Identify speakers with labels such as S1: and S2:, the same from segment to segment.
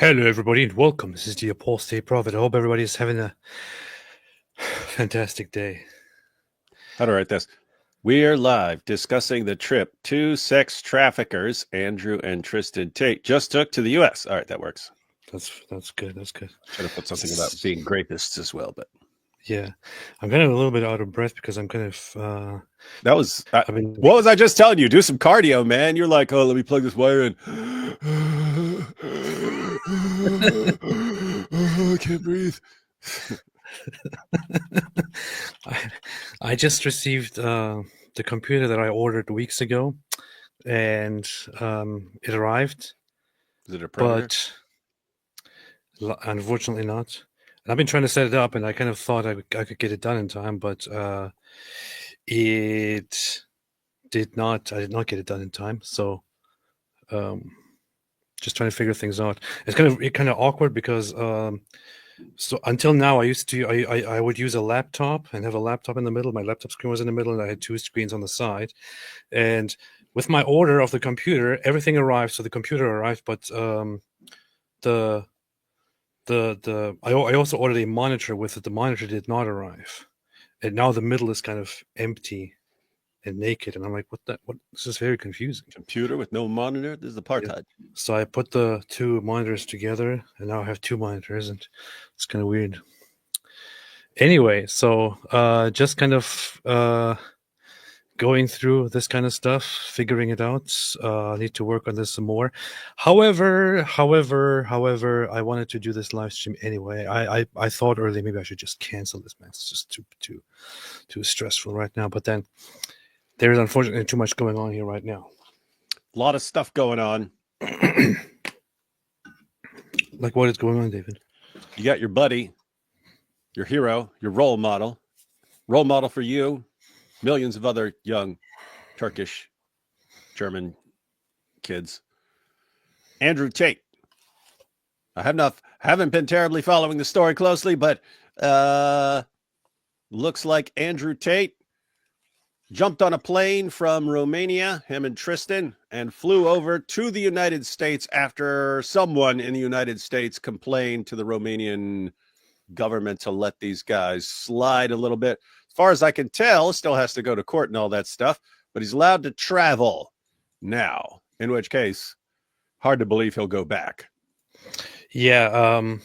S1: Hello, everybody, and welcome. This is the Apostate Prophet. I hope everybody is having a fantastic day.
S2: How to write this? We're live discussing the trip two sex traffickers, Andrew and Tristan Tate, just took to the U.S. All right, that works.
S1: That's good. That's good.
S2: Should have put something about being rapists as well, but
S1: yeah, I'm kind of a little bit out of breath because I'm kind of.
S2: That was.
S1: I've been.
S2: What was I just telling you? Do some cardio, man. You're like, oh, let me plug this wire in. I can't breathe.
S1: I just received the computer that I ordered weeks ago, and it arrived.
S2: Is it a Predator?
S1: But unfortunately not. And I've been trying to set it up, and I kind of thought I could get it done in time, but it did not. I did not get it done in time, so just trying to figure things out. It's kind of awkward because so until now I would use a laptop and have a laptop in the middle. My laptop screen was in the middle, and I had two screens on the side. And with my order of the computer, everything arrived. So the computer arrived, but I also ordered a monitor with it. The monitor did not arrive, and now the middle is kind of empty and naked, and I'm like, what? This is very confusing.
S2: Computer with no monitor. This is apartheid.
S1: Yeah. So I put the two monitors together, and now I have two monitors, and it's kind of weird. Anyway, so just kind of going through this kind of stuff, figuring it out. I need to work on this some more. However, I wanted to do this live stream anyway. I thought earlier maybe I should just cancel this, man. It's just too stressful right now. But then there's unfortunately too much going on here right now.
S2: A lot of stuff going on.
S1: Like what is going on, David?
S2: You got your buddy, your hero, your role model for you, millions of other young Turkish, German kids. Andrew Tate. I haven't been terribly following the story closely, but looks like Andrew Tate jumped on a plane from Romania, him and Tristan, and flew over to the United States after someone in the United States complained to the Romanian government to let these guys slide a little bit. As far as I can tell, still has to go to court and all that stuff, but he's allowed to travel now, in which case, hard to believe he'll go back.
S1: Yeah,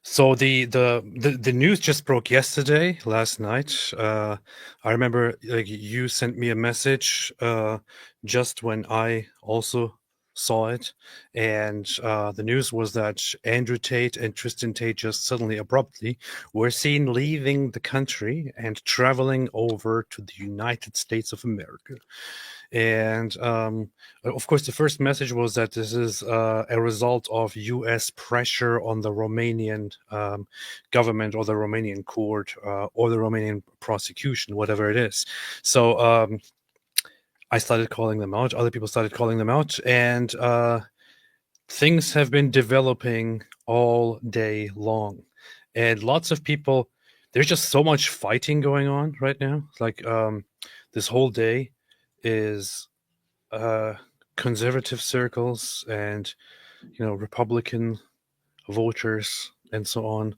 S1: so the news just broke last night. I remember like you sent me a message just when I also saw it, and the news was that Andrew Tate and Tristan Tate just suddenly abruptly were seen leaving the country and traveling over to the United States of America. And of course, the first message was that this is a result of U.S. pressure on the Romanian government or the Romanian court or the Romanian prosecution, whatever it is. So I started calling them out. Other people started calling them out. And things have been developing all day long. And lots of people, there's just so much fighting going on right now. Like this whole day is conservative circles and Republican voters and so on.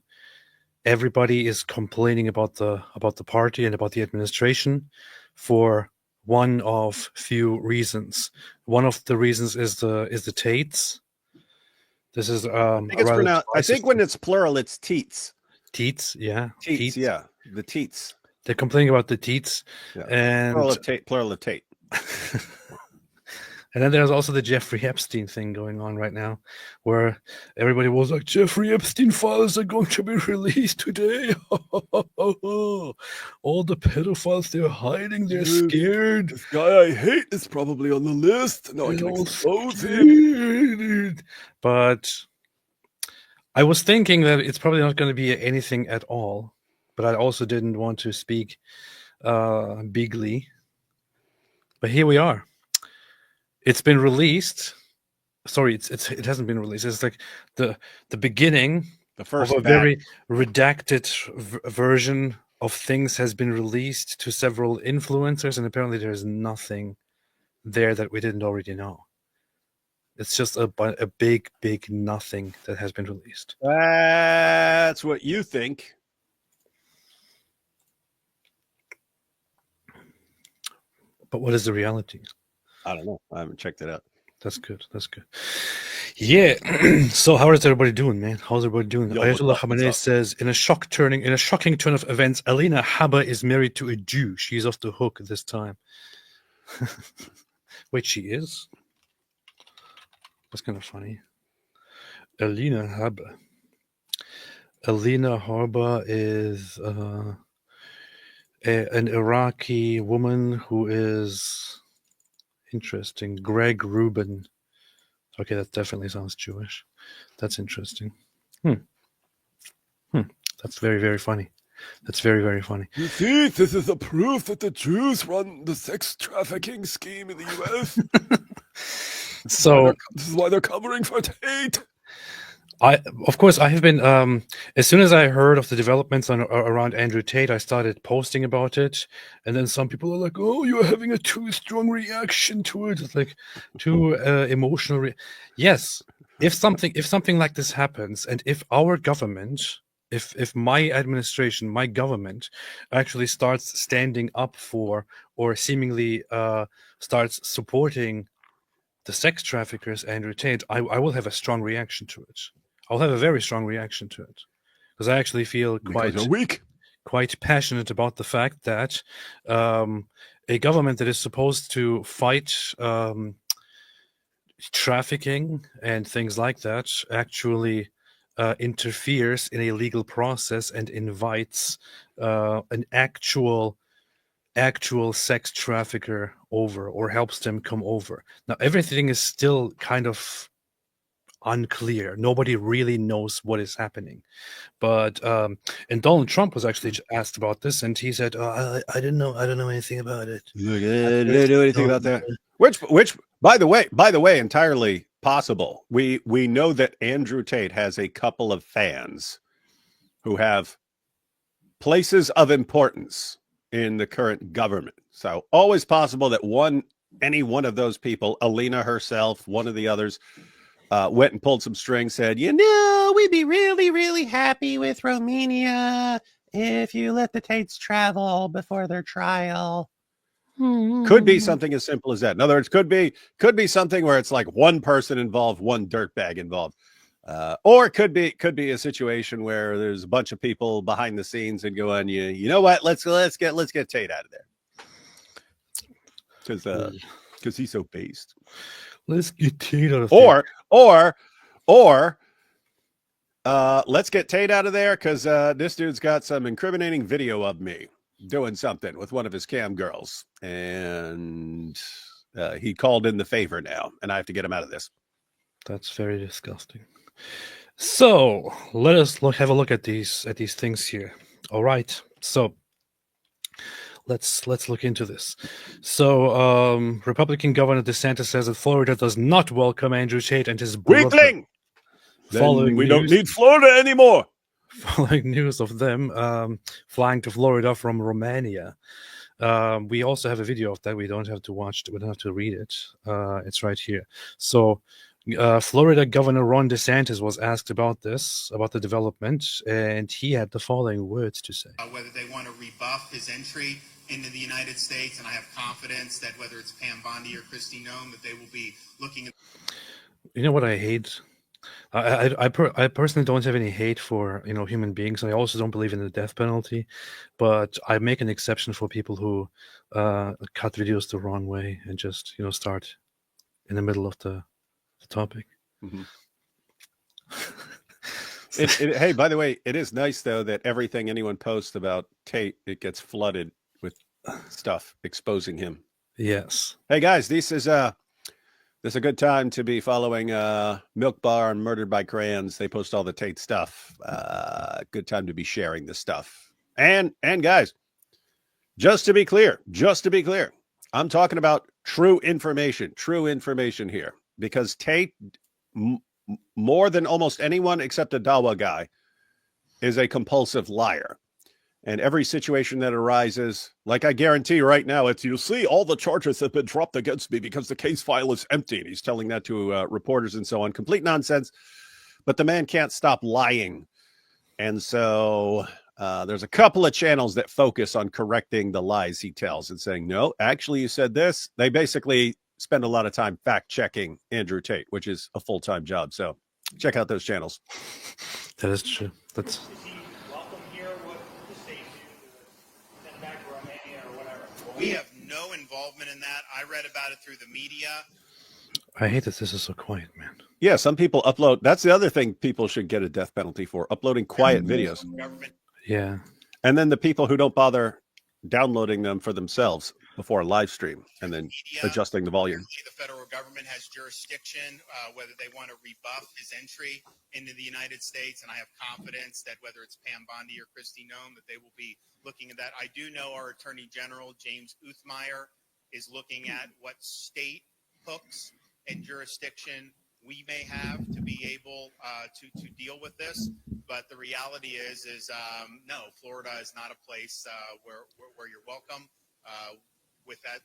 S1: Everybody is complaining about the party and about the administration for one of few reasons. One of the reasons is the Tates. This is
S2: I think when it's plural, it's Teats.
S1: Teats, yeah.
S2: Teats, yeah. The Teats.
S1: They're complaining about the Teats.
S2: Yeah.
S1: And
S2: plural of Tate.
S1: And then there's also the Jeffrey Epstein thing going on right now, where everybody was like, Jeffrey Epstein files are going to be released today. All the pedophiles, they're hiding, they're scared.
S2: This guy I hate is probably on the list. No, I can expose him.
S1: But I was thinking that it's probably not going to be anything at all, but I also didn't want to speak bigly. But here we are. It's been released. Sorry, it hasn't been released. It's like the beginning
S2: of a
S1: very redacted version of things has been released to several influencers, and apparently there's nothing there that we didn't already know. It's just a big nothing that has been released.
S2: That's what you think.
S1: But what is the reality?
S2: I don't know. I haven't checked it out.
S1: That's good. That's good. Yeah. So how is everybody doing, man? How's everybody doing?
S2: Yo,
S1: Ayatollah
S2: what's
S1: Khamenei
S2: up?
S1: says, in a shocking turn of events, Alina Habba is married to a Jew. She's off the hook this time. Wait, she is? That's kind of funny. Alina Habba. Alina Habba is an Iraqi woman who is interesting. Greg Rubin. Okay, that definitely sounds Jewish. That's interesting. That's very, very funny. That's very, very funny.
S3: You see, this is a proof that the Jews run the sex trafficking scheme in the U.S.
S1: So
S3: this is why they're covering for Tate.
S1: Of course, I have been. As soon as I heard of the developments around Andrew Tate, I started posting about it, and then some people are like, "Oh, you're having a too strong reaction to it. It's like too emotional." Yes, if something like this happens, and if our government, if my administration, my government, actually starts standing up for or seemingly starts supporting the sex traffickers, Andrew Tate, I will have a strong reaction to it. I'll have a very strong reaction to it because I actually feel quite passionate about the fact that a government that is supposed to fight trafficking and things like that actually interferes in a legal process and invites an actual sex trafficker over or helps them come over. Now, everything is still kind of unclear. Nobody really knows what is happening. But and Donald Trump was actually asked about this, and he said, I don't know anything about it.
S2: I didn't know anything about that. Which, by the way, entirely possible. We know that Andrew Tate has a couple of fans who have places of importance in the current government. So always possible that any one of those people, Alina herself, one of the others, went and pulled some strings, said, we'd be really, really happy with Romania if you let the Tates travel before their trial. Could be something as simple as that. In other words, could be something where it's like one person involved, one dirtbag involved. Or it could be a situation where there's a bunch of people behind the scenes and going, you know what, let's get Tate out of there. Because he's so based.
S1: Let's get Tate out of there.
S2: Or let's get Tate out of there because this dude's got some incriminating video of me doing something with one of his cam girls, and he called in the favor now, and I have to get him out of this.
S1: That's very disgusting. So let us have a look at these things here. All right. So let's look into this. So Republican Governor DeSantis says that Florida does not welcome Andrew Tate and his
S2: weakling. Then we don't need Florida anymore.
S1: Following news of them flying to Florida from Romania. We also have a video of that. We don't have to watch it. We don't have to read it. It's right here. So Florida Governor Ron DeSantis was asked about the development, and he had the following words to say.
S4: Whether they want to rebuff his entry into the United States, and I have confidence that whether it's Pam Bondi or Kristi Noem, that they will be looking at...
S1: You know what I hate? I personally don't have any hate for human beings, and I also don't believe in the death penalty, but I make an exception for people who cut videos the wrong way and just start in the middle of the topic.
S2: Mm-hmm. Hey, by the way, it is nice though that everything anyone posts about Tate, it gets flooded with stuff exposing him.
S1: Yes.
S2: Hey guys, this is a good time to be following Milk Bar and Murdered by Crayons. They post all the Tate stuff. Good time to be sharing this stuff. And guys, just to be clear, I'm talking about true information here, because Tate, more than almost anyone except a Dawa guy, is a compulsive liar. And every situation that arises, like I guarantee right now, it's, you see, all the charges have been dropped against me because the case file is empty. And he's telling that to reporters and so on. Complete nonsense. But the man can't stop lying. And so there's a couple of channels that focus on correcting the lies he tells and saying, no, actually, you said this. They basically spend a lot of time fact checking Andrew Tate, which is a full-time job. So check out those channels.
S1: That is true. That's.
S4: We have no involvement in that. I read about it through the media.
S1: I hate that this is so quiet, man.
S2: Yeah, some people upload. That's the other thing people should get a death penalty for, uploading quiet videos.
S1: Yeah.
S2: And then the people who don't bother downloading them for themselves before a live stream and then adjusting the volume.
S4: The federal government has jurisdiction, whether they want to rebuff his entry into the United States. And I have confidence that whether it's Pam Bondi or Kristi Noem, that they will be looking at that. I do know our Attorney General, James Uthmeyer, is looking at what state hooks and jurisdiction we may have to be able to deal with this. But the reality is no, Florida is not a place where you're welcome with that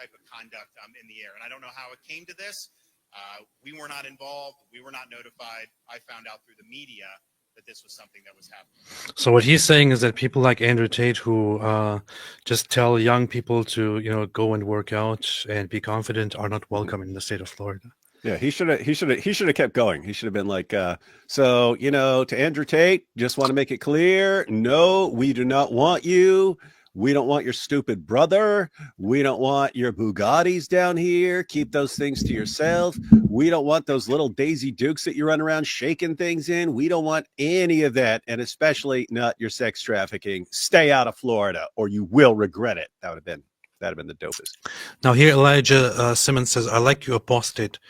S4: type of conduct in the air. And I don't know how it came to this. We were not involved. We were not notified. I found out through the media that this was something that was happening.
S1: So what he's saying is that people like Andrew Tate, who just tell young people to go and work out and be confident, are not welcome in the state of Florida.
S2: Yeah, he should have kept going. He should have been like, so, to Andrew Tate, just want to make it clear. No, we do not want you. We don't want your stupid brother. We don't want your Bugattis down here. Keep those things to yourself. We don't want those little Daisy Dukes that you run around shaking things in. We don't want any of that. And especially not your sex trafficking. Stay out of Florida or you will regret it. That'd have been the dopest. Now
S1: here Elijah Simmons says, I like you, Apostate.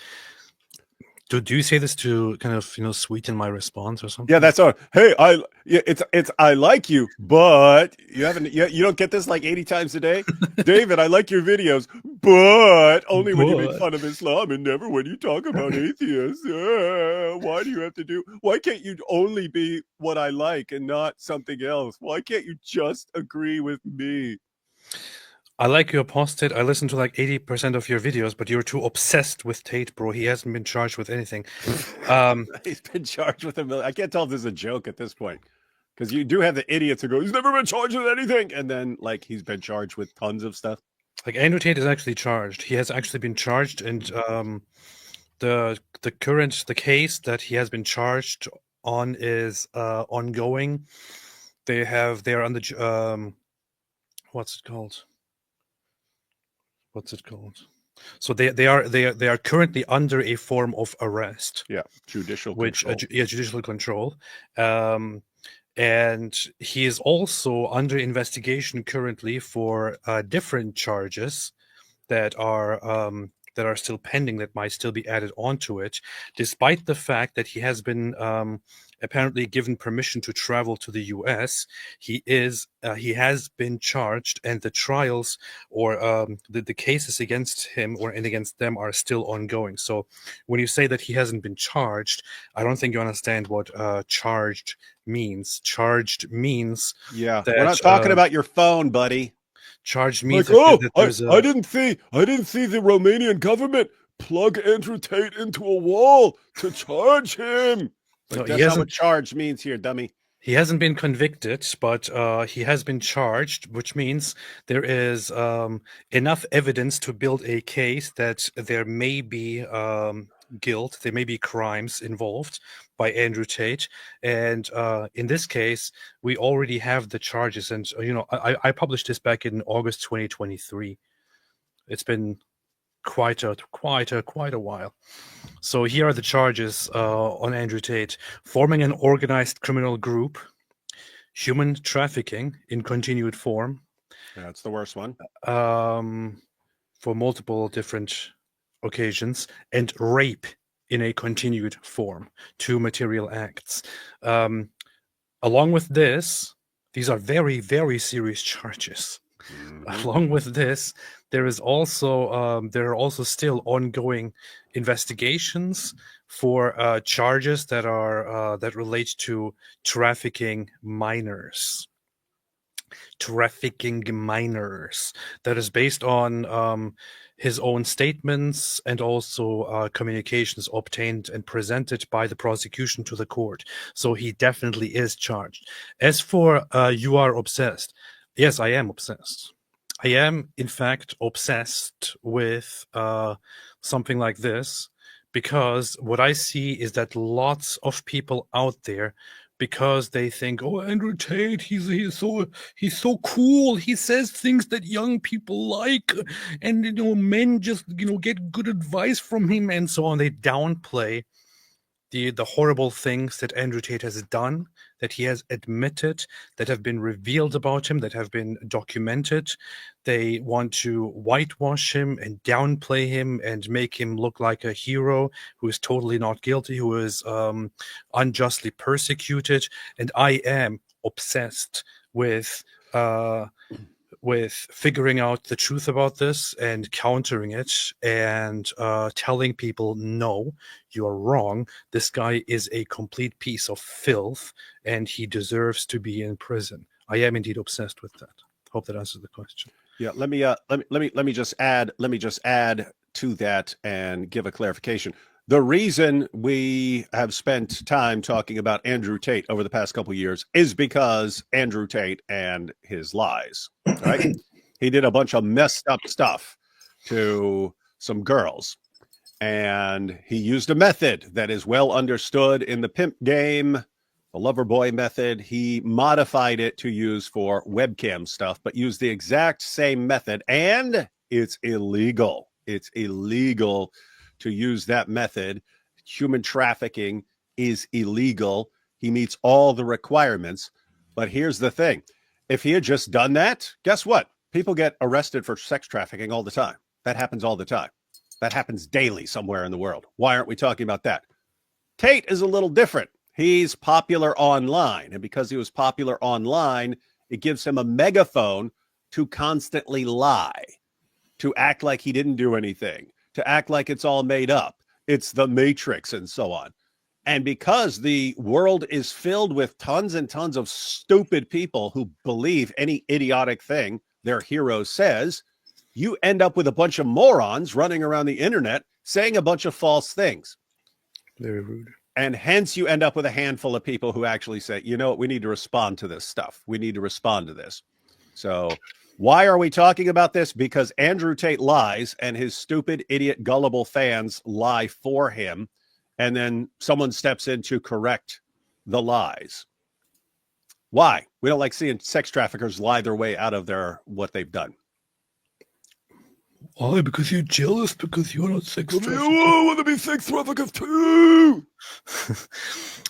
S1: Do you say this to kind of sweeten my response or something?
S2: Yeah, that's all. Hey, I like you, but you don't get this like 80 times a day. David, I like your videos, but only when you make fun of Islam and never when you talk about atheists. Why can't you only be what I like and not something else? Why can't you just agree with me?
S1: I like your Apostate. I listen to like 80% of your videos, but you're too obsessed with Tate, bro. He hasn't been charged with anything.
S2: He's been charged with I can't tell if this is a joke at this point, because you do have the idiots who go, he's never been charged with anything, and then like he's been charged with tons of stuff.
S1: Like Andrew Tate is actually charged. He has actually been charged, and the case that he has been charged on is ongoing. They are on the what's it called? So they are currently under a form of arrest.
S2: Yeah, judicial
S1: control. And he is also under investigation currently for different charges that are still pending, that might still be added onto it, despite the fact that he has been apparently given permission to travel to the U.S. He has been charged, and the trials or the cases against him and against them are still ongoing. So when you say that he hasn't been charged, I don't think you understand what charged means. Charged means
S2: that, we're not talking about your phone, buddy.
S1: Charged means
S3: like, I didn't see the Romanian government plug Andrew Tate into a wall to charge him.
S2: Like, that's not what charge means here, dummy.
S1: He hasn't been convicted, but he has been charged, which means there is enough evidence to build a case that there may be guilt, there may be crimes involved by Andrew Tate. And in this case, we already have the charges. And, I published this back in August 2023. It's been quite a while. So here are the charges on Andrew Tate: forming an organized criminal group, human trafficking in continued form.
S2: That's the worst one.
S1: For multiple different occasions, and rape in a continued form, 2 material acts. Along with this, these are very, very serious charges. Mm-hmm. Along with this, there are also still ongoing investigations for charges that relate to trafficking minors. trafficking minors. That is based on his own statements and also communications obtained and presented by the prosecution to the court. So he definitely is charged. As for you are obsessed, yes, I am obsessed. I am, in fact, obsessed with something like this, because what I see is that lots of people out there, because they think, oh, Andrew Tate, he's so cool. He says things that young people like, and men just get good advice from him and so on. They downplay the horrible things that Andrew Tate has done, that he has admitted, that have been revealed about him, that have been documented. They want to whitewash him and downplay him and make him look like a hero who is totally not guilty, who is unjustly persecuted. And I am obsessed with figuring out the truth about this and countering it and telling people, no, you are wrong. This guy is a complete piece of filth and he deserves to be in prison. I am indeed obsessed with that. Hope that answers the question.
S2: Yeah, let me just add to that and give a clarification. The reason we have spent time talking about Andrew Tate over the past couple of years is because Andrew Tate and his lies, right? He did a bunch of messed up stuff to some girls, and he used a method that is well understood in the pimp game, the lover boy method. He modified it to use for webcam stuff, but used the exact same method, and it's illegal. It's illegal to use that method. Human trafficking is illegal. He meets all the requirements. But here's the thing. If he had just done that, guess what? People get arrested for sex trafficking all the time. That happens all the time. That happens daily somewhere in the world. Why aren't we talking about that? Tate is a little different. He's popular online. And because he was popular online, it gives him a megaphone to constantly lie, to act like he didn't do anything, to act like it's all made up. It's the Matrix and so on. And because the world is filled with tons and tons of stupid people who believe any idiotic thing their hero says, you end up with a bunch of morons running around the internet saying a bunch of false things.
S1: Very rude.
S2: And hence you end up with a handful of people who actually say, you know what, we need to respond to this stuff. We need to respond to this. So why are we talking about this? Because Andrew Tate lies and his stupid, idiot, gullible fans lie for him. And then someone steps in to correct the lies. Why? We don't like seeing sex traffickers lie their way out of what they've done.
S1: Why? Because you're jealous? Because you're not sex traffickers?
S3: I want to be sex traffickers too.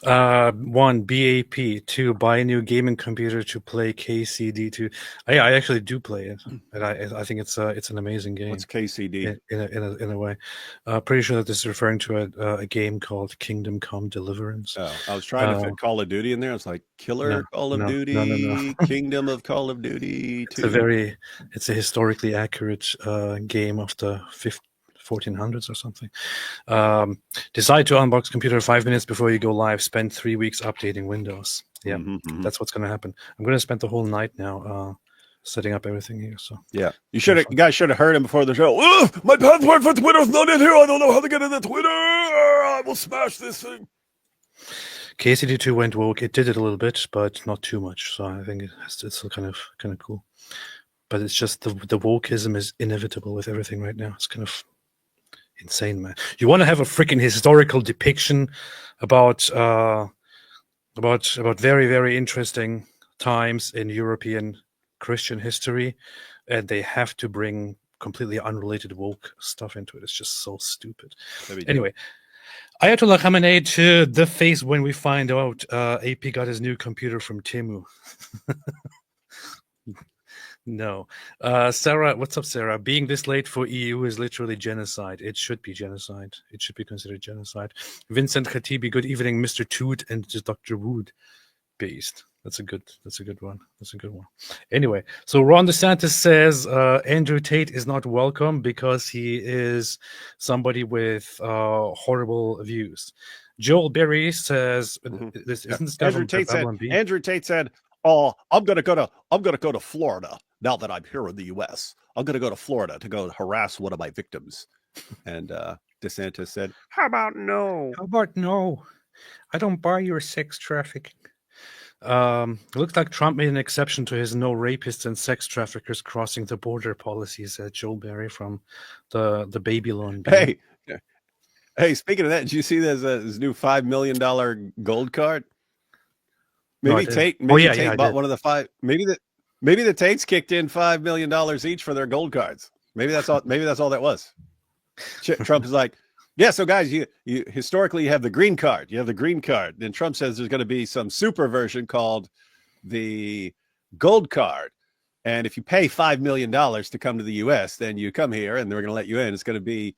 S1: 1, BAP. 2, buy a new gaming computer to play KCD 2. I actually do play it, and I think it's an amazing game.
S2: What's KCD?
S1: In a way, pretty sure that this is referring to a game called Kingdom Come Deliverance.
S2: Oh, I was trying to fit Call of Duty in there. It's like Call of Duty,
S1: no.
S2: Kingdom of Call of Duty 2.
S1: It's a historically accurate game of the 1400s or something. Decide to unbox computer 5 minutes before you go live. Spend 3 weeks updating Windows. Yeah, That's what's going to happen. I'm going to spend the whole night now setting up everything here. So
S2: yeah, you guys should have heard him before the show.
S3: My password for Twitter's not in here. I don't know how to get into Twitter. I will smash this thing.
S1: KCD2 went woke. It did it a little bit, but not too much. So I think it's still kind of cool. But it's just the wokeism is inevitable with everything right now. It's kind of insane, man. You want to have a freaking historical depiction about very, very interesting times in European Christian history, and they have to bring completely unrelated woke stuff into it. It's just so stupid. Anyway, Ayatollah Khamenei to the face when we find out AP got his new computer from Temu. No. Sarah, what's up, Sarah? Being this late for EU is literally genocide. It should be genocide. It should be considered genocide. Vincent Khatibi, good evening, Mr. Toot and Dr. Wood. Beast. That's a good one. Anyway, so Ron DeSantis says Andrew Tate is not welcome because he is somebody with horrible views. Joel Berry says, isn't this guy
S2: Andrew Tate said, oh, I'm gonna go to Florida now that I'm here in the U.S. I'm gonna go to Florida to go harass one of my victims. And DeSantis said, "How about no?"
S1: How about no? I don't buy your sex trafficking. It looks like Trump made an exception to his no rapists and sex traffickers crossing the border policy, said Joe Barry from the Babylon Bee.
S2: Hey, speaking of that, did you see there's this new $5 million gold card?
S1: No, I
S2: Maybe
S1: didn't.
S2: Tate,
S1: Oh,
S2: maybe
S1: yeah,
S2: Tate
S1: yeah, I
S2: bought
S1: did.
S2: one of the five. Maybe the Tates kicked in $5 million each for their gold cards. Maybe that's all. Maybe that's all that was. Trump is like, yeah. So guys, you historically you have the green card. You have the green card. Then Trump says there's going to be some super version called the gold card. And if you pay $5 million to come to the U.S., then you come here and they're going to let you in. It's going to be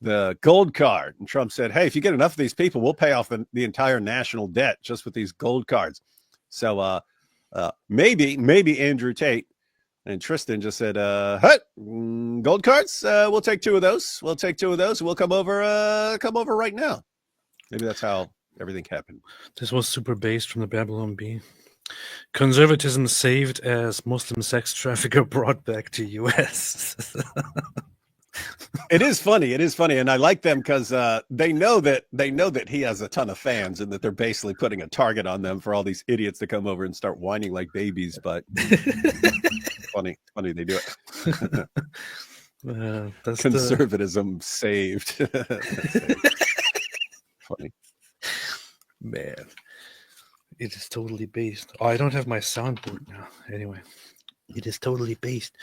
S2: the gold card. And Trump said, hey, if you get enough of these people, we'll pay off the entire national debt just with these gold cards. So maybe Andrew Tate and Tristan just said, gold cards, we'll take two of those. We'll take two of those. We'll come over right now. Maybe that's how everything happened.
S1: This was super based from the Babylon Bee. Conservatism saved as Muslim sex trafficker brought back to U.S.
S2: It is funny. And I like them because they know that he has a ton of fans and that they're basically putting a target on them for all these idiots to come over and start whining like babies. But funny they do it.
S1: That's
S2: Conservatism saved. Funny.
S1: Man, it is totally based. Oh, I don't have my soundboard now. Anyway, it is totally based.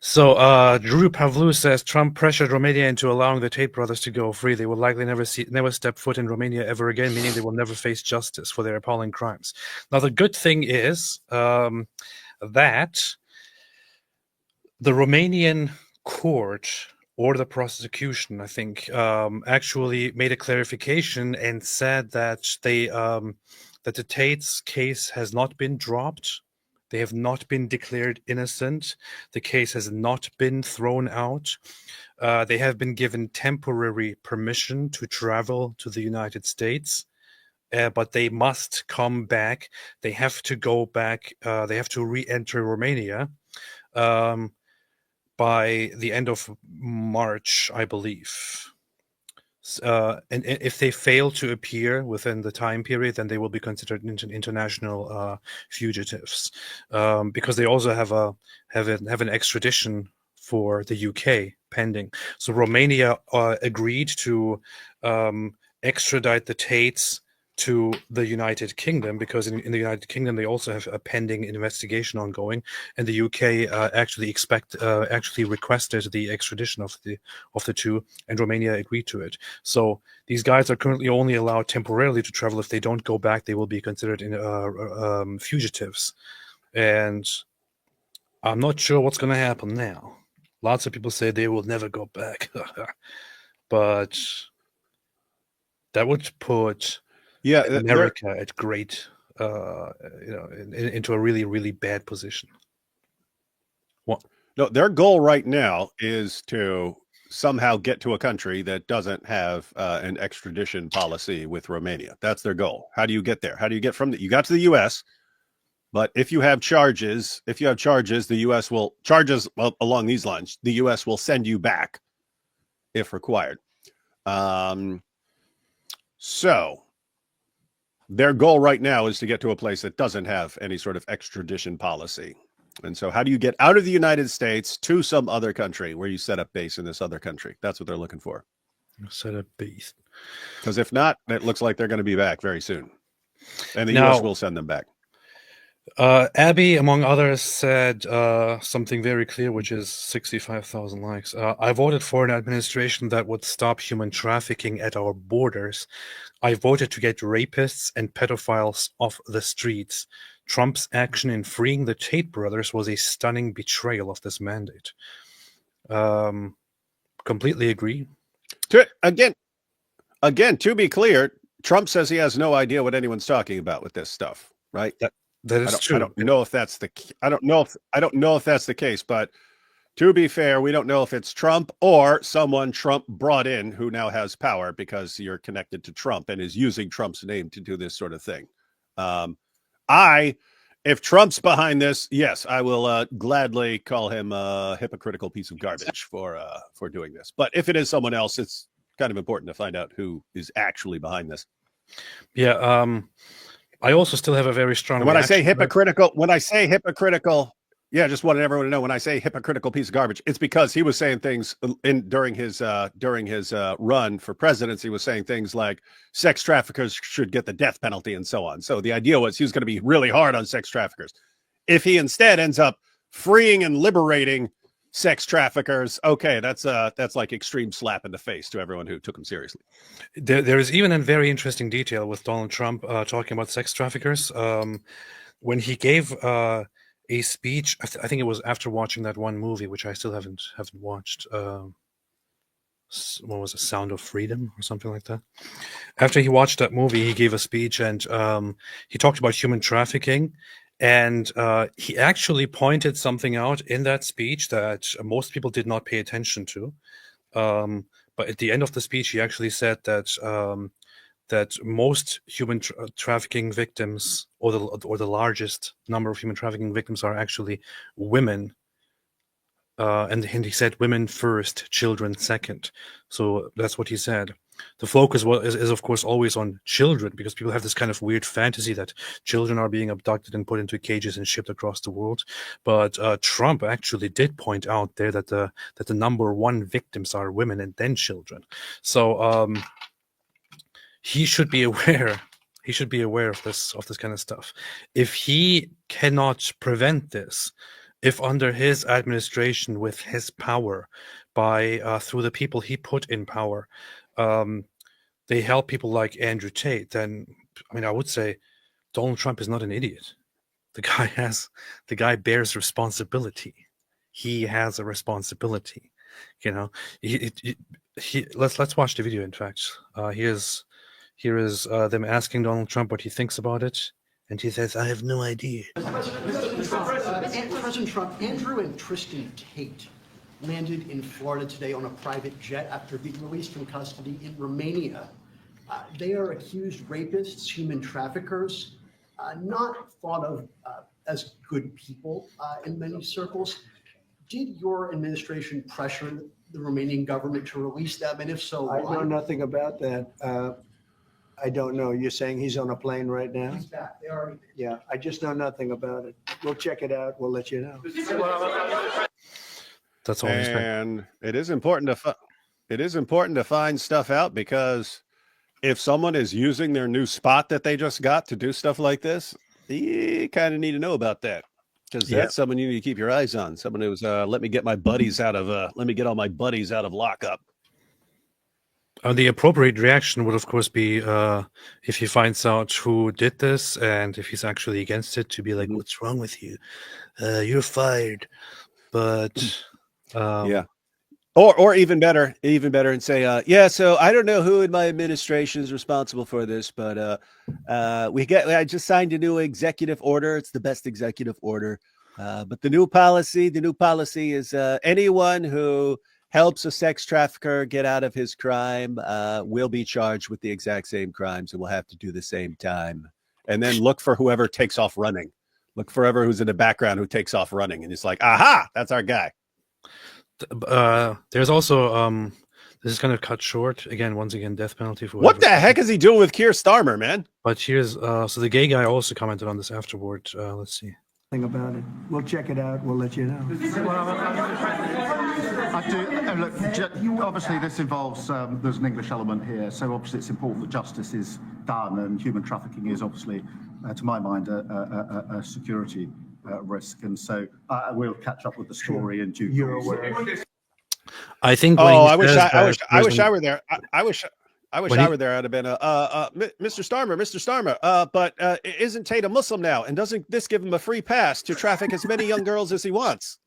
S1: So, Drew Pavlou says Trump pressured Romania into allowing the Tate brothers to go free. They will likely never step foot in Romania ever again, meaning they will never face justice for their appalling crimes. Now, the good thing is that the Romanian court or the prosecution, I think, actually made a clarification and said that that the Tate's case has not been dropped. They have not been declared innocent. The case has not been thrown out. They have been given temporary permission to travel to the United States, but they must come back. They have to go back. They have to re-enter Romania by the end of March, I believe. And if they fail to appear within the time period, then they will be considered international fugitives, because they also have an extradition for the UK pending. So Romania agreed to extradite the Tates to the United Kingdom, because in the United Kingdom they also have a pending investigation ongoing, and the UK actually requested the extradition of the two, and Romania agreed to it. So these guys are currently only allowed temporarily to travel. If they don't go back, they will be considered fugitives, and I'm not sure what's going to happen now. Lots of people say they will never go back, but that would put America at great, into a really, really bad position. What?
S2: No, their goal right now is to somehow get to a country that doesn't have an extradition policy with Romania. That's their goal. How do you get there? How do you get from you got to the U.S., but if you have charges, the U.S. will charges along these lines. The U.S. will send you back if required. So their goal right now is to get to a place that doesn't have any sort of extradition policy. And so how do you get out of the United States to some other country where you set up base in this other country? That's what they're looking for.
S1: Set up base.
S2: Because if not, it looks like they're going to be back very soon. And the U.S. will send them back.
S1: Abby, among others, said something very clear, which is 65,000 likes. I voted for an administration that would stop human trafficking at our borders. I voted to get rapists and pedophiles off the streets. Trump's action in freeing the Tate brothers was a stunning betrayal of this mandate. Completely agree.
S2: Again, to be clear, Trump says he has no idea what anyone's talking about with this stuff, right?
S1: That is true.
S2: I don't know if that's the case, but to be fair, we don't know if it's Trump or someone Trump brought in who now has power because you're connected to Trump and is using Trump's name to do this sort of thing. I if Trump's behind this, yes, I will gladly call him a hypocritical piece of garbage for doing this. But if it is someone else, it's kind of important to find out who is actually behind this.
S1: Yeah. I also still have a very strong.
S2: And when I say
S1: reaction
S2: hypocritical, yeah, just wanted everyone to know when I say hypocritical piece of garbage, it's because he was saying things during his run for presidency. He was saying things like sex traffickers should get the death penalty and so on. So the idea was he was going to be really hard on sex traffickers. If he instead ends up freeing and liberating sex traffickers, okay, that's like extreme slap in the face to everyone who took him seriously.
S1: There is even a very interesting detail with Donald Trump talking about sex traffickers. When he gave a speech, I think it was after watching that one movie, which I still haven't watched. What was it, Sound of Freedom or something like that? After he watched that movie, he gave a speech and he talked about human trafficking. And he actually pointed something out in that speech that most people did not pay attention to. But at the end of the speech, he actually said that that most human trafficking victims, or the largest number of human trafficking victims, are actually women. And he said women first, children second. So that's what he said. The focus is of course always on children, because people have this kind of weird fantasy that children are being abducted and put into cages and shipped across the world. But Trump actually did point out there that the number one victims are women and then children. So he should be aware. He should be aware of this kind of stuff. If he cannot prevent this, if under his administration, with his power, by through the people he put in power, they help people like Andrew Tate, then I mean, I would say Donald Trump is not an idiot. The guy bears responsibility. He has a responsibility. You know, let's watch the video. In fact, here is them asking Donald Trump what he thinks about it, and he says, "I have no idea."
S5: President Trump, Andrew and Tristan Tate landed in Florida today on a private jet after being released from custody in Romania. They are accused rapists, human traffickers, not thought of as good people in many circles. Did your administration pressure the Romanian government to release them? And if so,
S6: I
S5: why?
S6: know nothing about that. I don't know. You're saying he's on a plane right now?
S5: He's back. They already did.
S6: Yeah, I just know nothing about it. We'll check it out. We'll let you know.
S1: That's all he's saying.
S2: And it is important to find stuff out, because if someone is using their new spot that they just got to do stuff like this, you kind of need to know about that, because that's someone you need to keep your eyes on. Someone who's let me get all my buddies out of lockup.
S1: The appropriate reaction would, of course, be if he finds out who did this and if he's actually against it, to be like, "What's wrong with you? You're fired." But
S2: yeah. Or even better, and say, yeah, so I don't know who in my administration is responsible for this, but I just signed a new executive order. It's the best executive order. But the new policy is anyone who helps a sex trafficker get out of his crime will be charged with the exact same crimes and will have to do the same time. And then look for whoever takes off running. Look for whoever who's in the background who takes off running. And it's like, aha, that's our guy.
S1: There's also this is kind of cut short again. Once again, death penalty for
S2: what the heck is he doing with Keir Starmer, man?
S1: But here's so the gay guy also commented on this afterward. Let's see.
S6: About it. We'll check it out. We'll let you know.
S7: I do. Look, obviously this involves, there's an English element here, so obviously it's important that justice is done, and human trafficking is obviously, to my mind, a security risk, and so I will catch up with the story in due course.
S6: You're aware.
S1: I think.
S2: I wish I were there. I wish I were there. I'd have been Mr. Starmer. But isn't Tate a Muslim now? And doesn't this give him a free pass to traffic as many young girls as he wants?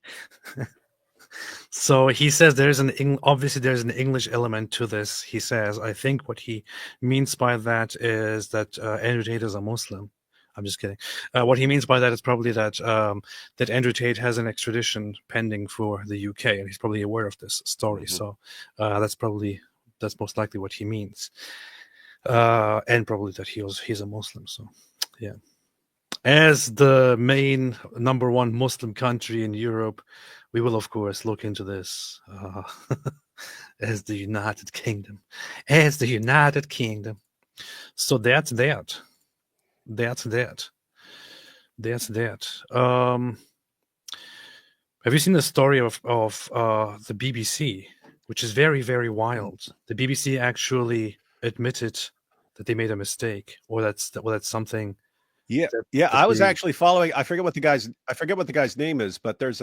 S1: So he says there's an English element to this. He says, I think what he means by that is that Andrew Tate is a Muslim. I'm just kidding. What he means by that is probably that that Andrew Tate has an extradition pending for the UK, and he's probably aware of this story. Mm-hmm. So that's most likely what he means, and probably that he's a Muslim. So, yeah. As the main #1 Muslim country in Europe, we will of course look into this as the United Kingdom. As the United Kingdom. So that's that. That's that. That's that. Have you seen the story of the BBC, which is very, very wild? The BBC actually admitted that they made a mistake, or that's something.
S2: Yeah,
S1: that-
S2: yeah.
S1: that
S2: I was
S1: they-
S2: actually following. I forget what the guy's name is, but there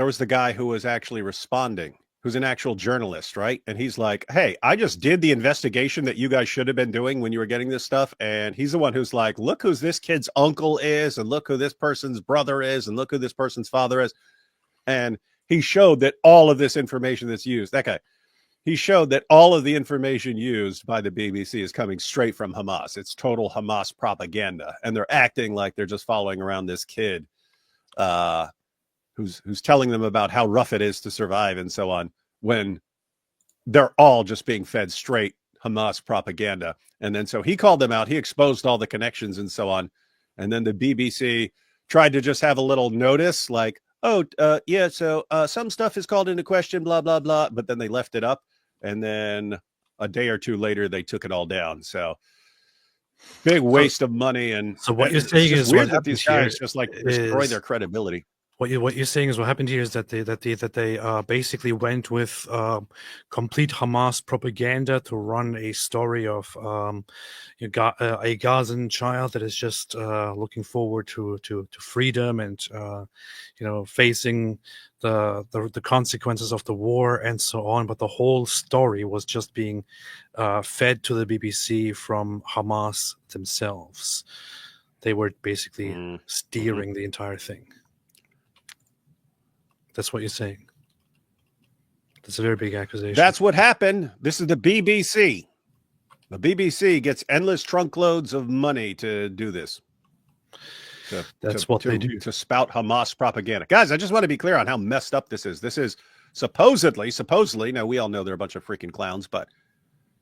S2: was the guy who was actually responding, who's an actual journalist, right? And he's like, "Hey, I just did the investigation that you guys should have been doing when you were getting this stuff." And he's the one who's like, "Look who this kid's uncle is, and look who this person's brother is, and look who this person's father is." And he showed that all of this information that's used, that guy, he showed that all of the information used by the BBC is coming straight from Hamas. It's total Hamas propaganda. And they're acting like they're just following around this kid who's telling them about how rough it is to survive and so on, when they're all just being fed straight Hamas propaganda. And then so he called them out. He exposed all the connections and so on. And then the BBC tried to just have a little notice like, oh, yeah, so some stuff is called into question, blah, blah, blah. But then they left it up. And then a day or two later, they took it all down. So big waste of money. And
S1: So what you're
S2: it's
S1: saying
S2: just
S1: is
S2: weird
S1: what
S2: that these
S1: happens
S2: guys just like
S1: here
S2: destroy
S1: is-
S2: their credibility.
S1: What you're saying is what happened here is that they basically went with complete Hamas propaganda to run a story of a Gazan child that is just looking forward to freedom and facing the consequences of the war and so on. But the whole story was just being fed to the BBC from Hamas themselves. They were basically steering the entire thing. That's what you're saying. That's a very big accusation.
S2: That's what happened. This is the BBC. The BBC gets endless trunkloads of money to do this.
S1: That's what they do.
S2: To spout Hamas propaganda. Guys, I just want to be clear on how messed up this is. This is supposedly, now we all know they're a bunch of freaking clowns, but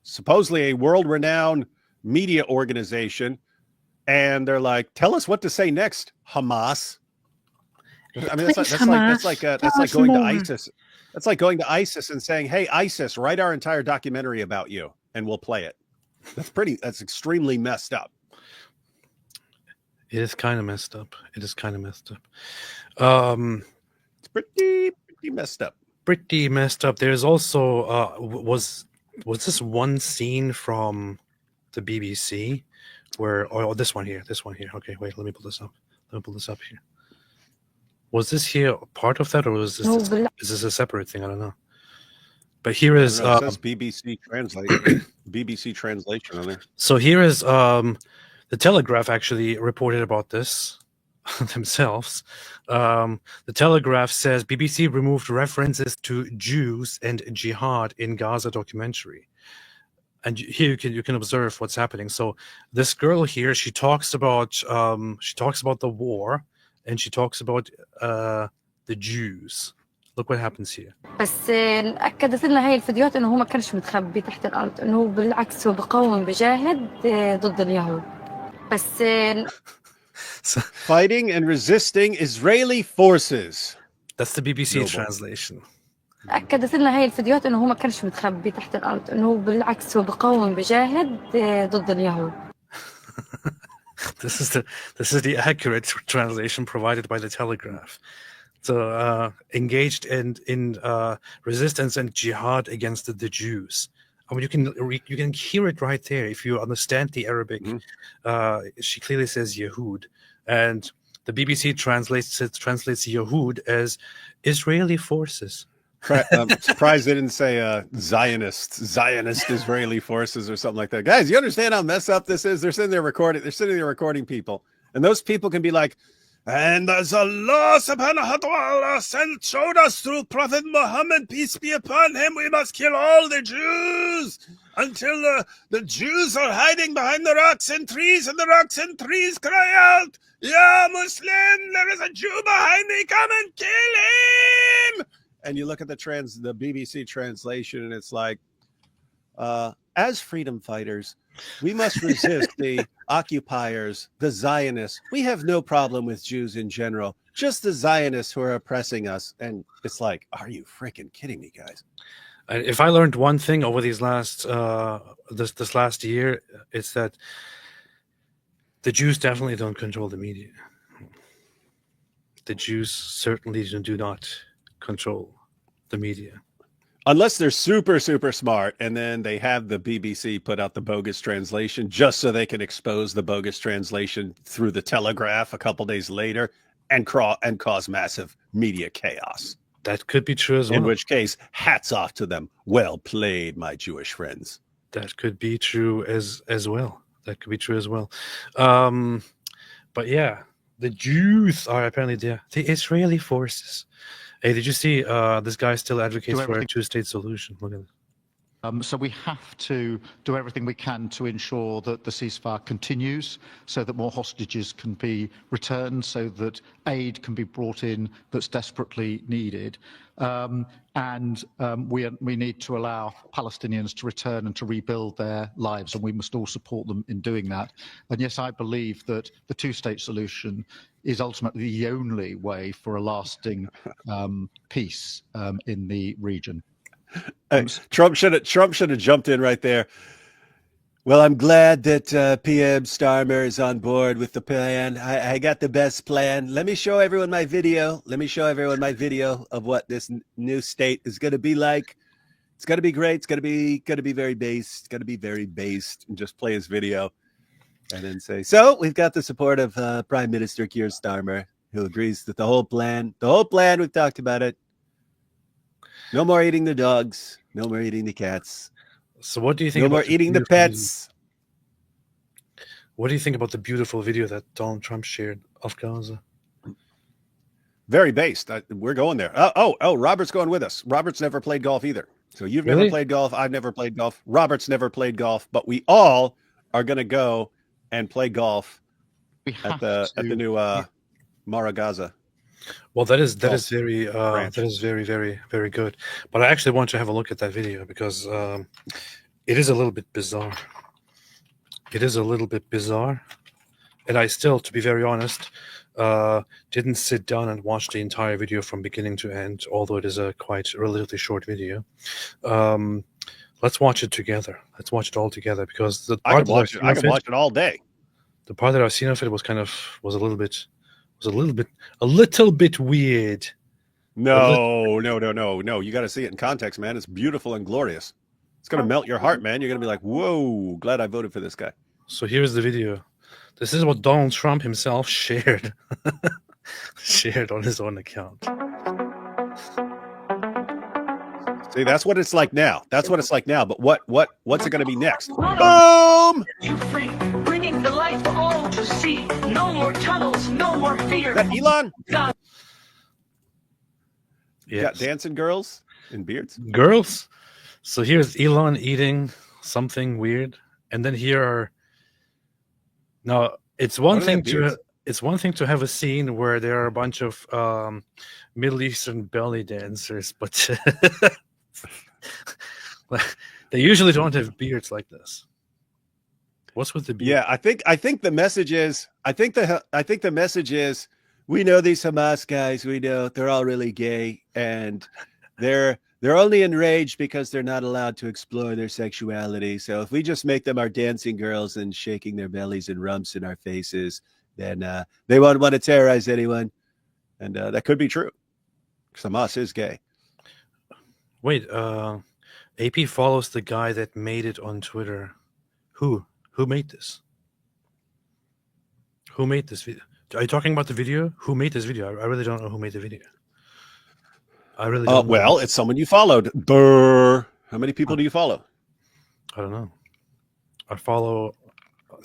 S2: supposedly a world-renowned media organization, and they're like, tell us what to say next, Hamas. I mean, that's like going to ISIS. That's like going to ISIS and saying, "Hey, ISIS, write our entire documentary about you, and we'll play it." That's extremely messed up.
S1: It is kind of messed up. It's
S2: pretty messed up.
S1: Pretty messed up. There's also was this one scene from the BBC where this one here. Okay, wait, let me pull this up here. Was this here part of that, or was this is this a separate thing? I don't know. But here is
S2: it says BBC translation. BBC translation on there.
S1: So here is the Telegraph actually reported about this themselves. The Telegraph says BBC removed references to Jews and jihad in Gaza documentary. And here you can observe what's happening. So this girl here, she talks about the war. And she talks about the Jews. Look what happens here.
S8: بس أكدت لنا هاي الفيديوهات إنه هو ما كانش متخبي تحت الأرض، إنه هو بالعكس هو بقاوم بجاهد ضد اليهود. بس
S2: fighting and resisting Israeli forces.
S1: That's the BBC translation.
S8: أكدت لنا هاي الفيديوهات إنه هو ما كانش متخبي تحت الأرض، إنه هو بالعكس هو بقاوم بجاهد ضد اليهود.
S1: This is the accurate translation provided by the Telegraph. So engaged in resistance and jihad against the Jews. I mean, you can hear it right there if you understand the Arabic. She clearly says Yehud, and the BBC translates Yehud as Israeli forces.
S2: I'm surprised they didn't say Zionist Israeli forces or something like that. Guys, you understand how messed up this is? They're sitting there recording people. And those people can be like, and as Allah subhanahu wa ta'ala showed us through Prophet Muhammad, peace be upon him, we must kill all the Jews until the Jews are hiding behind the rocks and trees, and the rocks and trees cry out, Ya Muslim, there is a Jew behind me, come and kill him! And you look at the BBC translation, and it's like, as freedom fighters, We must resist the occupiers, the Zionists. We have no problem with Jews in general, just the Zionists who are oppressing us. And it's like, are you freaking kidding me, guys?
S1: If I learned one thing over these last this last year, it's that the Jews definitely don't control the media. The Jews certainly do not control the media.
S2: Unless they're super, super smart, and then they have the BBC put out the bogus translation just so they can expose the bogus translation through the Telegraph a couple days later and cause massive media chaos.
S1: That could be true as well.
S2: In which case, hats off to them. Well played, my Jewish friends.
S1: That could be true as well. That could be true as well. But yeah, the Jews are apparently the Israeli forces. Hey, did you see this guy still advocates for a two-state solution? Look at it.
S7: So we have to do everything we can to ensure that the ceasefire continues, so that more hostages can be returned, so that aid can be brought in that's desperately needed. We need to allow Palestinians to return and to rebuild their lives, and we must all support them in doing that. And yes, I believe that the two-state solution is ultimately the only way for a lasting peace in the region.
S2: Trump should have jumped in right there. Well, I'm glad that PM Starmer is on board with the plan. I got the best plan. Let me show everyone my video. Of what this new state is going to be like. It's going to be great. It's going to be very based. It's going to be very based. And just play his video, and then say, so we've got the support of Prime Minister Keir Starmer, who agrees that the whole plan, we've talked about it. No more eating the dogs. No more eating the cats.
S1: So what do you think?
S2: No more eating the pets.
S1: What do you think about the beautiful video that Donald Trump shared of Gaza?
S2: Very based. We're going there. Oh, Robert's going with us. Robert's never played golf either. So you've never played golf. I've never played golf. Robert's never played golf. But we all are going to go and play golf at the new Mara Gaza.
S1: Well, that is very very, very good. But I actually want to have a look at that video because it is a little bit bizarre. And I still, to be very honest, didn't sit down and watch the entire video from beginning to end, although it is a quite relatively short video. Let's watch it together. Let's watch it all together because
S2: I can watch it all day.
S1: The part that I've seen of it was a little bit weird.
S2: No. You got to see it in context, man. It's beautiful and glorious. It's going to melt your heart, man. You're going to be like, whoa, glad I voted for this guy.
S1: So here's the video. This is what Donald Trump himself shared on his own account.
S2: See, that's what it's like now. But what's it going to be next? Boom!
S9: Bringing the light for all to see. No more tunnels, no more fear.
S2: Is that Elon?
S9: God.
S2: You got dancing girls in beards?
S1: Girls? So here's Elon eating something weird. And then here are... Now, it's one thing to have a scene where there are a bunch of Middle Eastern belly dancers, but they usually don't have beards like this. What's with the beard?
S2: Yeah, I think the message is the message is we know these Hamas guys, we know they're all really gay and they're only enraged because they're not allowed to explore their sexuality. So if we just make them our dancing girls and shaking their bellies and rumps in our faces, then they won't want to terrorize anyone. And that could be true. Hamas is gay.
S1: Wait, AP follows the guy that made it on Twitter. Who made this? Who made this video? Are you talking about the video? Who made this video? I really don't know who made the video. I really don't know.
S2: Well, it's someone you followed. Brr. How many people do you follow?
S1: I don't know. I follow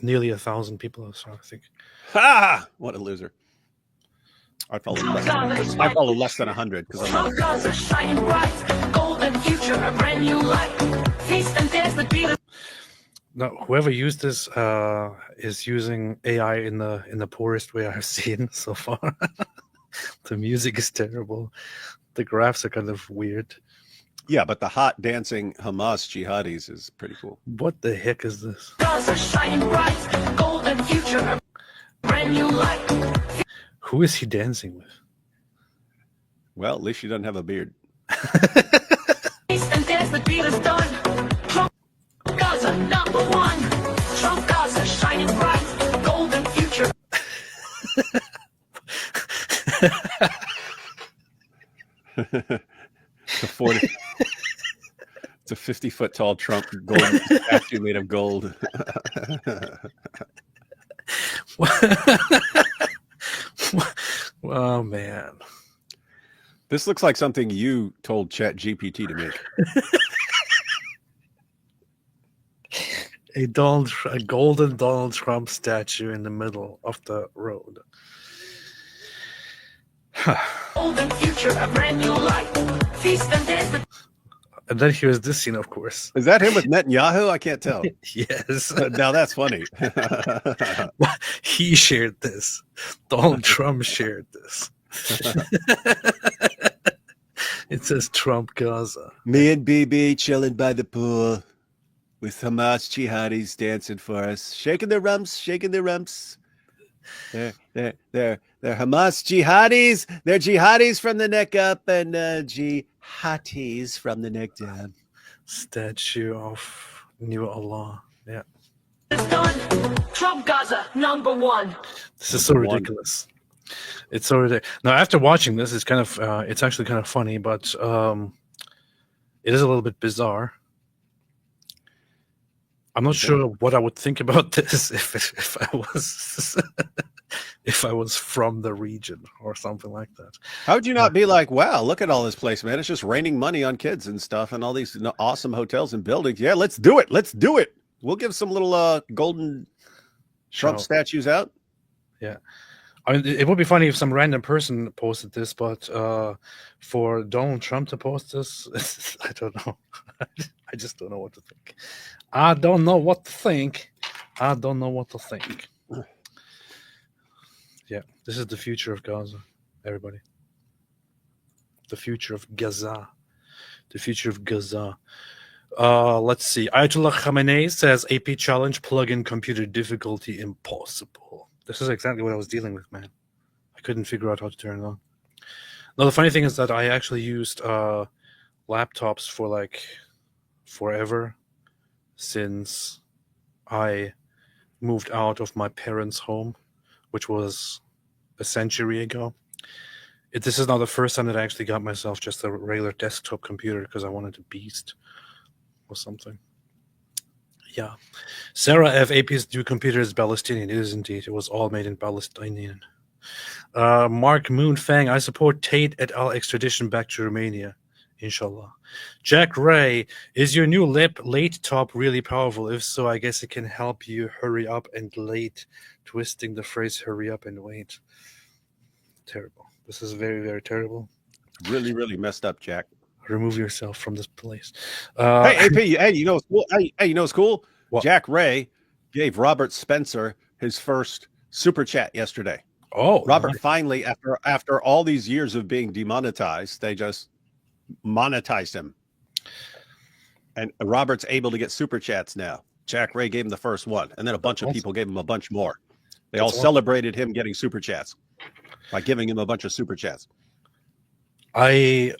S1: nearly 1,000 people, so I think.
S2: Ha! What a loser. I follow less than 100 because I'm not.
S9: Shining bright, golden future, a brand new light. Feast and dance the beat.
S1: No, whoever used this is using AI in the poorest way I've seen so far. The music is terrible. The graphs are kind of weird.
S2: Yeah, but the hot dancing Hamas jihadis is pretty cool.
S1: What the heck is this?
S9: Gaza shining bright, golden future, a brand new light.
S1: Who is he dancing with?
S2: Well, at least she doesn't have a beard.
S9: And dance, the deal is done. Trump Gaza #1. Trump Gaza shining bright, golden future.
S2: It's a 50-foot tall Trump gold statue made of gold.
S1: Oh man,
S2: This looks like something you told ChatGPT to make.
S1: a golden Donald Trump statue in the middle of the road.
S9: Golden future, a brand new light. Feast and dance.
S1: And then here's this scene, of course.
S2: Is that him with Netanyahu? I can't tell.
S1: Yes.
S2: Now that's funny.
S1: He shared this. Donald Trump shared this. It says Trump Gaza.
S2: Me and BB chilling by the pool with Hamas jihadis dancing for us, shaking their rumps, shaking their rumps. They're Hamas jihadis. They're jihadis from the neck up and jihadis from the neck down.
S1: Statue of New Allah. Yeah.
S9: It's done. Trump Gaza #1.
S1: This is so ridiculous. It's so ridiculous. Now, after watching this, it's kind of, it's actually kind of funny, but it is a little bit bizarre. I'm not sure what I would think about this if I was if I was from the region or something like that.
S2: How would you not be like, wow, look at all this place, man. It's just raining money on kids and stuff and all these awesome hotels and buildings. Yeah, let's do it. Let's do it. We'll give some little golden Trump statues out.
S1: Yeah. I mean, it would be funny if some random person posted this, but for Donald Trump to post this, I don't know. I just don't know what to think. I don't know what to think. I don't know what to think. Yeah, this is the future of Gaza, everybody. The future of Gaza. The future of Gaza. Let's see. Ayatollah Khamenei says AP challenge plug-in computer difficulty impossible. This is exactly what I was dealing with, man. I couldn't figure out how to turn it on. Now, the funny thing is that I actually used laptops for like forever since I moved out of my parents' home, which was a century ago. This is not the first time that I actually got myself just a regular desktop computer because I wanted a beast or something. Yeah. Sarah F. AP's new computer is Palestinian. It is indeed. It was all made in Palestinian. Mark Moonfang, I support Tate et al. Extradition back to Romania. Inshallah. Jack Ray, is your new late top really powerful? If so, I guess it can help you hurry up and late. Twisting the phrase hurry up and wait. Terrible. This is very, very terrible.
S2: Really, really messed up, Jack.
S1: Remove yourself from this place.
S2: Hey, AP, hey, you know what's cool? Hey, you know what's cool?
S1: What?
S2: Jack Ray gave Robert Spencer his first super chat yesterday.
S1: Oh,
S2: Robert
S1: nice.
S2: finally, after all these years of being demonetized, they just monetized him. And Robert's able to get super chats now. Jack Ray gave him the first one, and then a bunch of people gave him a bunch more. They all celebrated him getting super chats by giving him a bunch of super chats.
S1: I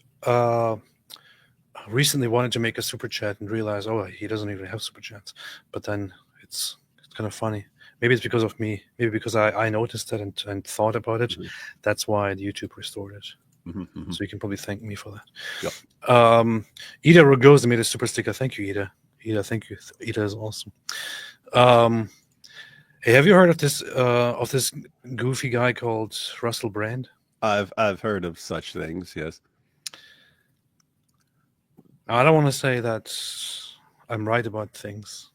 S1: recently wanted to make a super chat and realized, oh, he doesn't even have super chats. But then it's kind of funny. Maybe it's because of me. Maybe because I noticed it and thought about it. Mm-hmm. That's why YouTube restored it. Mm-hmm. So you can probably thank me for that.
S2: Yep.
S1: Ida Rogoza made a super sticker. Thank you, Ida. Ida, thank you. Ida is awesome. Hey, have you heard of this goofy guy called Russell Brand?
S2: I've heard of such things, yes.
S1: I don't want to say that I'm right about things,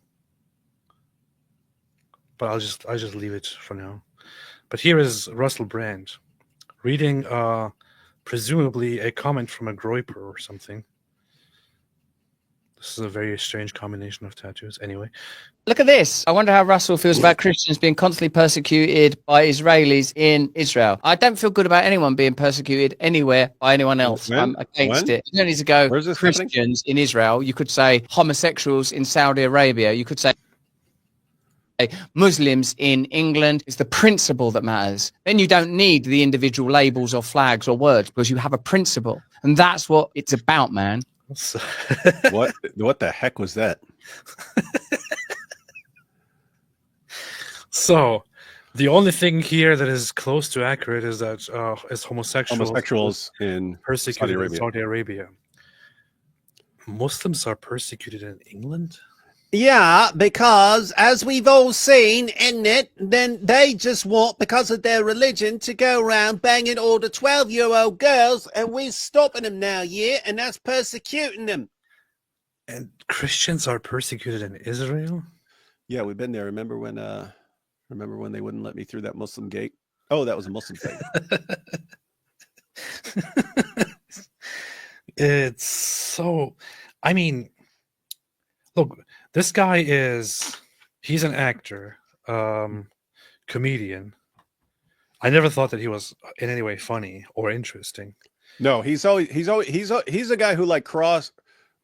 S1: but I'll just leave it for now. But here is Russell Brand reading presumably a comment from a groiper or something. This is a very strange combination of tattoos. Anyway,
S10: Look at this. I wonder how Russell feels about Christians being constantly persecuted by Israelis in Israel. I don't feel good about anyone being persecuted anywhere by anyone else.
S2: When?
S10: I'm against
S2: When?
S10: it. You don't need to go
S2: Where's this happening?
S10: Christians in Israel. You could say homosexuals in Saudi Arabia. You could say Muslims in England. It's the principle that matters. Then you don't need the individual labels or flags or words because you have a principle. And that's what it's about, man.
S1: so-
S2: What the heck was that?
S1: So, the only thing here that is close to accurate is that is
S2: Homosexuals in
S1: persecuted
S2: Saudi
S1: in
S2: Arabia.
S1: Saudi Arabia. Muslims are persecuted in England?
S2: Yeah, because as we've all seen, isn't it? Then they just want, because of their religion, to go around banging all the 12-year-old girls, and we're stopping them now, yeah, and that's persecuting them.
S1: And Christians are persecuted in Israel?
S2: Yeah, we've been there. Remember when they wouldn't let me through that Muslim gate? Oh, that was a Muslim thing.
S1: It's so, I mean, look, this guy he's an actor, comedian. I never thought that he was in any way funny or interesting.
S2: No, he's a guy who like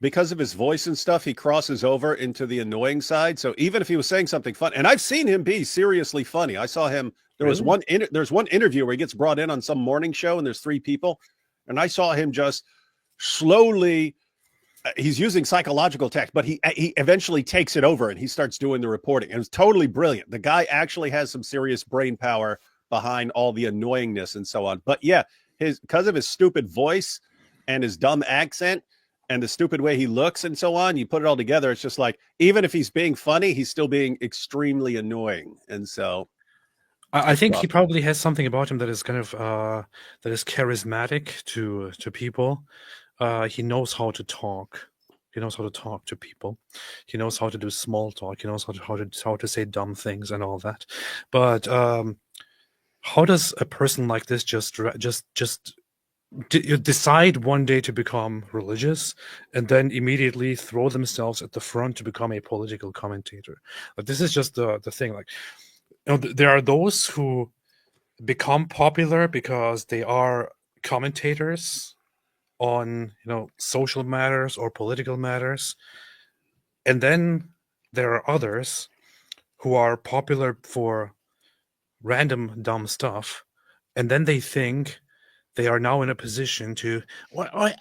S2: because of his voice and stuff, he crosses over into the annoying side. So even if he was saying something fun, and I've seen him be seriously funny. I saw him. There's one interview where he gets brought in on some morning show, and there's 3 people, and I saw him just slowly. He's using psychological tech, but he eventually takes it over and he starts doing the reporting. And it's totally brilliant. The guy actually has some serious brain power behind all the annoyingness and so on. But yeah, because of his stupid voice and his dumb accent and the stupid way he looks and so on, you put it all together, it's just like, even if he's being funny, he's still being extremely annoying. And so
S1: I think he probably has something about him that is kind of that is charismatic to people. He knows how to talk. He knows how to talk to people. He knows how to do small talk. He knows how to say dumb things and all that. But how does a person like this just decide one day to become religious and then immediately throw themselves at the front to become a political commentator? But this is just the thing. Like, there are those who become popular because they are commentators on social matters or political matters, and then there are others who are popular for random dumb stuff, and then they think they are now in a position to I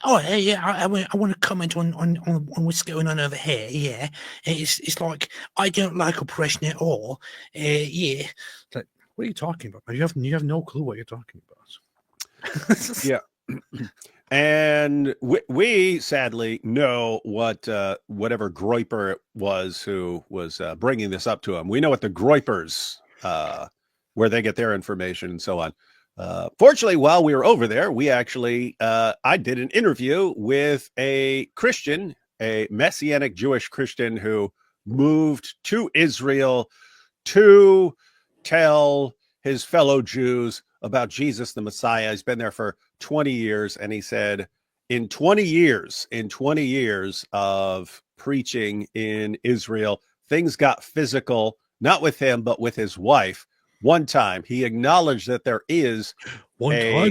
S1: want to comment on what's going on over here. Yeah, it's like I don't like oppression at all. Yeah, like, what are you talking about? You have no clue what you're talking about.
S2: Yeah. And we sadly know what whatever Groyper it was who was bringing this up to him. We know what the Groypers, where they get their information and so on. Fortunately, while we were over there, we actually I did an interview with a Christian, a Messianic Jewish Christian who moved to Israel to tell his fellow Jews about Jesus the Messiah. He's been there for 20 years, and he said in 20 years of preaching in Israel, things got physical, not with him, but with his wife. One time he acknowledged that there is
S1: prove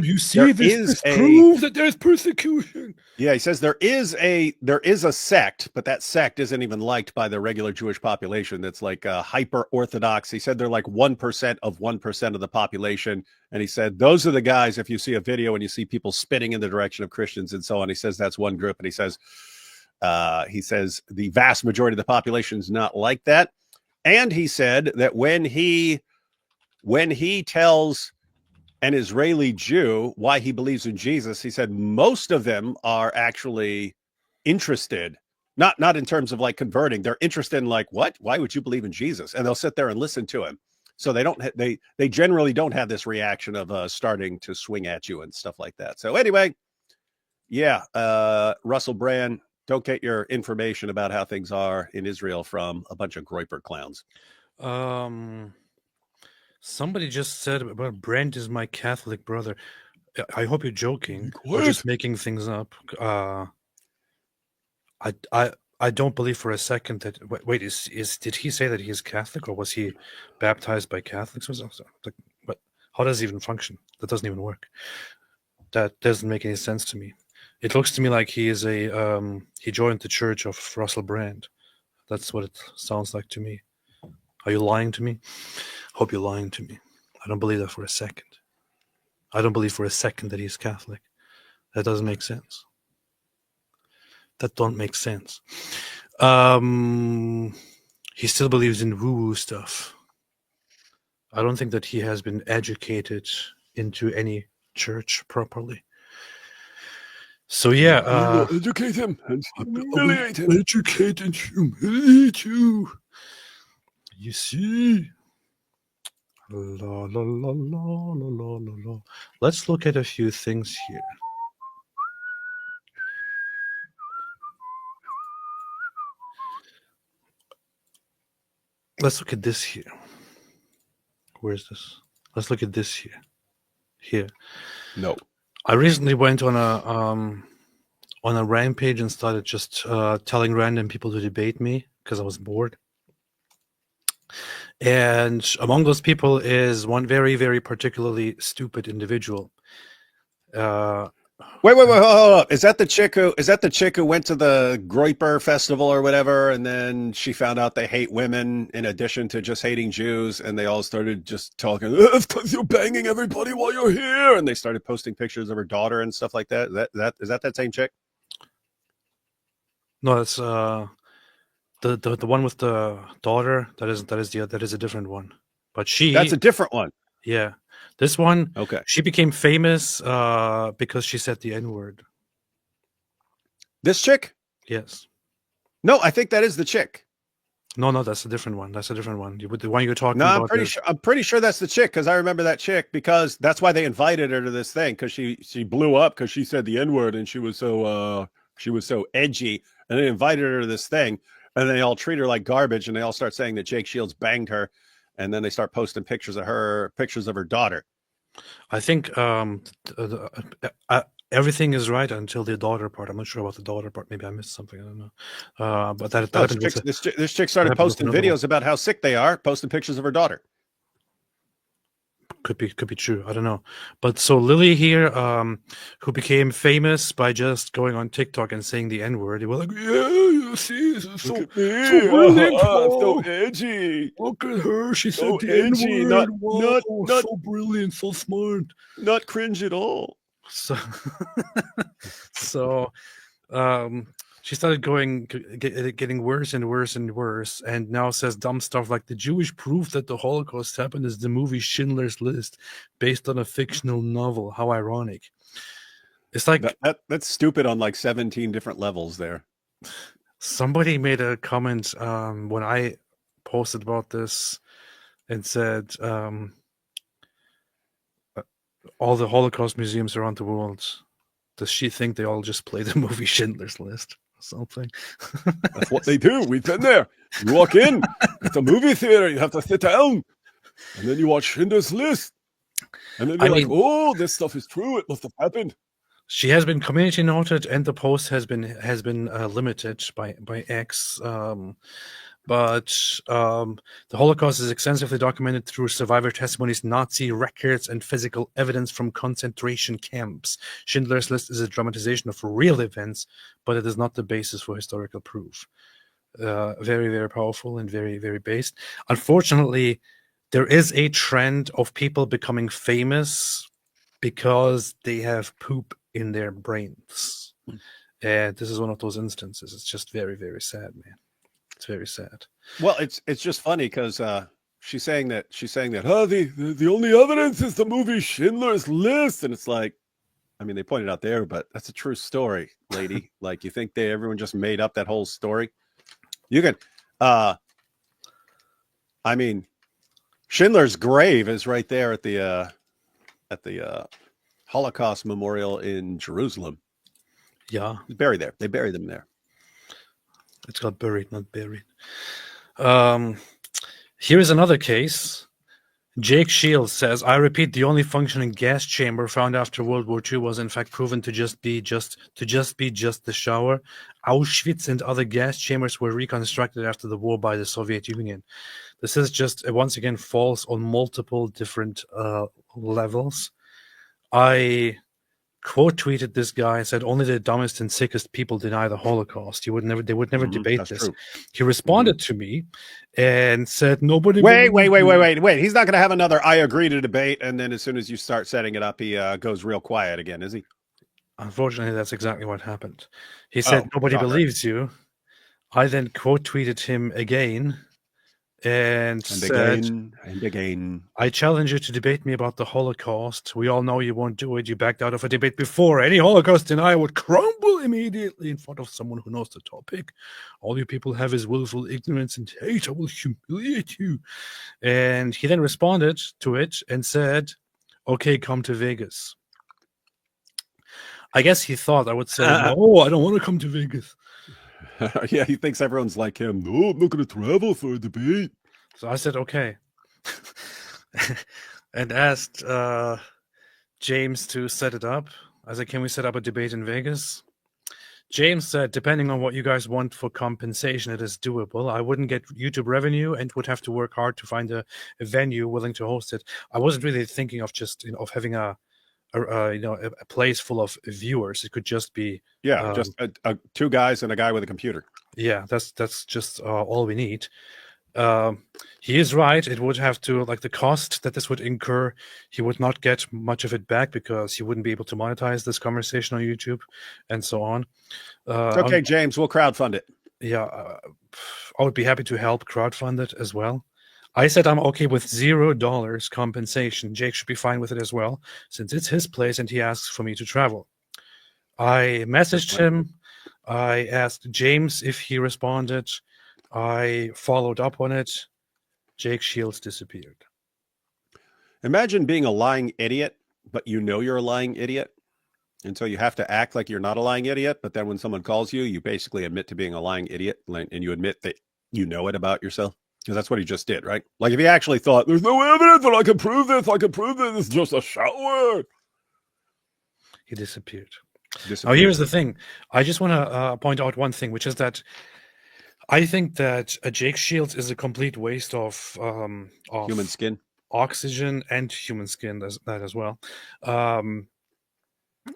S1: that there's persecution.
S2: Yeah, he says there is a sect, but that sect isn't even liked by the regular Jewish population. That's like hyper Orthodox. He said they're like 1% of 1% of the population. And he said, those are the guys, if you see a video and you see people spitting in the direction of Christians and so on, he says that's one group. And he says the vast majority of the population is not like that. And he said that when he tells an Israeli Jew why he believes in Jesus, he said most of them are actually interested, not in terms of like converting. They're interested in like, what? Why would you believe in Jesus? And they'll sit there and listen to him. So they generally don't have this reaction of starting to swing at you and stuff like that. So anyway, yeah, Russell Brand, don't get your information about how things are in Israel from a bunch of Groyper clowns.
S1: Somebody just said about Brent is my Catholic brother. I hope you're joking or just making things up. I I don't believe for a second that. Wait, did he say that he is Catholic, or was he baptized by Catholics or something? Like, what? How does it even function? That doesn't even work. That doesn't make any sense to me. It looks to me like he is he joined the church of Russell Brand. That's what it sounds like to me. Are you lying to me? Hope you're lying to me. I don't believe that for a second. I don't believe for a second that he's Catholic. That doesn't make sense. That don't make sense. He still believes in woo-woo stuff. I don't think that he has been educated into any church properly. So yeah,
S3: I will educate him and humiliate him.
S1: Educate and humiliate you. You see. La, la, la, la, la, la, la, la. Let's look at a few things here. Let's look at this here. Where is this? Let's look at this here. Here.
S2: No.
S1: I recently went on a rampage and started just telling random people to debate me because I was bored. And among those people is one very, very particularly stupid individual.
S2: Wait, hold up. Is that the chick who went to the Groiper festival or whatever, and then she found out they hate women in addition to just hating Jews, and they all started just talking, it's because you're banging everybody while you're here, and they started posting pictures of her daughter and stuff like that. Is that same chick?
S1: No, that's the one with the daughter. That is a different one. But
S2: That's a different one.
S1: Yeah. This one,
S2: Okay.
S1: she became famous because she said the N-word.
S2: This chick?
S1: Yes.
S2: No, I think that is the chick.
S1: No, that's a different one. That's a different one. The one you're talking
S2: No,
S1: about.
S2: I'm pretty sure that's the chick because I remember that chick because that's why they invited her to this thing because she blew up because she said the N-word and she was so edgy, and they invited her to this thing and they all treat her like garbage and they all start saying that Jake Shields banged her, and then they start posting pictures of her daughter.
S1: I think everything is right until the daughter part. I'm not sure about the daughter part. Maybe I missed something. I don't know. But
S2: This chick started posting videos about how sick they are, posting pictures of her daughter.
S1: Could be true. I don't know. But so Lily here, who became famous by just going on TikTok and saying the N-word, they were like, yeah, you see, this is so brilliant,
S3: so edgy.
S1: Look at her. She
S3: So
S1: said the
S3: edgy,
S1: N-word.
S3: not
S1: So brilliant, so smart.
S3: not cringe at all.
S1: So she started getting worse and worse and worse, and now says dumb stuff like the Jewish proof that the Holocaust happened is the movie Schindler's List, based on a fictional novel. How ironic! It's like
S2: that's stupid on like 17 different levels there.
S1: Somebody made a comment when I posted about this and said all the Holocaust museums around the world, does she think they all just play the movie Schindler's List or something?
S3: That's what they do. We've been there. You walk in, it's a movie theater. You have to sit down, and then you watch Schindler's List, and then you're like, "Oh, this stuff is true. It must have happened."
S1: She has been community noted, and the post has been limited by X. But the Holocaust is extensively documented through survivor testimonies, Nazi records, and physical evidence from concentration camps. Schindler's List is a dramatization of real events, but it is not the basis for historical proof. Very, very powerful and very, very based. Unfortunately, there is a trend of people becoming famous because they have poop in their brains. And this is one of those instances. It's just very, very sad, man. It's very sad.
S2: Well, it's just funny because she's saying that
S3: the only evidence is the movie Schindler's List, and it's like, I mean, they pointed out there, but
S2: that's a true story, lady. Like, you think everyone just made up that whole story? You can, I mean, Schindler's grave is right there at the Holocaust Memorial in Jerusalem.
S1: Yeah,
S2: he's buried there. They buried them there.
S1: It's got buried, not buried. Here is another case Jake Shields says, I repeat, the only functioning gas chamber found after World War II was in fact proven to just be the shower. Auschwitz and other gas chambers were reconstructed after the war by the Soviet Union. This is just once again false on multiple different levels. I quote tweeted this guy and said, only the dumbest and sickest people deny the Holocaust. They would never debate
S2: That's
S1: this.
S2: true.
S1: He responded to me and said, nobody.
S2: Wait. He's not going to have another I agree to debate. And then as soon as you start setting it up, he goes real quiet again, is he?
S1: Unfortunately, that's exactly what happened. He said, nobody believes you. I then quote tweeted him again and said,
S2: again.
S1: I challenge you to debate me about the Holocaust. We all know you won't do it. You backed out of a debate before. Any Holocaust denier would crumble immediately in front of someone who knows the topic. All you people have is willful ignorance and hate. I will humiliate you. And he then responded to it and said, okay, come to Vegas. I guess he thought I would say, no, I don't want to come to Vegas.
S2: Yeah, he thinks everyone's like him. No, I'm not going to travel for a debate.
S1: So I said, okay. And asked James to set it up. I said, can we set up a debate in Vegas? James said, depending on what you guys want for compensation, it is doable. I wouldn't get YouTube revenue and would have to work hard to find a venue willing to host it. I wasn't really thinking of just of having a place full of viewers. It could just be
S2: just two guys and a guy with a computer.
S1: Yeah, that's just all we need. He is right. It would have to, like, the cost that this would incur, he would not get much of it back because he wouldn't be able to monetize this conversation on YouTube and so on.
S2: Okay, James, we'll crowdfund it.
S1: Yeah, I would be happy to help crowdfund it as well. I said I'm okay with $0 compensation. Jake should be fine with it as well, since it's his place and he asks for me to travel. I messaged him. I asked James if he responded. I followed up on it. Jake Shields disappeared.
S2: Imagine being a lying idiot, but you know you're a lying idiot. And so you have to act like you're not a lying idiot. But then when someone calls you, you basically admit to being a lying idiot and you admit that you know it about yourself. Because that's what he just did, right? Like if he actually thought, there's no evidence, but I can prove this. It's just a shower.
S1: He disappeared. Now, here's the thing. I just want to point out one thing, which is that I think that Jake Shields is a complete waste of
S2: human skin,
S1: oxygen, and human skin, that as well.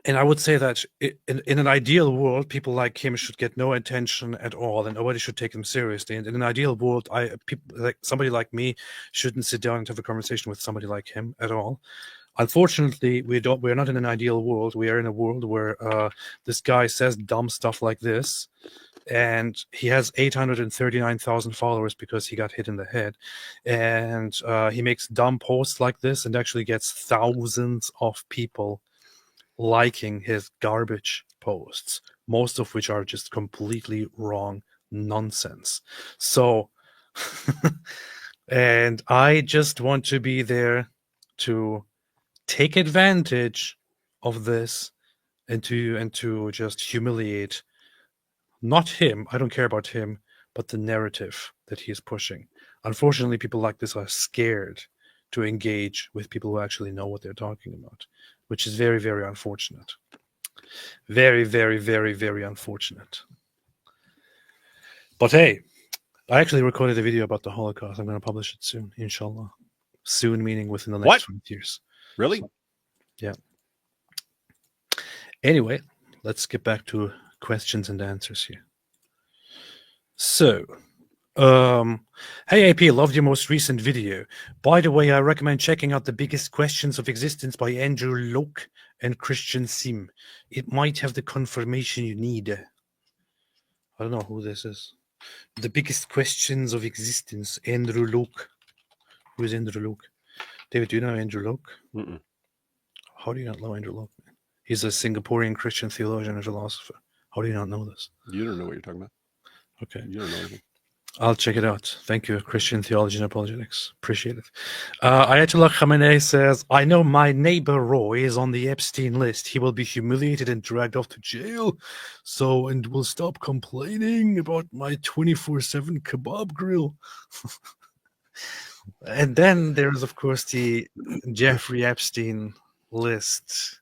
S1: And I would say that in an ideal world, people like him should get no attention at all, and nobody should take him seriously. And in an ideal world, somebody like me shouldn't sit down and have a conversation with somebody like him at all. Unfortunately, we're not in an ideal world. We are in a world where this guy says dumb stuff like this, and he has 839,000 followers because he got hit in the head, and he makes dumb posts like this and actually gets thousands of people liking his garbage posts, most of which are just completely wrong nonsense. So, and I just want to be there to take advantage of this and to just humiliate not him. I don't care about him, but the narrative that he is pushing. Unfortunately, people like this are scared to engage with people who actually know what they're talking about, which is very, very unfortunate. Very, very, very, very unfortunate. But hey, I actually recorded a video about the Holocaust. I'm going to publish it soon, inshallah. Soon meaning within the next 20 years.
S2: Really?
S1: So, yeah. Anyway, let's get back to questions and answers here. So, hey AP, loved your most recent video. By the way, I recommend checking out The Biggest Questions of Existence by Andrew Locke and Christian Sim. It might have the confirmation you need. I don't know who this is. The Biggest Questions of Existence, Andrew Locke. Who is Andrew Locke? David, do you know Andrew Locke?
S2: Mm-mm.
S1: How do you not know Andrew Locke? He's a Singaporean Christian theologian and philosopher. How do you not know this?
S2: You don't know what you're talking about.
S1: Okay.
S2: You don't know anything.
S1: I'll check it out. Thank you, Christian Theology and Apologetics. Appreciate it. Ayatollah Khamenei says, I know my neighbor Roy is on the Epstein list. He will be humiliated and dragged off to jail. And will stop complaining about my 24/7 kebab grill. And then there's, of course, the Jeffrey Epstein list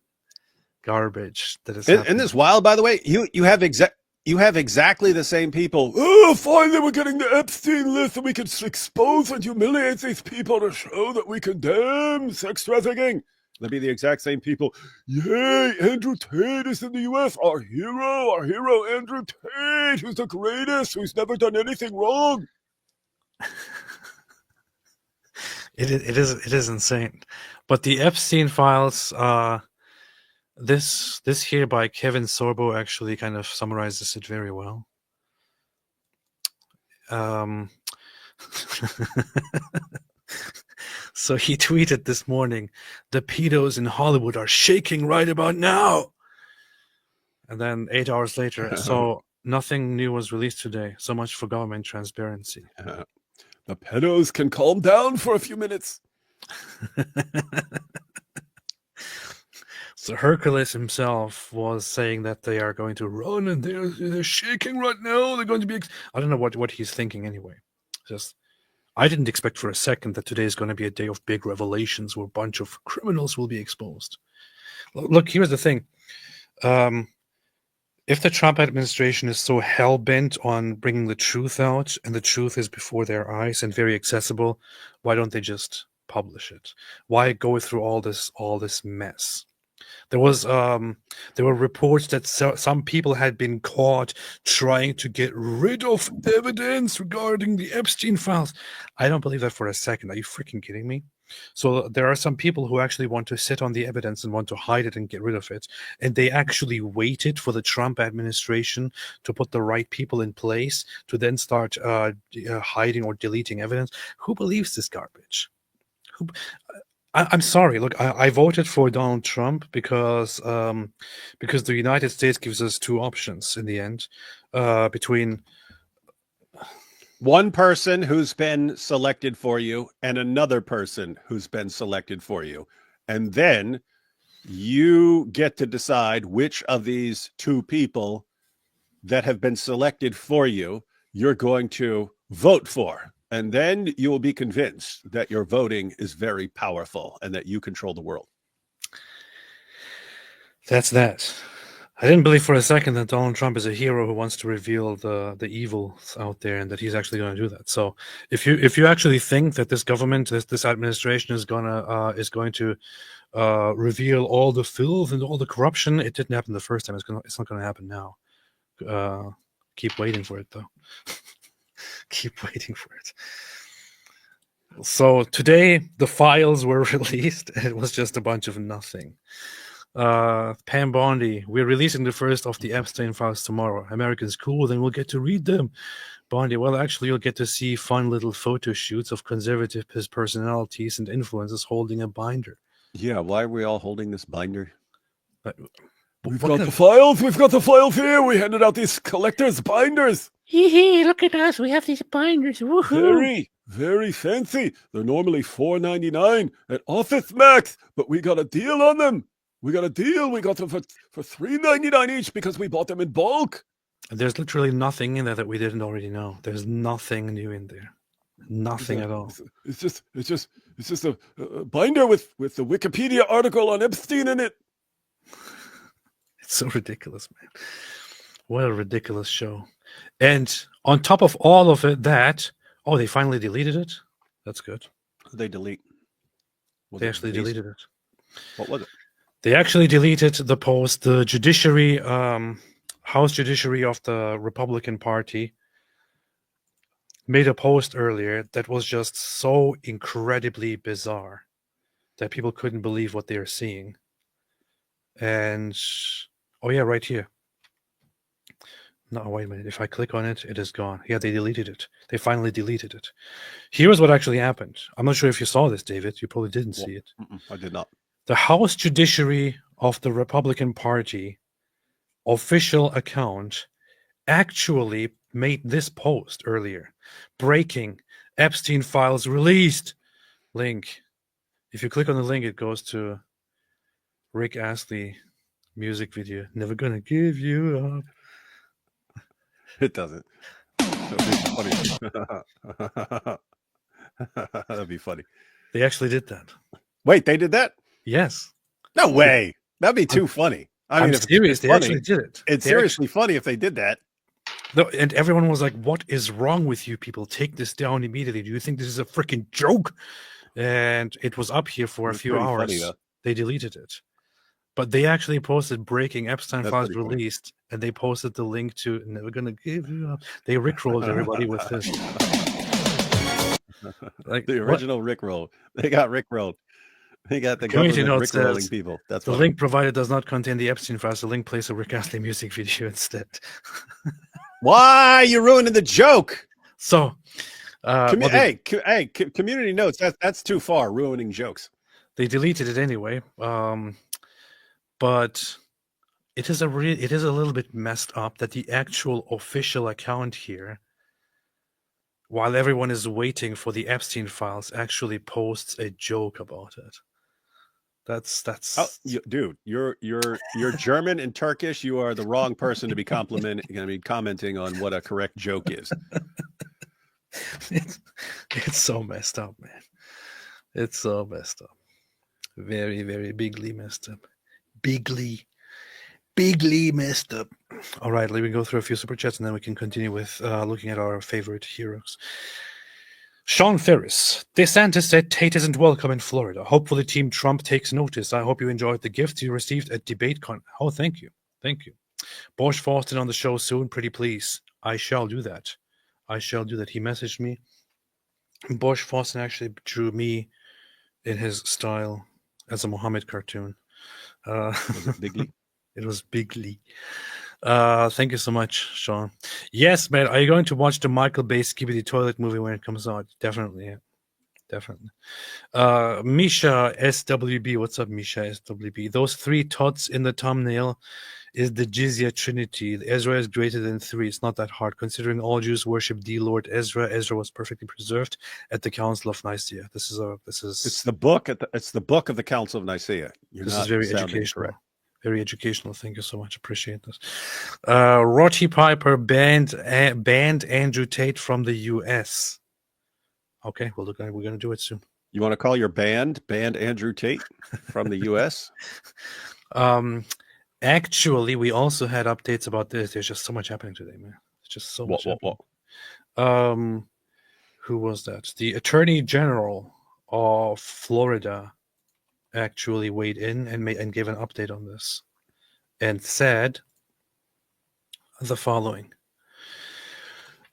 S1: garbage that is
S2: Isn't this wild, by the way? You have exactly the same people.
S3: Oh, finally we're getting the Epstein list and we can expose and humiliate these people to show that we condemn sex trafficking.
S2: They'll be the exact same people.
S3: Yay, Andrew Tate is in the U.S. Our hero, Andrew Tate, who's the greatest, who's never done anything wrong.
S1: It is insane. But the Epstein files, this here by Kevin Sorbo actually kind of summarizes it very well. So he tweeted this morning, "The pedos in Hollywood are shaking right about now." And then 8 hours later, so nothing new was released today. So much for government transparency.
S3: The pedos can calm down for a few minutes.
S1: So Hercules himself was saying that they are going to run and they're shaking right now. They're going to be... I don't know what he's thinking anyway. Just, I didn't expect for a second that today is going to be a day of big revelations where a bunch of criminals will be exposed. Look, here's the thing. If the Trump administration is so hell-bent on bringing the truth out, and the truth is before their eyes and very accessible, why don't they just publish it? Why go through all this mess? There were reports that some people had been caught trying to get rid of evidence regarding the Epstein files. I don't believe that for a second. Are you freaking kidding me? So there are some people who actually want to sit on the evidence and want to hide it and get rid of it. And they actually waited for the Trump administration to put the right people in place to then start hiding or deleting evidence. Who believes this garbage? I'm sorry. Look, I voted for Donald Trump because the United States gives us two options in the end, between
S2: one person who's been selected for you and another person who's been selected for you. And then you get to decide which of these two people that have been selected for you you're going to vote for. And then you will be convinced that your voting is very powerful and that you control the world.
S1: That's that. I didn't believe for a second that Donald Trump is a hero who wants to reveal the evils out there and that he's actually going to do that. So if you actually think that this government, this administration is going to reveal all the filth and all the corruption, it didn't happen the first time. It's not going to happen now. Keep waiting for it, though. Keep waiting for it. So today the files were released. It was just a bunch of nothing. Pam Bondi, we're releasing the first of the Epstein files tomorrow. Americans cool, then we'll get to read them. Bondi, well, actually, you'll get to see fun little photo shoots of conservative personalities and influencers holding a binder.
S2: Yeah, why are we all holding this binder?
S3: We've got the files. We've got the files here. We handed out these collector's binders.
S1: Hee, look at us. We have these binders. Woohoo.
S3: Very, very fancy. They're normally $4.99 at Office Max, but we got a deal on them. We got a deal. We got them for $3.99 each because we bought them in bulk.
S1: There's literally nothing in there that we didn't already know. There's nothing new in there. Nothing at all.
S3: It's just a binder with the Wikipedia article on Epstein in it.
S1: It's so ridiculous, man. What a ridiculous show. And on top of all of it, they finally deleted it. That's good.
S2: They delete.
S1: They actually deleted it.
S2: What was it?
S1: They actually deleted the post. The judiciary, House Judiciary of the Republican Party made a post earlier that was just so incredibly bizarre that people couldn't believe what they were seeing. And, oh yeah, right here. No, wait a minute. If I click on it, it is gone. Yeah, they deleted it. They finally deleted it. Here's what actually happened. I'm not sure if you saw this, David. You probably didn't see it.
S2: I did not.
S1: The House Judiciary of the Republican Party official account actually made this post earlier. Breaking, Epstein files released. Link. If you click on the link, it goes to Rick Astley music video. Never gonna give you up.
S2: It doesn't. That'd be funny.
S1: They actually did that.
S2: Wait, they did that?
S1: Yes.
S2: No way. That'd be too funny. I mean,
S1: I'm
S2: if
S1: serious.
S2: it's
S1: They
S2: funny,
S1: actually did it.
S2: it's
S1: They
S2: seriously funny if they did that.
S1: No, and everyone was like, "What is wrong with you people? Take this down immediately. Do you think this is a freaking joke?" And it was up here for a
S2: It's
S1: few
S2: pretty
S1: hours.
S2: funny, though.
S1: They deleted it. But they actually posted breaking Epstein
S2: That's
S1: files
S2: pretty funny.
S1: released, and they posted the link to Never Gonna Give You Up. They rickrolled everybody with this. Like
S2: The
S1: what?
S2: original Rickroll. They got Rickrolled. They got the
S1: Community
S2: government
S1: note
S2: Rickrolling
S1: says,
S2: people. That's
S1: The
S2: funny.
S1: link provided does not contain the Epstein files. The link plays a Rick Astley music video instead.
S2: Why you ruining the joke?
S1: So, well,
S2: Community notes. That's too far. Ruining jokes.
S1: they deleted it anyway. But it is a little bit messed up that the actual official account here, while everyone is waiting for the Epstein files, actually posts a joke about it. That's
S2: Dude, you're German and Turkish. You are the wrong person to be commenting on what a correct joke is.
S1: it's so messed up, man. It's so messed up. Very, very bigly messed up. Bigly messed up. All right, let me go through a few super chats and then we can continue with looking at our favorite heroes. Sean Ferris. DeSantis said Tate isn't welcome in Florida. Hopefully Team Trump takes notice. I hope you enjoyed the gifts you received at DebateCon. Oh, thank you. Thank you. Bosch Fawston on the show soon. Pretty please. I shall do that. He messaged me. Bosch Fawston actually drew me in his style as a Muhammad cartoon.
S2: Was it Bigly?
S1: It was Bigly. Thank you so much, Sean. Yes, man. Are you going to watch the Michael Bay Skibidi Toilet movie when it comes out? Definitely, yeah. Definitely. Misha SWB. What's up, Misha SWB? Those 3 tots in the thumbnail is the Jizya Trinity. Ezra is greater than 3. It's not that hard. Considering all Jews worship the Lord Ezra, Ezra was perfectly preserved at the Council of Nicaea.
S2: It's the book of the Council of Nicaea.
S1: This is very educational. Correct. Very educational. Thank you so much. Appreciate this. Roddy Piper banned Andrew Tate from the U.S. Okay, well, look, we're going to do it soon.
S2: You want to call your band Andrew Tate from the U.S.?
S1: Actually, we also had updates about this. There's just so much happening today, man. It's just so much. Who was that? The Attorney General of Florida actually weighed in and gave an update on this and said the following.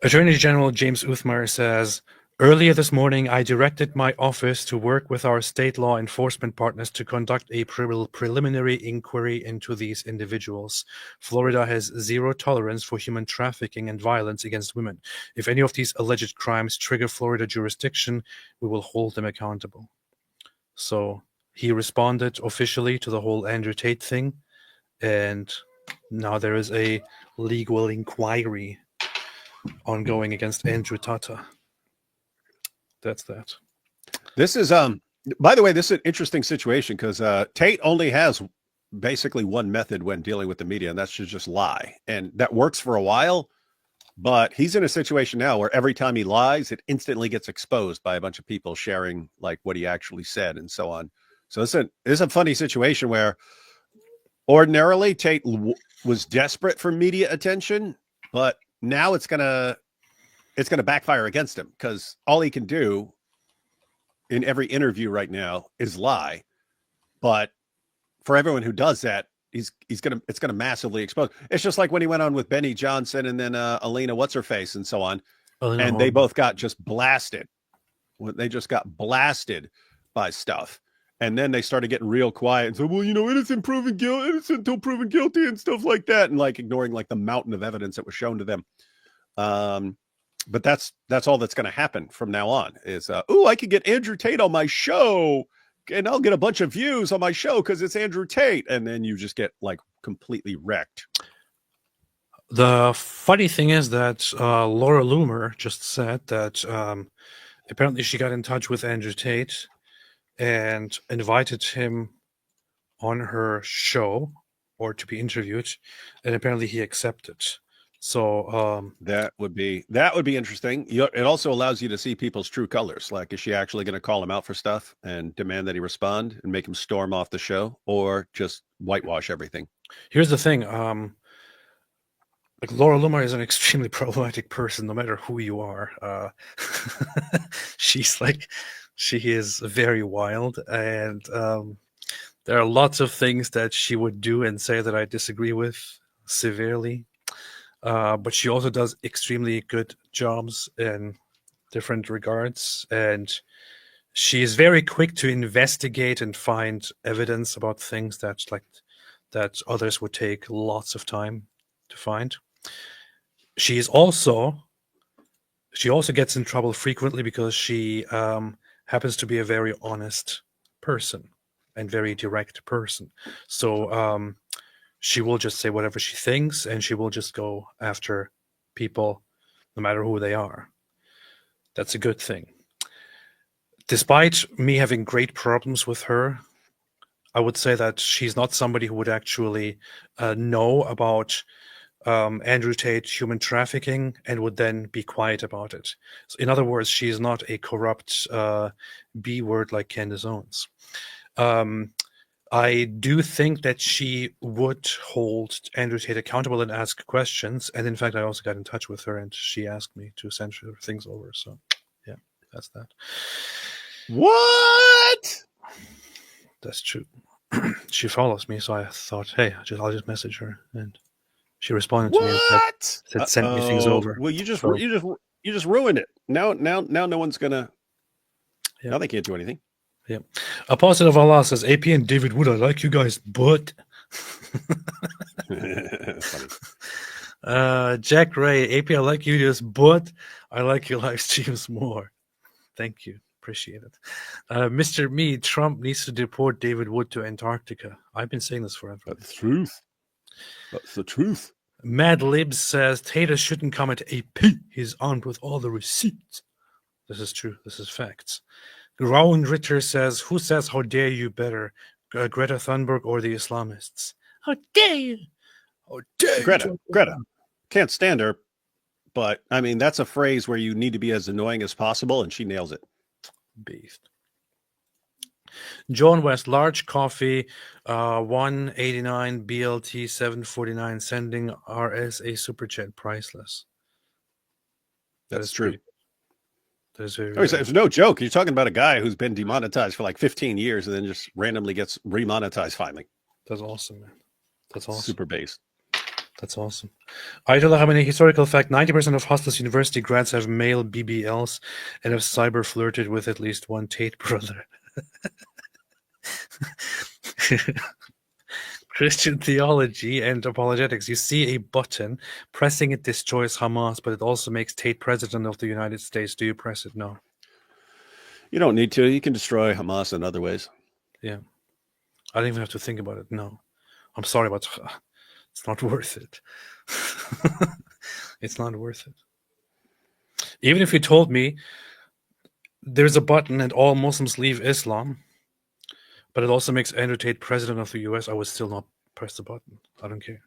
S1: Attorney General James Uthmeier says, earlier this morning, I directed my office to work with our state law enforcement partners to conduct a preliminary inquiry into these individuals. Florida has zero tolerance for human trafficking and violence against women. If any of these alleged crimes trigger Florida jurisdiction, we will hold them accountable. So he responded officially to the whole Andrew Tate thing, and now there is a legal inquiry ongoing against Andrew Tata. That's that.
S2: This is by the way, this is an interesting situation because Tate only has basically one method when dealing with the media, and that's to just lie. And that works for a while, but he's in a situation now where every time he lies, it instantly gets exposed by a bunch of people sharing like what he actually said and so on. So it's a funny situation where ordinarily Tate was desperate for media attention, but now it's gonna backfire against him because all he can do in every interview right now is lie. But for everyone who does that, it's gonna massively expose. It's just like when he went on with Benny Johnson and then Alina What's-Her-Face and so on, and they both got just blasted. They just got blasted by stuff. And then they started getting real quiet and said, well, innocent until proven guilty and stuff like that. And like ignoring like the mountain of evidence that was shown to them. But that's all that's going to happen from now on is, I could get Andrew Tate on my show and I'll get a bunch of views on my show because it's Andrew Tate. And then you just get like completely wrecked.
S1: The funny thing is that Laura Loomer just said that apparently she got in touch with Andrew Tate and invited him on her show or to be interviewed, and apparently he accepted. So
S2: that would be interesting. It also allows you to see people's true colors. Like, is she actually going to call him out for stuff and demand that he respond and make him storm off the show, or just whitewash everything?
S1: Here's the thing. Like, Laura Loomer is an extremely problematic person, no matter who you are. She is very wild, and there are lots of things that she would do and say that I disagree with severely. But she also does extremely good jobs in different regards, and she is very quick to investigate and find evidence about things that others would take lots of time to find. She also gets in trouble frequently because she happens to be a very honest person and very direct person. So she will just say whatever she thinks, and she will just go after people no matter who they are. That's a good thing. Despite me having great problems with her, I would say that she's not somebody who would actually know about Andrew Tate human trafficking and would then be quiet about it. So in other words, she is not a corrupt B word like Candace Owens. I do think that she would hold Andrew Tate accountable and ask questions. And in fact, I also got in touch with her, and she asked me to send her things over. So yeah, that's that.
S2: What?
S1: That's true. She follows me, so I thought, hey, I'll just message her, and she responded to me and said send me things over.
S2: Well, you just ruined it. Now no one's gonna.
S1: Yeah.
S2: Now they can't do anything.
S1: Yeah. Apostate of Allah says, AP and David Wood, I like you guys, but Jack Ray, AP, I like you just, but I like your live streams more. Thank you. Appreciate it. Mr. Me, Trump needs to deport David Wood to Antarctica. I've been saying this forever.
S3: That's the truth. That's the truth.
S1: Mad Libs says Tate shouldn't come at AP. He's armed with all the receipts. This is true. This is facts. Rowan Ritter says, who says how dare you better, Greta Thunberg or the Islamists? How dare you? How dare you?
S2: Greta. Can't stand her. But, I mean, that's a phrase where you need to be as annoying as possible, and she nails it.
S1: Beast. John West, large coffee, 189 BLT 749, sending RSA super chat, priceless.
S2: That's true.
S1: That is very,
S2: it's no joke. You're talking about a guy who's been demonetized for like 15 years and then just randomly gets remonetized finally.
S1: That's awesome, man. That's awesome.
S2: Super based.
S1: That's awesome. Ayatollah Khamenei, historical fact, 90% of Hostas University grads have male BBLs and have cyber flirted with at least one Tate brother. Christian theology and apologetics. You see a button, pressing it destroys Hamas, but it also makes Tate president of the United States. Do you press it? No.
S2: You don't need to. You can destroy Hamas in other ways.
S1: Yeah. I don't even have to think about it. No. I'm sorry, but it's not worth it. It's not worth it. Even if you told me there's a button and all Muslims leave Islam, but it also makes Andrew Tate president of the US, I would still not press the button. I don't care.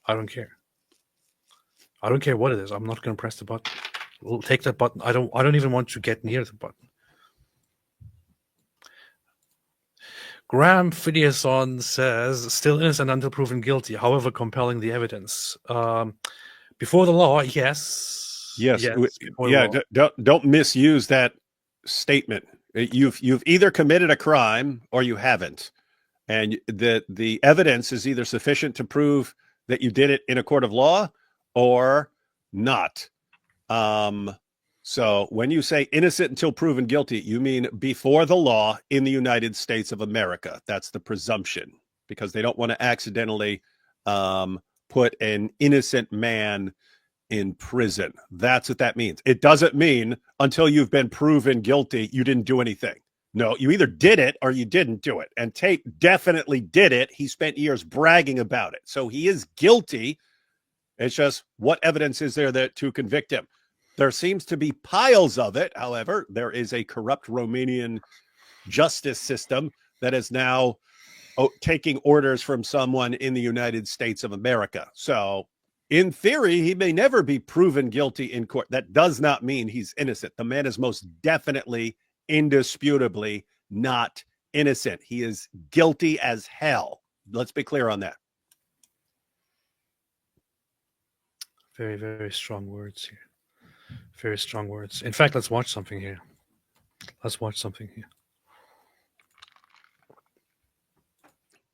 S1: I don't care. I don't care what it is. I'm not going to press the button. We'll take that button. I don't even want to get near the button. Graham Phidiason says, still innocent until proven guilty, however compelling the evidence. Before the law, yes.
S2: Yeah, don't misuse that statement. You've either committed a crime or you haven't. And the evidence is either sufficient to prove that you did it in a court of law or not. So when you say innocent until proven guilty, you mean before the law in the United States of America. That's the presumption, because they don't want to accidentally put an innocent man in prison. That's what that means. It doesn't mean until you've been proven guilty, you didn't do anything. No, you either did it or you didn't do it. And Tate definitely did it. He spent years bragging about it. So he is guilty. It's just, what evidence is there to convict him? There seems to be piles of it. However, there is a corrupt Romanian justice system that is now taking orders from someone in the United States of America. So In theory, he may never be proven guilty in court. That does not mean he's innocent. The man is most definitely, indisputably not innocent. He is guilty as hell. Let's be clear on that.
S1: Very, very strong words here. Very strong words. In fact, let's watch something here.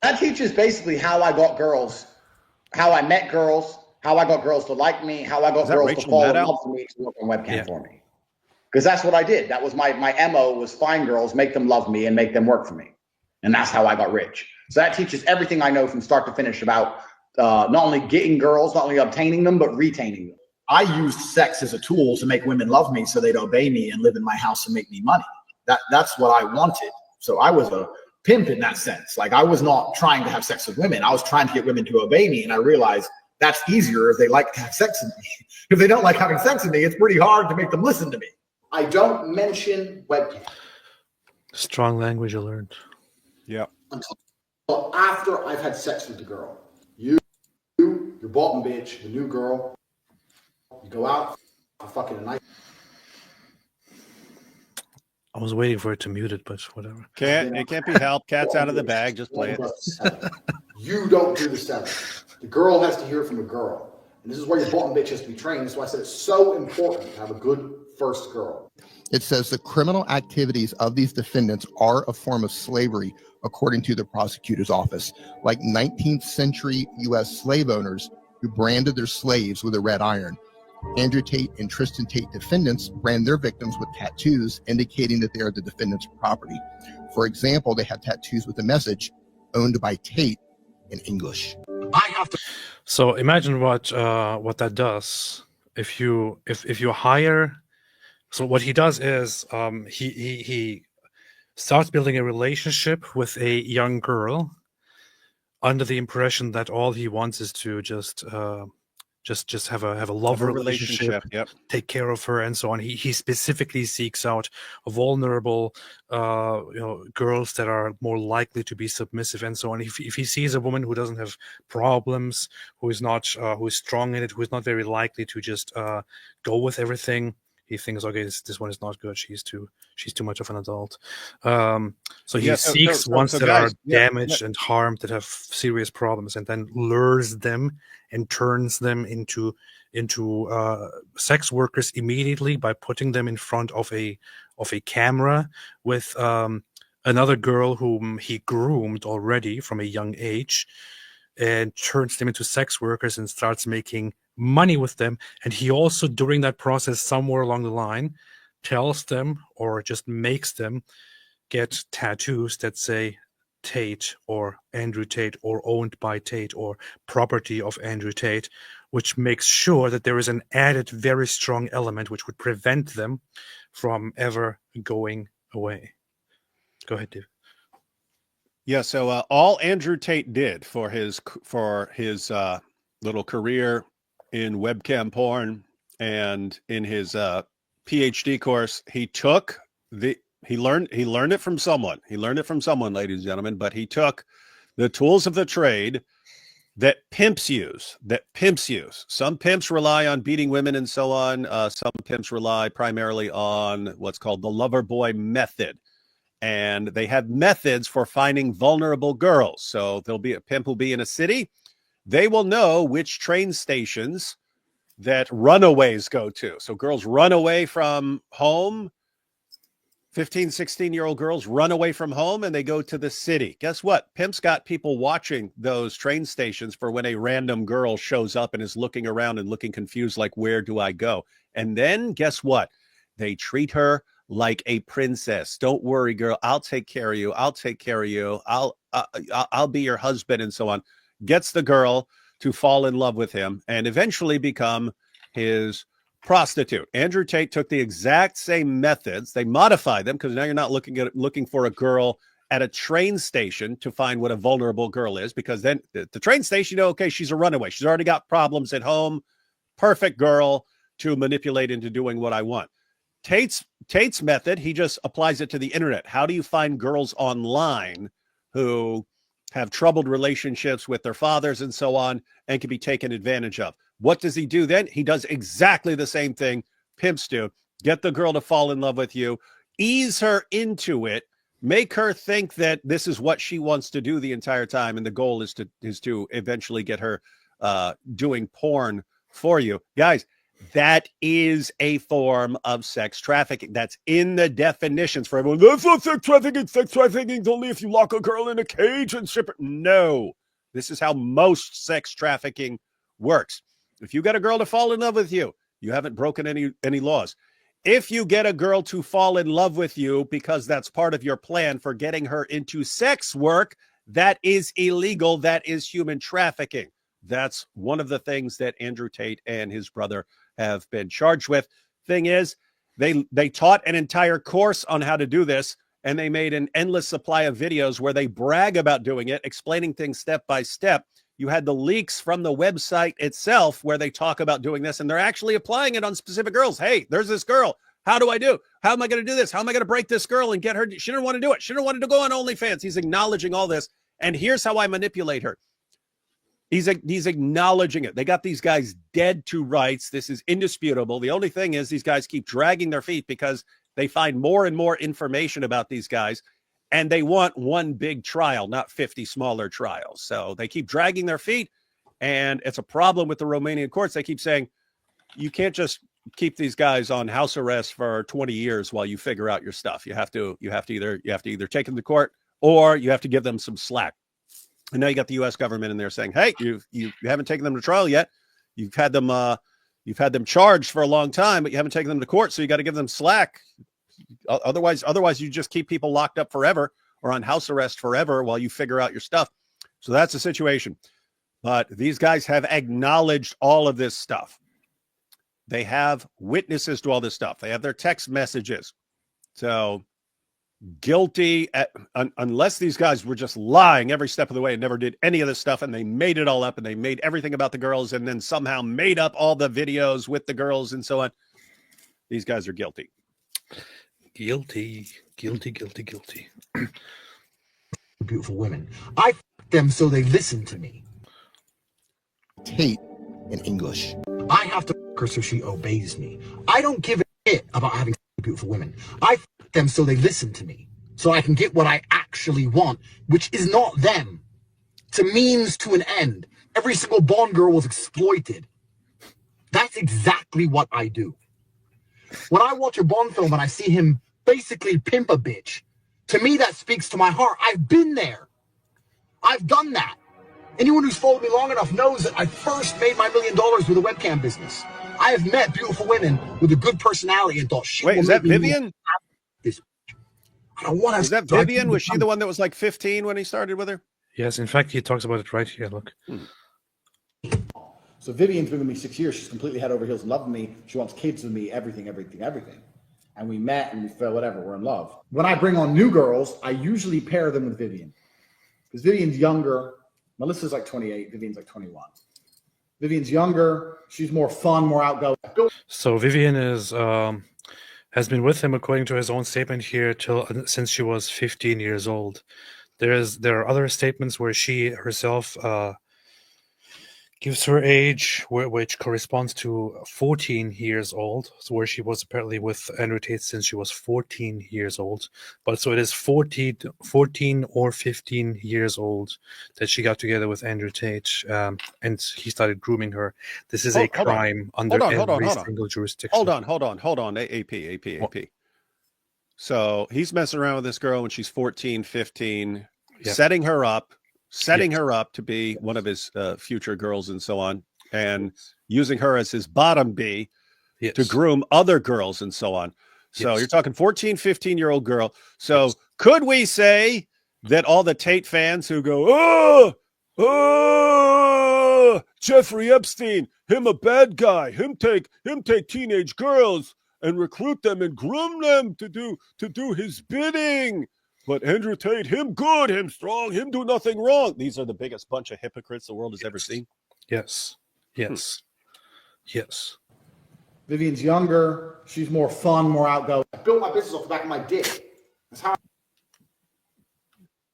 S11: That teaches basically how I got girls, how I met girls, how I got girls to like me, how I got girls to fall in love with me, to work on webcam for me. Because that's what I did. That was my MO, was find girls, make them love me, and make them work for me. And that's how I got rich. So that teaches everything I know from start to finish about not only getting girls, not only obtaining them, but retaining them.
S12: I used sex as a tool to make women love me so they'd obey me and live in my house and make me money. That's what I wanted. So I was a pimp in that sense. Like, I was not trying to have sex with women. I was trying to get women to obey me. And I realized that's easier if they like to have sex with me. If they don't like having sex with me, it's pretty hard to make them listen to me.
S11: I don't mention webcam.
S1: Strong language you learned.
S2: Yeah.
S11: Until after I've had sex with the girl. Your bottom bitch, the new girl. You go out for fucking a night.
S1: I was waiting for it to mute it, but whatever.
S2: It can't be helped. Cat's out of the bag. Just play it.
S11: You don't do the selling. The girl has to hear it from a girl. And this is where your bottom bitch has to be trained. That's why I said it's so important to have a good first girl.
S13: It says the criminal activities of these defendants are a form of slavery, according to the prosecutor's office, like 19th century U.S. slave owners who branded their slaves with a red iron. Andrew Tate and Tristan Tate defendants brand their victims with tattoos indicating that they are the defendant's property. For example, they have tattoos with the message, owned by Tate, in English.
S1: So imagine what that does. If you hire, so what he does is he starts building a relationship with a young girl under the impression that all he wants is to just have a love relationship,
S2: yep.
S1: Take care of her and so on. He specifically seeks out vulnerable girls that are more likely to be submissive and so on. If he sees a woman who doesn't have problems, who is strong in it, who is not very likely to just go with everything, he thinks, okay, this one is not good. She's too much of an adult. So he seeks ones that are damaged and harmed, that have serious problems, and then lures them and turns them into sex workers immediately by putting them in front of a camera with another girl whom he groomed already from a young age, and turns them into sex workers and starts making money with them. And he also, during that process, somewhere along the line, tells them or just makes them get tattoos that say Tate or Andrew Tate or owned by Tate or property of Andrew Tate, which makes sure that there is an added very strong element which would prevent them from ever going away. Go ahead, Dave.
S2: Yeah, so all Andrew Tate did for his little career in webcam porn and in his PhD course, he learned it from someone. He learned it from someone, ladies and gentlemen, but he took the tools of the trade that pimps use. Some pimps rely on beating women and so on. Some pimps rely primarily on what's called the lover boy method. And they have methods for finding vulnerable girls. So there'll be a pimp who'll be in a city. They will know which train stations that runaways go to. So girls run away from home. 15, 16-year-old girls run away from home and they go to the city. Guess what? Pimp's got people watching those train stations for when a random girl shows up and is looking around and looking confused, like, where do I go? And then guess what? They treat her like a princess. Don't worry, girl. I'll take care of you. I'll take care of you. I'll be your husband and so on. Gets the girl to fall in love with him and eventually become his prostitute. Andrew Tate took the exact same methods. They modified them because now you're not looking for a girl at a train station to find what a vulnerable girl is, because then the train station, okay, she's a runaway. She's already got problems at home. Perfect girl to manipulate into doing what I want. Tate's method, he just applies it to the internet. How do you find girls online who have troubled relationships with their fathers and so on and can be taken advantage of? What does he do then? He does exactly the same thing pimps do. Get the girl to fall in love with you, ease her into it, make her think that this is what she wants to do the entire time, and the goal is to eventually get her doing porn for you. Guys, that is a form of sex trafficking. That's in the definitions for everyone. That's not sex trafficking. Sex trafficking is only if you lock a girl in a cage and ship her. No, this is how most sex trafficking works. If you get a girl to fall in love with you, you haven't broken any laws. If you get a girl to fall in love with you because that's part of your plan for getting her into sex work, that is illegal. That is human trafficking. That's one of the things that Andrew Tate and his brother have been charged with. Thing is, they taught an entire course on how to do this, and they made an endless supply of videos where they brag about doing it, explaining things step by step. You had the leaks from the website itself where they talk about doing this, and they're actually applying it on specific girls. Hey, there's this girl. How do I do? How am I going to do this? How am I going to break this girl and get her? She didn't want to do it. She didn't want to go on OnlyFans. He's acknowledging all this. And here's how I manipulate her. He's acknowledging it. They got these guys dead to rights. This is indisputable. The only thing is these guys keep dragging their feet because they find more and more information about these guys, and they want one big trial, not 50 smaller trials. So they keep dragging their feet, and it's a problem with the Romanian courts. They keep saying, you can't just keep these guys on house arrest for 20 years while you figure out your stuff. You have to either take them to court or you have to give them some slack. And now you got the U.S. government in there saying, hey, you haven't taken them to trial yet. You've had them charged for a long time, but you haven't taken them to court. So you got to give them slack. Otherwise you just keep people locked up forever or on house arrest forever while you figure out your stuff. So that's the situation. But these guys have acknowledged all of this stuff. They have witnesses to all this stuff. They have their text messages. So guilty, unless these guys were just lying every step of the way and never did any of this stuff, and they made it all up and they made everything about the girls and then somehow made up all the videos with the girls and so on. These guys are guilty.
S1: Guilty.
S14: Beautiful women. I f them so they listen to me.
S13: Tate in English.
S14: I have to f her so she obeys me. I don't give a shit about having beautiful women. I f them so they listen to me, so I can get what I actually want, which is not them. It's a means to an end. Every single Bond girl was exploited. That's exactly what I do. When I watch a Bond film and I see him basically pimp a bitch, to me that speaks to my heart. I've been there. I've done that. Anyone who's followed me long enough knows that I first made my $1 million with a webcam business. I have met beautiful women with a good personality and thought, shit.
S2: Wait, is that Vivian?
S14: I don't want to.
S2: Is that Vivian? Was she the one that was like 15 when he started with her?
S1: Yes, in fact, he talks about it right here. Look.
S12: So Vivian's been with me 6 years. She's completely head over heels in love with me. She wants kids with me, everything. And we met and we fell, whatever, we're in love. When I bring on new girls, I usually pair them with Vivian. Because Vivian's younger. Melissa's like 28, Vivian's like 21. Vivian's younger, she's more fun, more outgoing.
S1: So Vivian is has been with him, according to his own statement here, since she was 15 years old. There are other statements where she herself gives her age, which corresponds to 14 years old, so where she was apparently with Andrew Tate since she was 14 years old. But so it is 14 or 15 years old that she got together with Andrew Tate, and he started grooming her. This is a crime under every single jurisdiction.
S2: Hold on, AP. So he's messing around with this girl when she's 14, 15, setting her up to be one of his future girls and so on, and using her as his bottom B to groom other girls and so on. So you're talking 14, 15-year-old girl. So could we say that all the Tate fans who go, Jeffrey Epstein, him a bad guy, him take teenage girls and recruit them and groom them to do his bidding. But Andrew Tate, him good, him strong, him do nothing wrong. These are the biggest bunch of hypocrites the world has ever seen.
S1: Yes.
S12: Vivian's younger. She's more fun, more outgoing. I built my business off the back of my dick. That's how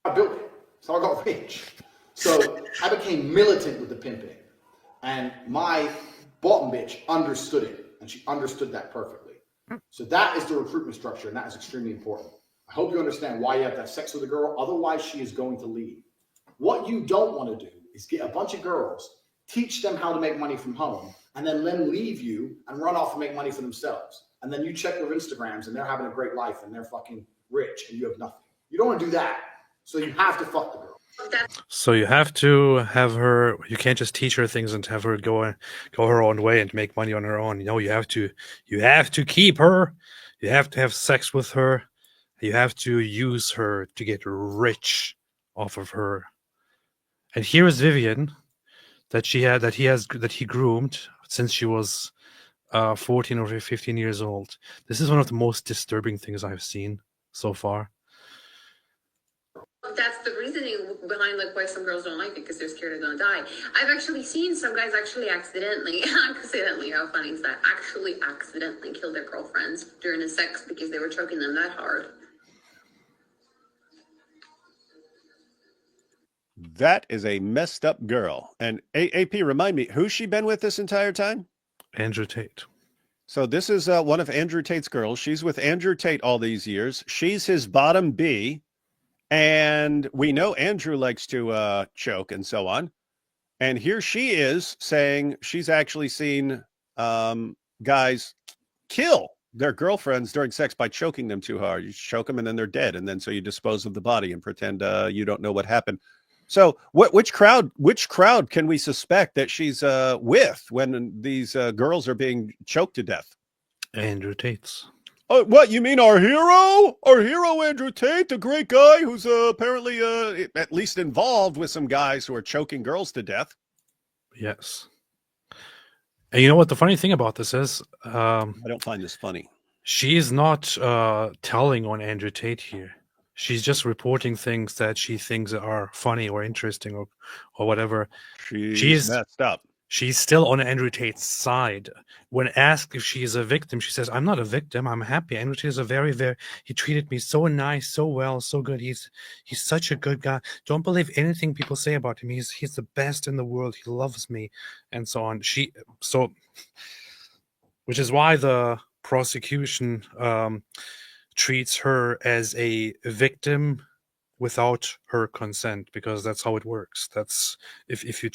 S12: I built it. That's how I got rich. So I became militant with the pimping. And my bottom bitch understood it, and she understood that perfectly. So that is the recruitment structure, and that is extremely important. I hope you understand why you have to have sex with a girl. Otherwise, she is going to leave. What you don't want to do is get a bunch of girls, teach them how to make money from home, and then let them leave you and run off and make money for themselves. And then you check their Instagrams, and they're having a great life, and they're fucking rich, and you have nothing. You don't want to do that. So you have to fuck the girl.
S1: So you have to have her. You can't just teach her things and have her go her own way and make money on her own. You have to keep her. You have to have sex with her. You have to use her to get rich off of her. And here is Vivian, that he groomed since she was 14 or 15 years old. This is one of the most disturbing things I've seen so far.
S15: That's the reasoning behind like why some girls don't like it, because they're scared they're gonna die. I've actually seen some guys accidentally, how funny is that? Accidentally kill their girlfriends during the sex because they were choking them that hard.
S2: That is a messed up girl. And AP, remind me, who's she been with this entire time?
S1: Andrew Tate.
S2: So this is one of Andrew Tate's girls. She's with Andrew Tate all these years. She's his bottom B. And we know Andrew likes to choke and so on. And here she is saying she's actually seen guys kill their girlfriends during sex by choking them too hard. You choke them and then they're dead. And then so you dispose of the body and pretend you don't know what happened. So which crowd can we suspect that she's with when these girls are being choked to death?
S1: Andrew Tate's.
S2: Oh, what, you mean our hero? Our hero, Andrew Tate, the great guy who's apparently at least involved with some guys who are choking girls to death.
S1: Yes. And you know what the funny thing about this is?
S2: I don't find this funny.
S1: She's not telling on Andrew Tate here. She's just reporting things that she thinks are funny or interesting or whatever.
S2: She's messed up.
S1: She's still on Andrew Tate's side. When asked if she is a victim, she says, "I'm not a victim. I'm happy. Andrew Tate is he treated me so nice, so well, so good. He's such a good guy. Don't believe anything people say about him. He's the best in the world. He loves me," and so on. Which is why the prosecution treats her as a victim without her consent, because that's how it works. That's if you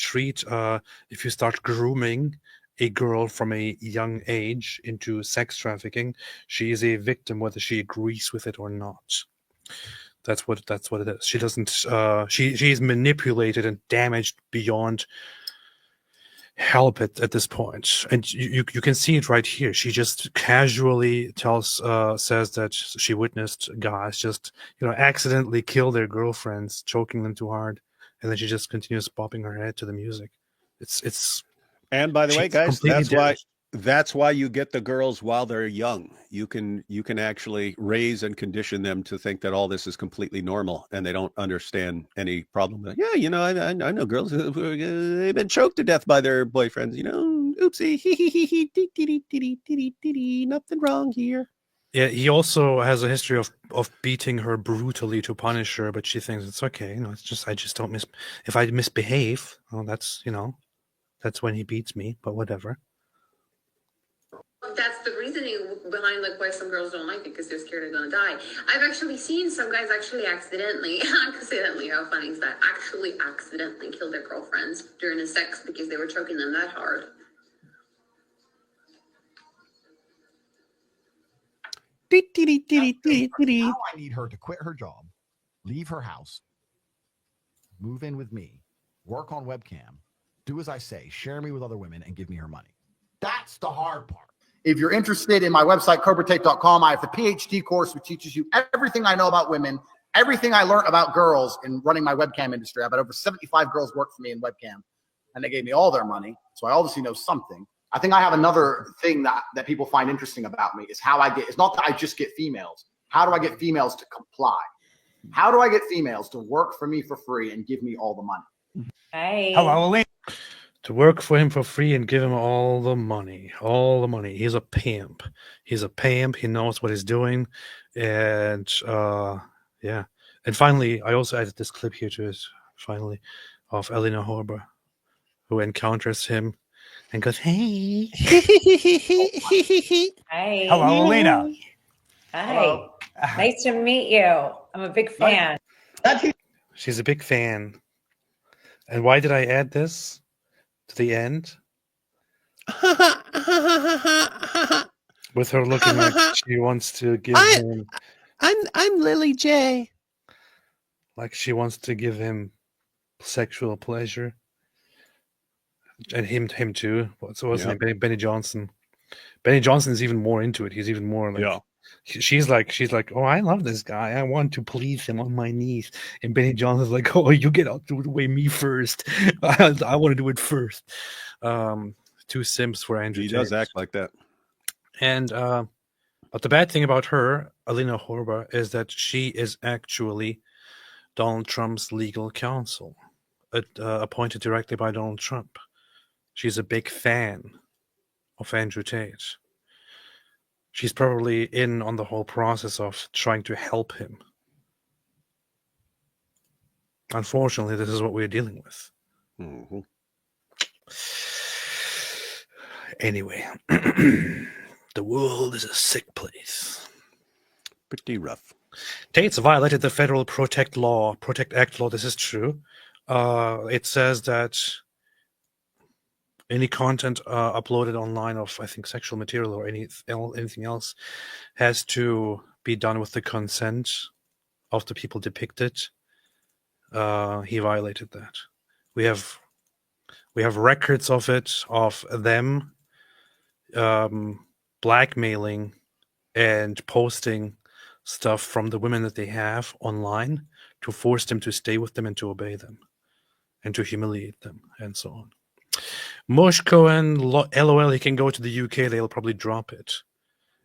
S1: start grooming a girl from a young age into sex trafficking, she is a victim whether she agrees with it or not. That's what it is. She doesn't she is manipulated and damaged beyond help at this point. And you can see it right here. She just casually says that she witnessed guys just accidentally kill their girlfriends, choking them too hard, and then she just continues bopping her head to the music. It's
S2: and by the way, guys, that's why you get the girls while they're young. You can actually raise and condition them to think that all this is completely normal and they don't understand any problem. Yeah, I know girls they've been choked to death by their boyfriends. Oopsie, nothing wrong here.
S1: Yeah, he also has a history of beating her brutally to punish her, but she thinks it's okay. It's just I just don't if I misbehave. Well, that's when he beats me. But whatever.
S15: That's the reasoning behind like why some girls don't like it, because they're scared they're gonna die. I've actually seen some guys accidentally, how funny is that? Accidentally kill their girlfriends during the sex because they were choking them that hard.
S14: Now I need her to quit her job, leave her house, move in with me, work on webcam, do as I say, share me with other women, and give me her money. That's the hard part.
S7: If you're interested in my website, cobratape.com, I have the PhD course, which teaches you everything I know about women, everything I learned about girls in running my webcam industry. I've had over 75 girls work for me in webcam, and they gave me all their money. So I obviously know something. I think I have another thing that people find interesting about me is how it's not that I just get females. How do I get females to comply? How do I get females to work for me for free and give me all the money?
S16: Hey.
S1: Hello, Elaine. To work for him for free and give him all the money. All the money. He's a pimp. He knows what he's doing. And yeah. And finally, I also added this clip here to it, finally, of Eleanor Horber, who encounters him and goes, "Hey."
S16: Hi.
S17: Hello, Alina.
S16: Hi. Nice to meet you. I'm a big fan.
S1: She's a big fan. And why did I add this to the end? With her looking like she wants to give him,
S2: I'm Lily J.
S1: like she wants to give him sexual pleasure, and him too. What's his name? Benny Johnson. Benny Johnson is even more into it. He's even more like. She's like, oh, I love this guy. I want to please him on my knees. And Benny Johnson's like, oh, you get out the way me first. I want to do it first. Two simps for Andrew.
S2: He does act like that. And
S1: but the bad thing about her, Alina Horba, is that she is actually Donald Trump's legal counsel, appointed directly by Donald Trump. She's a big fan of Andrew Tate. She's probably in on the whole process of trying to help him. Unfortunately, this is what we're dealing with.
S2: Mm-hmm.
S1: Anyway, the world is a sick place.
S2: Pretty rough.
S1: Tate's violated the federal Protect Act law. This is true. It says that any content uploaded online of, I think, sexual material or anything else has to be done with the consent of the people depicted. He violated that. We have records of it, of them blackmailing and posting stuff from the women that they have online to force them to stay with them and to obey them and to humiliate them and so on. Mosh Cohen, LOL, he can go to the UK, they'll probably drop it.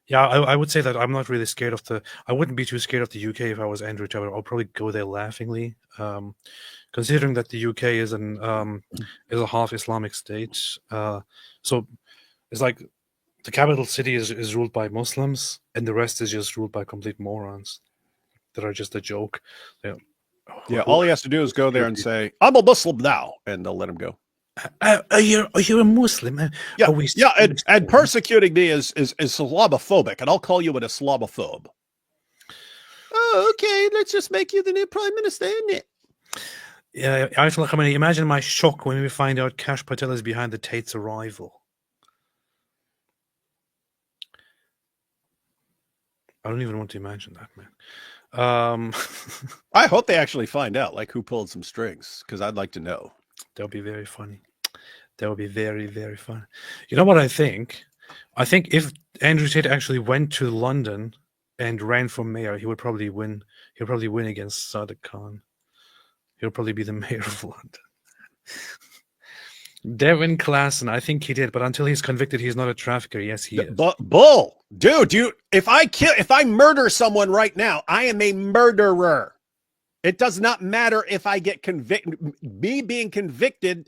S1: Yeah, I would say that I'm not really scared of I wouldn't be too scared of the UK if I was Andrew Tate. I'll probably go there laughingly, considering that the UK is a half Islamic state. So it's like the capital city is ruled by Muslims, and the rest is just ruled by complete morons that are just a joke.
S2: Yeah, all he has to do is go there and say, "I'm a Muslim now," and they'll let him go.
S1: Are you a Muslim?
S2: And persecuting me is Islamophobic, and I'll call you an Islamophobe. Oh, okay. Let's just make you the new prime minister, isn't it?
S1: Yeah, Ayatollah Khamenei, imagine my shock when we find out Kash Patel is behind the Tate's arrival. I don't even want to imagine that, man.
S2: I hope they actually find out, like, who pulled some strings, because I'd like to know.
S1: That would be very funny. That would be very, very fun. You know what I think? I think if Andrew Tate actually went to London and ran for mayor, he would probably win. He'll probably win against Sadiq Khan. He'll probably be the mayor of London. Devin Klassen, I think he did, but until he's convicted, he's not a trafficker. Yes, he is.
S2: Bull, dude, if I murder someone right now, I am a murderer. It does not matter if I get convicted. Me being convicted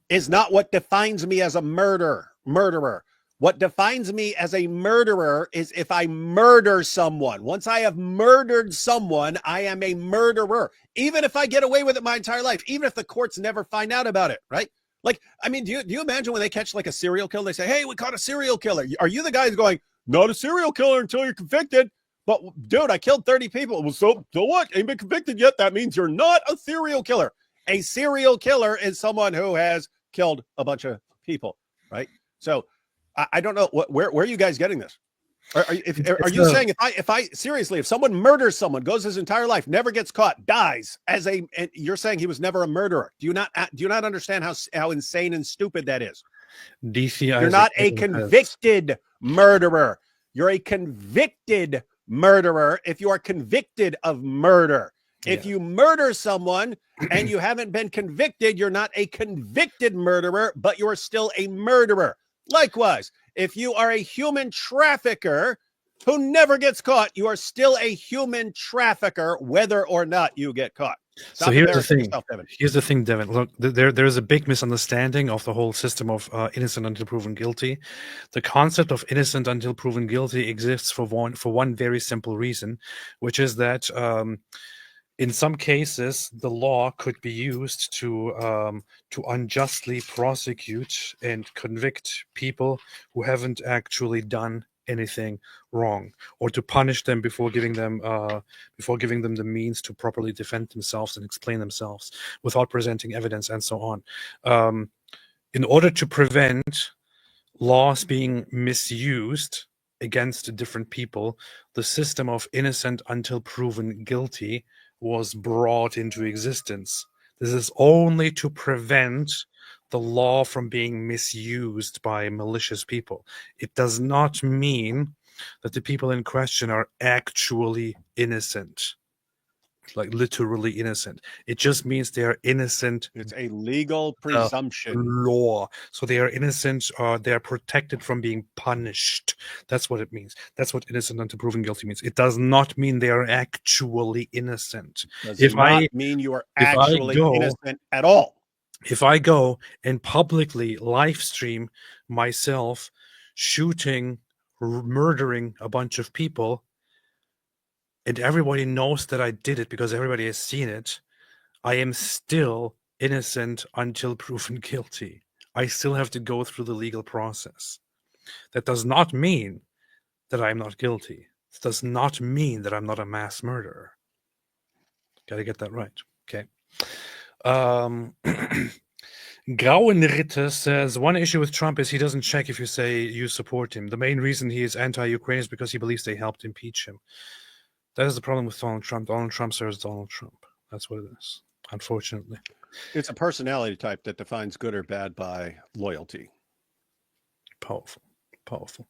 S2: is not what defines me as a murderer. What defines me as a murderer is if I murder someone. Once I have murdered someone, I am a murderer. Even if I get away with it my entire life, even if the courts never find out about it, right? Like, I mean, do you imagine when they catch like a serial killer, they say, "Hey, we caught a serial killer." Are you the guy who's going, "Not a serial killer until you're convicted"? But dude, I killed 30 people. Well, so what? Ain't been convicted yet. That means you're not a serial killer. A serial killer is someone who has killed a bunch of people, right? So I don't know where are you guys getting this? Are you saying if someone murders someone, goes his entire life, never gets caught, dies and you're saying he was never a murderer? Do you not understand how insane and stupid that is? You're not a convicted murderer. You're a convicted murderer if you are convicted of murder. If you murder someone and you haven't been convicted, you're not a convicted murderer, but you're still a murderer. Likewise, if you are a human trafficker who never gets caught, you are still a human trafficker, whether or not you get caught.
S1: So here's the thing, Devin. Look, there's a big misunderstanding of the whole system of innocent until proven guilty. The concept of innocent until proven guilty exists for one very simple reason, which is that in some cases, the law could be used to unjustly prosecute and convict people who haven't actually done anything wrong, or to punish them before giving them the means to properly defend themselves and explain themselves without presenting evidence and so on. In order to prevent laws being misused against different people, the system of innocent until proven guilty was brought into existence. This is only to prevent the law from being misused by malicious people. It does not mean that the people in question are actually innocent, like literally innocent. It just means they are innocent.
S2: It's a legal presumption.
S1: Law. So they are innocent, or they are protected from being punished. That's what it means. That's what innocent until proven guilty means. It does not mean they are actually innocent.
S2: Does not mean you are actually innocent at all.
S1: If I go and publicly live stream myself shooting, murdering a bunch of people, and everybody knows that I did it because everybody has seen it, I am still innocent until proven guilty. I still have to go through the legal process. That does not mean that I'm not guilty. It does not mean that I'm not a mass murderer. Got to get that right. Okay. Grauenritter says, one issue with Trump is he doesn't check if you say you support him. The main reason he is anti-Ukraine is because he believes they helped impeach him. That is the problem with Donald Trump. Donald Trump serves Donald Trump. That's what it is, unfortunately.
S2: It's a personality type that defines good or bad by loyalty.
S1: Powerful. Powerful.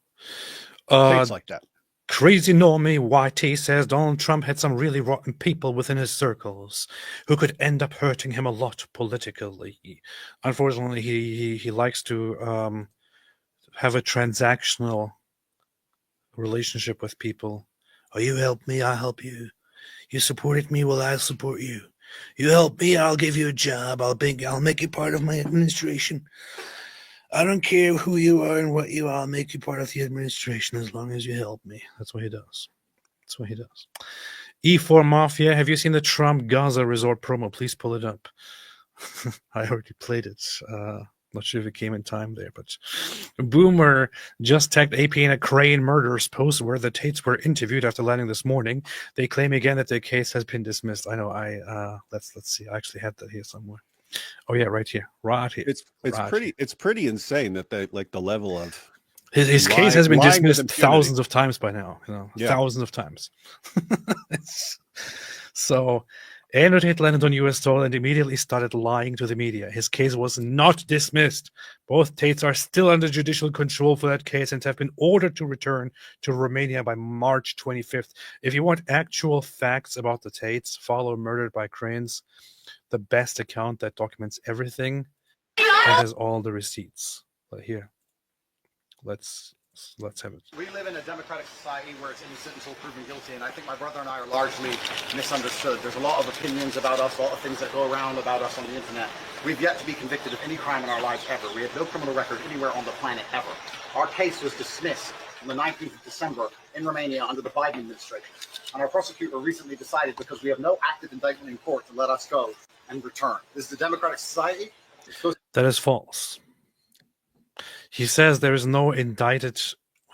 S2: Things like that.
S1: Crazy Normie YT says Donald Trump had some really rotten people within his circles who could end up hurting him a lot politically. Unfortunately, he likes to have a transactional relationship with people. Oh, you help me, I'll help you. You supported me, well, I'll support you. You help me, I'll give you a job. I'll make you part of my administration. I don't care who you are and what you are. I'll make you part of the administration as long as you help me. That's what he does. That's what he does. E4 Mafia, have you seen the Trump Gaza Resort promo? Please pull it up. I already played it. Not sure if it came in time there, but Boomer just tagged AP in a Crane murders post where the Tates were interviewed after landing this morning. They claim again that their case has been dismissed. I know. Let's see. I actually had that here somewhere. Oh yeah, right here.
S2: It's pretty insane that the level of
S1: his case has been dismissed thousands of times by now. Thousands of times. So Andrew Tate landed on U.S. soil and immediately started lying to the media. His case was not dismissed. Both Tates are still under judicial control for that case and have been ordered to return to Romania by March 25th. If you want actual facts about the Tates, follow Murdered by Cranes, the best account that documents everything and has all the receipts. But here, let's have it.
S17: We live in a democratic society where it's innocent until proven guilty, and I think my brother and I are largely misunderstood. There's a lot of opinions about us, a lot of things that go around about us on the internet. We've yet to be convicted of any crime in our lives ever. We have no criminal record anywhere on the planet ever. Our case was dismissed on the 19th of December in Romania under the Biden administration. And our prosecutor recently decided, because we have no active indictment in court, to let us go and return. This is a democratic society.
S1: That is false. He says there is no indicted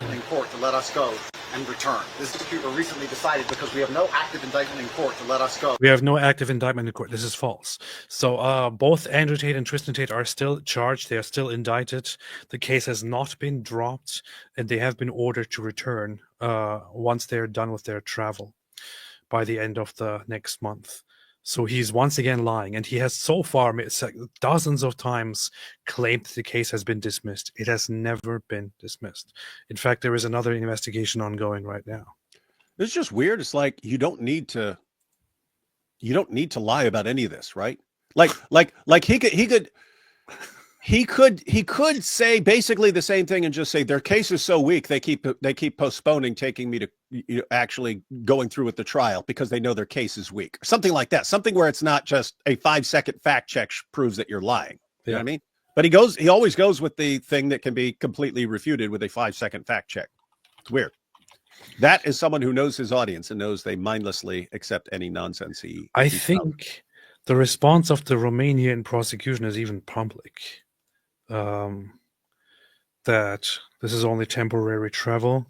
S17: in court to let us go and return. This prosecutor recently decided, because we have no active indictment in court, to let us go.
S1: We have no active indictment in court. This is false. So both Andrew Tate and Tristan Tate are still charged. They are still indicted. The case has not been dropped, and they have been ordered to return once they're done with their travel by the end of the next month. So he's once again lying, and he has so far dozens of times claimed the case has been dismissed. It has never been dismissed. In fact, there is another investigation ongoing right now.
S2: It's just weird. It's like you don't need to lie about any of this, right? Like he could say basically the same thing and just say their case is so weak they keep postponing taking me to actually going through with the trial because they know their case is weak, something like that. Something where it's not just a 5-second fact check proves that you're lying. You know what I mean? But he always goes with the thing that can be completely refuted with a 5-second fact check. It's weird. That is someone who knows his audience and knows they mindlessly accept any nonsense he.
S1: I think the response of the Romanian prosecution is even public. That this is only temporary travel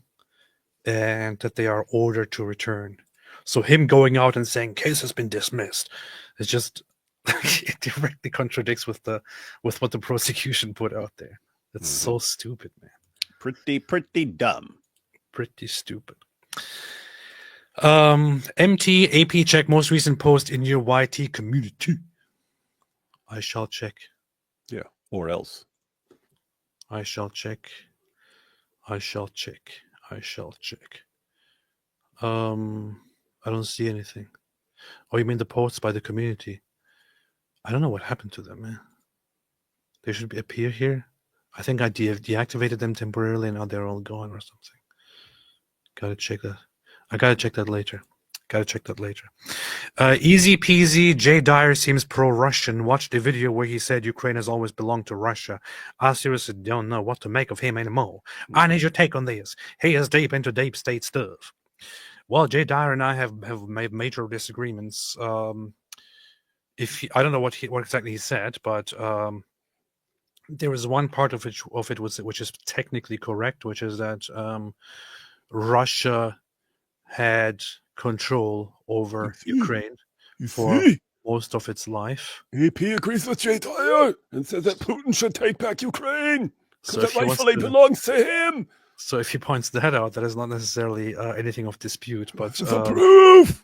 S1: and that they are ordered to return. So him going out and saying case has been dismissed is just it directly contradicts with what the prosecution put out there. It's so stupid, man.
S2: Pretty dumb.
S1: Pretty stupid. MT AP check most recent post in your YT community. I shall check.
S2: Yeah, or else.
S1: I shall check. I shall check. I shall check. I don't see anything. Oh, you mean the posts by the community? I don't know what happened to them, man. They should appear here. I think I deactivated them temporarily and now they're all gone or something. Gotta check that. I gotta check that later. Easy peasy. Jay Dyer seems pro-Russian. Watched the video where he said Ukraine has always belonged to Russia. I seriously don't know what to make of him anymore. I need your take on this. He is deep into deep state stuff. Well, Jay Dyer and I have made major disagreements. I don't know what exactly he said, but there was one part of it which is technically correct, which is that Russia had control over Ukraine for most of its life.
S3: EP agrees with Jay Dyer and says that Putin should take back Ukraine because it rightfully
S1: belongs
S3: to him.
S1: So if he points that out, that is not necessarily anything of dispute, but
S3: proof.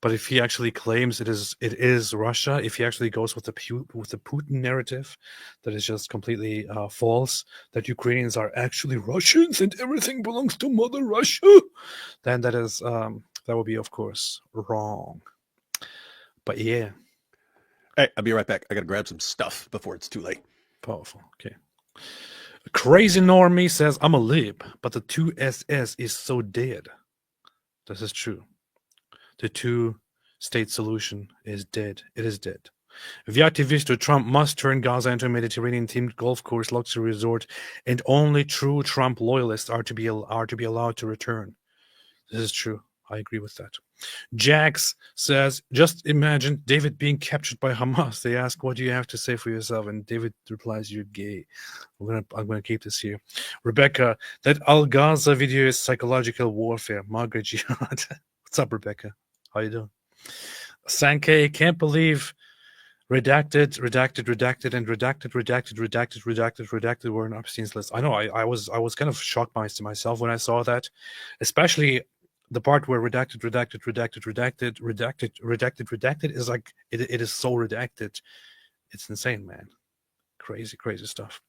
S1: But if he actually claims it is Russia, if he actually goes with the Putin narrative, that is just completely false, that Ukrainians are actually Russians and everything belongs to Mother Russia, then that is that would be, of course, wrong. But yeah.
S2: Hey, I'll be right back. I gotta grab some stuff before it's too late.
S1: Powerful. Okay. Crazy Normie says, I'm a lib, but the 2SS is so dead. This is true. The two-state solution is dead. It is dead. Viativisto, Trump must turn Gaza into a Mediterranean-themed golf course luxury resort, and only true Trump loyalists are to be allowed to return. This is true. I agree with that. Jax says, just imagine David being captured by Hamas. They ask, what do you have to say for yourself? And David replies, you're gay. I'm gonna keep this here. Rebecca, that Al-Gaza video is psychological warfare. Margaret Jihad. What's up, Rebecca? How you doing? Sankey, can't believe redacted were on Epstein's list. I know. I was kind of shocked myself when I saw that, especially the part where redacted is like it is so redacted. It's insane, man. Crazy stuff.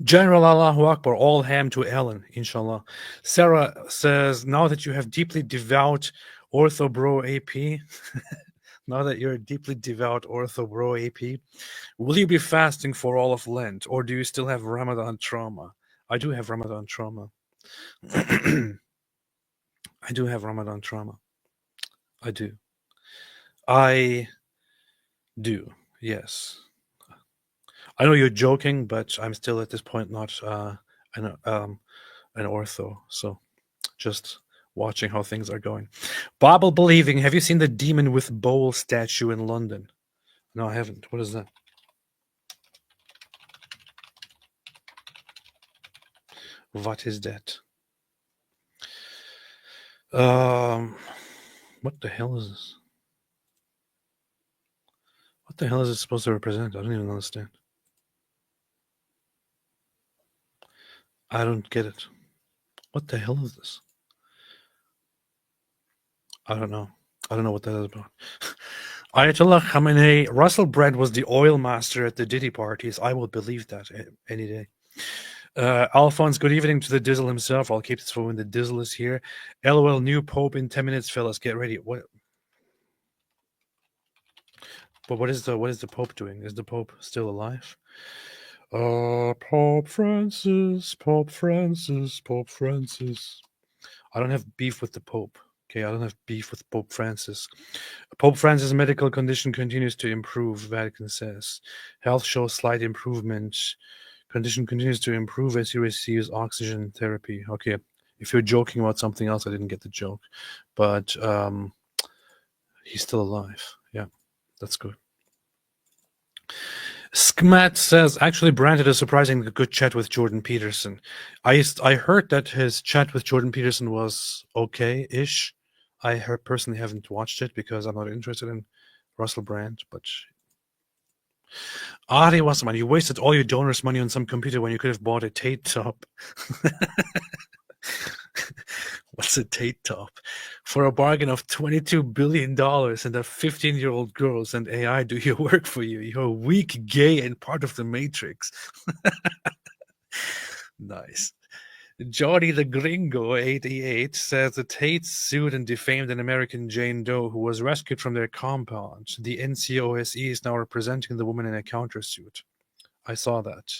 S1: General Allahu Akbar, all ham to Ellen, inshallah. Sarah says, now that you have deeply devout Ortho Bro AP, now that you're a deeply devout Ortho Bro AP, will you be fasting for all of Lent, or do you still have Ramadan trauma? I do have Ramadan trauma. I do have Ramadan trauma. I do, yes. I know you're joking, but I'm still at this point not an ortho, so just watching how things are going. Bible believing, have you seen the demon with bowl statue in London? No, I haven't. What is that? What is that? What the hell is this? What the hell is it supposed to represent? I don't even understand. I don't get it. What the hell is this? I don't know. I don't know what that is about. Ayatollah Khamenei, Russell Brand was the oil master at the Diddy parties. I will believe that any day. Alphonse, good evening to the Dizzle himself. I'll keep this for when the Dizzle is here. LOL, new Pope in 10 minutes, fellas. Get ready. What? But what is the Pope doing? Is the Pope still alive? Pope Francis. I don't have beef with the Pope. Okay, I don't have beef with Pope Francis. Pope Francis' medical condition continues to improve, Vatican says. Health shows slight improvement. Condition continues to improve as he receives oxygen therapy. Okay, If you're joking about something else, I didn't get the joke. But he's still alive. Yeah, that's good. Skmat says, actually, Brand had a surprisingly good chat with Jordan Peterson. I heard that his chat with Jordan Peterson was okay-ish. I personally haven't watched it because I'm not interested in Russell Brand, but Ari Wasserman, you wasted all your donors' money on some computer when you could have bought a Tate top. What's a Tate top? For a bargain of $22 billion and a 15-year-old girl and AI do your work for you. You're weak, gay, and part of the Matrix. Nice. Jordy the Gringo 88 says the Tates sued and defamed an American Jane Doe who was rescued from their compound. The NCOSE is now representing the woman in a countersuit. I saw that.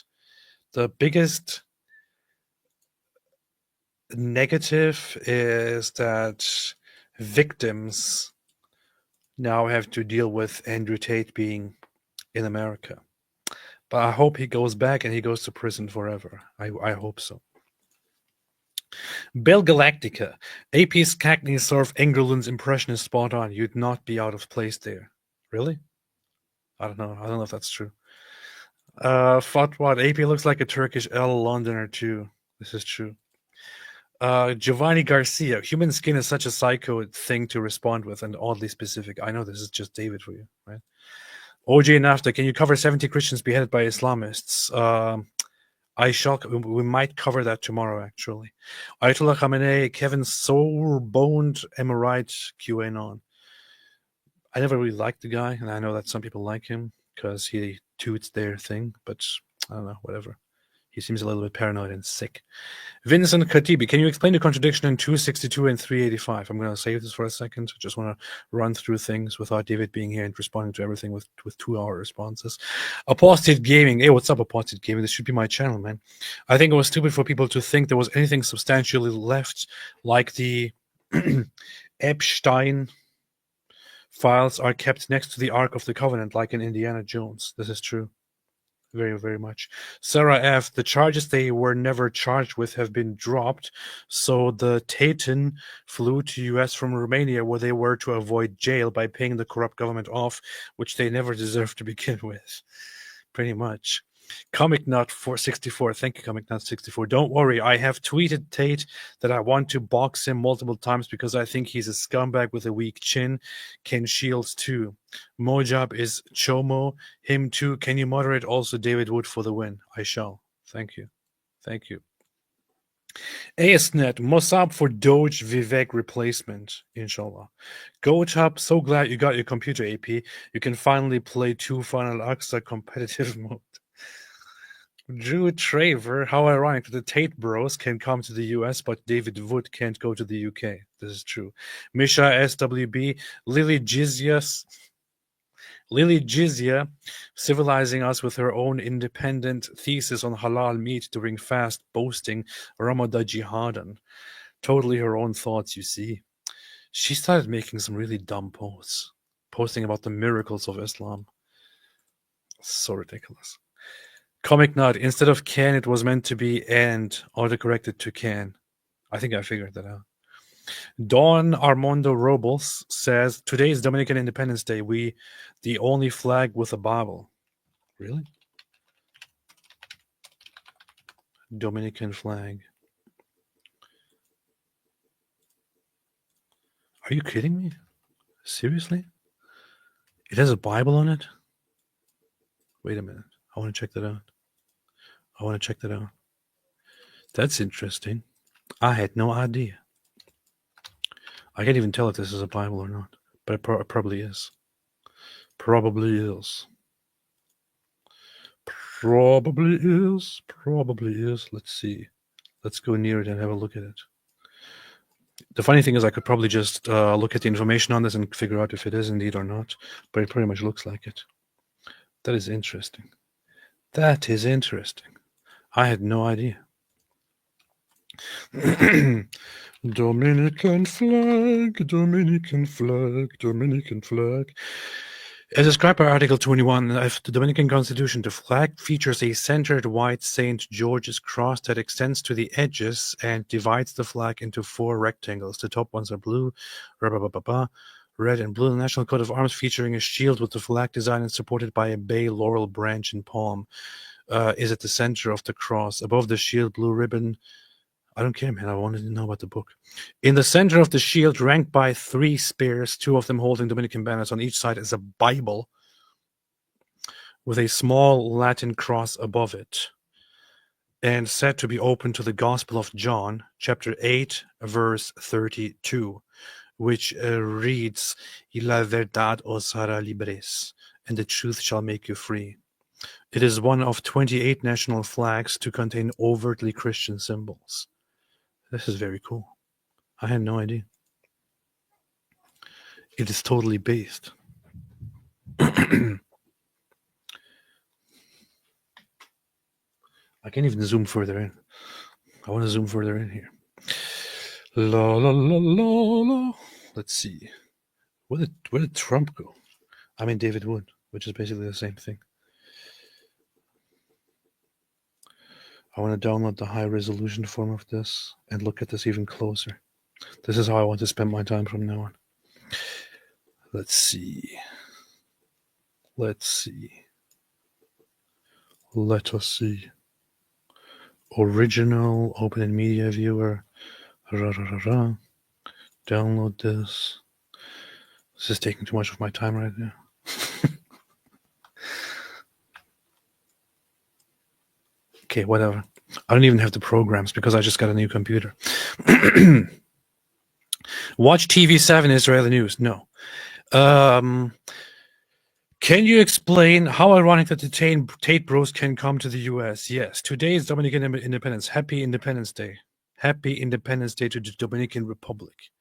S1: The biggest negative is that victims now have to deal with Andrew Tate being in America. But I hope he goes back and he goes to prison forever. I hope so. Bell Galactica. AP's Cagney Surf Engerlund's impression is spot on. You'd not be out of place there. Really? I don't know if that's true. Fatwad, AP looks like a Turkish L Londoner too. This is true. Giovanni Garcia. Human skin is such a psycho thing to respond with and oddly specific. I know this is just David for you, right? OJ Nafta, can you cover 70 Christians beheaded by Islamists? I shall. We might cover that tomorrow, actually. Ayatollah Khamenei, Kevin Sour-boned Emirate QAnon. I never really liked the guy, and I know that some people like him because he toots their thing, but I don't know, whatever. He seems a little bit paranoid and sick. Vincent Khatibi, can you explain the contradiction in 262 and 385? I'm going to save this for a second. I just want to run through things without David being here and responding to everything with 2-hour responses. Apostate Gaming. Hey, what's up, Apostate Gaming? This should be my channel, man. I think it was stupid for people to think there was anything substantially left, like the Epstein files are kept next to the Ark of the Covenant, like in Indiana Jones. This is true. Very, very much. Sarah F., the charges they were never charged with have been dropped, so the Tate flew to US from Romania where they were to avoid jail by paying the corrupt government off, which they never deserved to begin with. Pretty much. Comic Nut 464. Thank you, Comic Nut 64. Don't worry, I have tweeted Tate that I want to box him multiple times because I think he's a scumbag with a weak chin. Ken Shields too. Mojab is Chomo. Him too. Can you moderate also David Wood for the win? I shall. Thank you. Thank you. ASNet, Mossab for Doge Vivek replacement, inshallah. GoTub, so glad you got your computer, AP. You can finally play 2 Final Aqsa competitive mode. Drew Traver, how ironic that the Tate bros can come to the US, but David Wood can't go to the UK. This is true. Misha SWB, Lily Jizya, civilizing us with her own independent thesis on halal meat during fast, boasting Ramadan Jihadan. Totally her own thoughts, you see. She started making some really dumb posts, posting about the miracles of Islam. So ridiculous. Comic Nut, instead of can, it was meant to be and autocorrected to can. I think I figured that out. Don Armando Robles says, today is Dominican Independence Day. We the only flag with a Bible. Really? Dominican flag. Are you kidding me? Seriously? It has a Bible on it? Wait a minute. I want to check that out. That's interesting. I had no idea. I can't even tell if this is a Bible or not, but it probably is. Probably is. Let's see. Let's go near it and have a look at it. The funny thing is I could probably just look at the information on this and figure out if it is indeed or not, but it pretty much looks like it. That is interesting. I had no idea. Dominican flag. As described by Article 21 of the Dominican Constitution, the flag features a centered white St. George's cross that extends to the edges and divides the flag into 4 rectangles. The top ones are blue, red and blue. The National Coat of Arms featuring a shield with the flag design and supported by a bay, laurel branch, and palm is at the center of the cross. Above the shield, blue ribbon. I don't care, man. I wanted to know about the book. In the center of the shield, ranked by 3 spears, 2 of them holding Dominican banners on each side, is a Bible with a small Latin cross above it, and said to be open to the Gospel of John, chapter 8, verse 32, which reads, "Y la verdad os hará libres," and the truth shall make you free. It is one of 28 national flags to contain overtly Christian symbols. This is very cool. I had no idea. It is totally based. I can't even zoom further in. I want to zoom further in here. La la la la la. Let's see. Where did Trump go? I mean David Wood, which is basically the same thing. I want to download the high resolution form of this and look at this even closer. This is how I want to spend my time from now on. Let's see. Let's see. Let us see. Original, open in media viewer. Download this. This is taking too much of my time right now. Okay, whatever. I don't even have the programs because I just got a new computer. Watch TV7 Israeli News. No. Can you explain how ironic that the Tate bros can come to the US? Yes. Today is Dominican Independence. Happy Independence Day. Happy Independence Day to the Dominican Republic.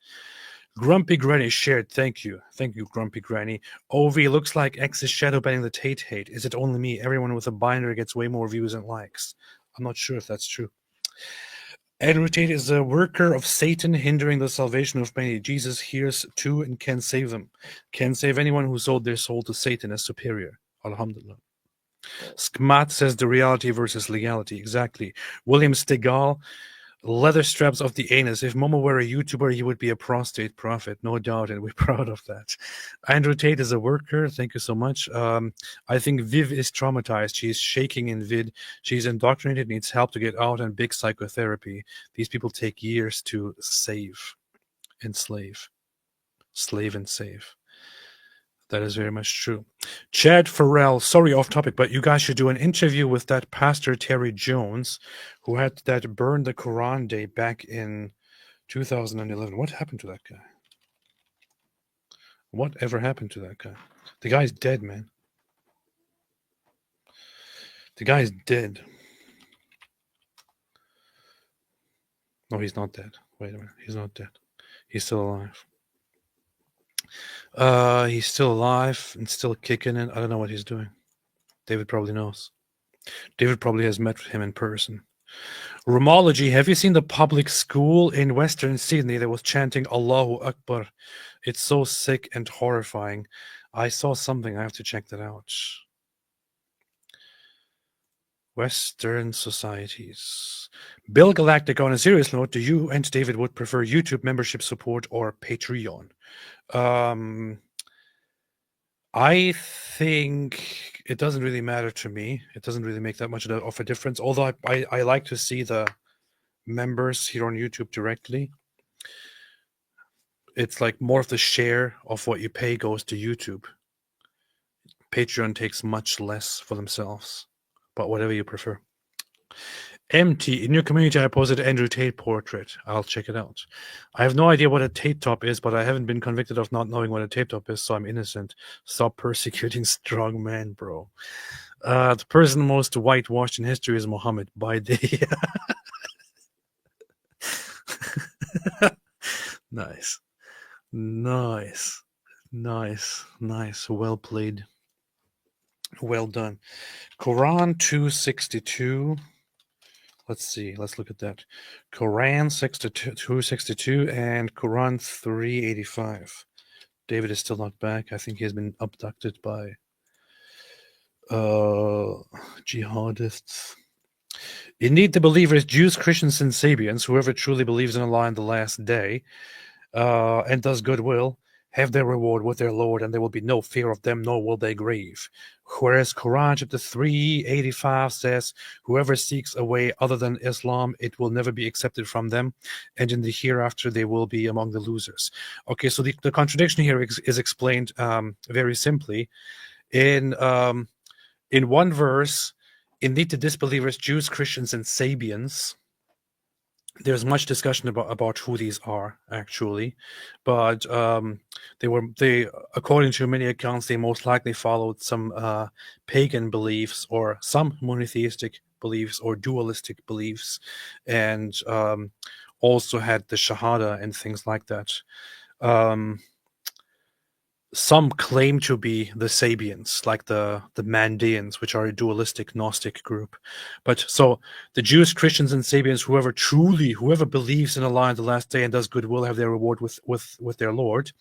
S1: Grumpy Granny shared. Thank you. Thank you, Grumpy Granny. OV looks like X is shadow banning the Tate hate. Is it only me? Everyone with a binder gets way more views and likes. I'm not sure if that's true. Andrew Tate is a worker of Satan, hindering the salvation of many. Jesus hears too and can save them. Can save anyone who sold their soul to Satan as superior. Alhamdulillah. Skmat says the reality versus legality. Exactly. William Stegall, leather straps of the anus. If Momo were a YouTuber, he would be a prostate prophet. No doubt, and we're proud of that. Andrew Tate is a worker. Thank you so much. I think Viv is traumatized. She's shaking in vid. She's indoctrinated, needs help to get out, and big psychotherapy. These people take years to save, enslave, slave and save. That is very much true. Chad Farrell, sorry off topic, but you guys should do an interview with that Pastor Terry Jones, who had that Burn the Quran Day back in 2011. What happened to that guy? Whatever happened to that guy? The guy's dead, man. The guy's dead. No, he's not dead. Wait a minute. He's not dead. He's still alive. He's still alive and still kicking it. I don't know what he's doing. David probably knows. David probably has met him in person. Romology, have you seen the public school in Western Sydney that was chanting Allahu Akbar? It's so sick and horrifying. I saw something. I have to check that out. Western societies. Bill Galactic, on a serious note, do you and David would prefer YouTube membership support or Patreon? I think it doesn't really matter to me. It doesn't really make that much of a difference. Although I like to see the members here on YouTube directly. It's like more of the share of what you pay goes to YouTube. Patreon takes much less for themselves, but whatever you prefer. Empty. In your community, I posted Andrew Tate portrait. I'll check it out. I have no idea what a Tate top is, but I haven't been convicted of not knowing what a Tate top is, so I'm innocent. Stop persecuting strong men, bro. The person most whitewashed in history is Muhammad by day. Nice. Nice. Nice. Nice. Well played. Well done. Quran 262. Let's see. Let's look at that. Quran 262 and Quran 385. David is still not back. I think he has been abducted by jihadists. Indeed, the believers, Jews, Christians, and Sabians, whoever truly believes in Allah in the last day and does goodwill, have their reward with their Lord, and there will be no fear of them, nor will they grieve. Whereas Quran chapter 385 says, whoever seeks a way other than Islam, it will never be accepted from them, and in the hereafter they will be among the losers. Okay, so the contradiction here is explained very simply. In one verse, indeed the disbelievers, Jews, Christians, and Sabians, there's much discussion about who these are actually, but they according to many accounts they most likely followed some pagan beliefs or some monotheistic beliefs or dualistic beliefs, and also had the Shahada and things like that. Some claim to be the Sabians, like the Mandeans, which are a dualistic Gnostic group. But so the Jews, Christians, and Sabians, whoever believes in Allah in the last day and does good will have their reward with their Lord,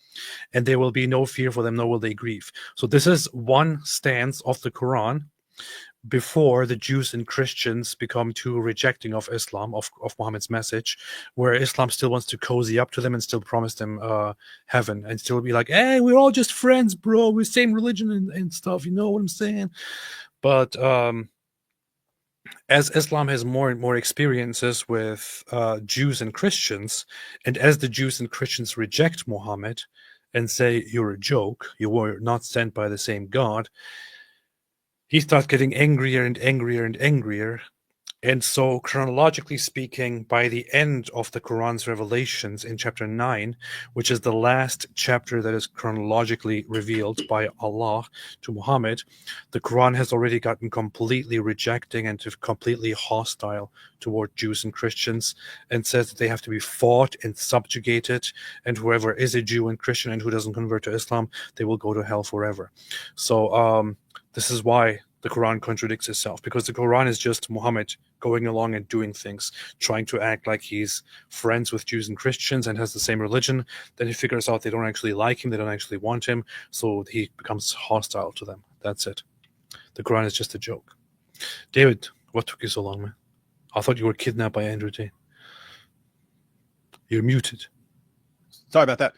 S1: and there will be no fear for them, nor will they grieve. So this is one stance of the Quran before the Jews and Christians become too rejecting of Islam, of Muhammad's message, where Islam still wants to cozy up to them and still promise them heaven, and still be like, hey, we're all just friends, bro, we're same religion and stuff, you know what I'm saying? But as Islam has more and more experiences with Jews and Christians, and as the Jews and Christians reject Muhammad and say, you're a joke, you were not sent by the same God, he starts getting angrier and angrier and angrier. And so, chronologically speaking, by the end of the Quran's revelations in chapter 9, which is the last chapter that is chronologically revealed by Allah to Muhammad, the Quran has already gotten completely rejecting and completely hostile toward Jews and Christians, and says that they have to be fought and subjugated, and whoever is a Jew and Christian and who doesn't convert to Islam, they will go to hell forever. So this is why the Quran contradicts itself, because the Quran is just Muhammad going along and doing things, trying to act like he's friends with Jews and Christians and has the same religion. Then he figures out they don't actually like him, they don't actually want him, so he becomes hostile to them. That's it. The Quran is just a joke. David, what took you so long, man? I thought you were kidnapped by Andrew Tate. You're muted.
S2: Sorry about that.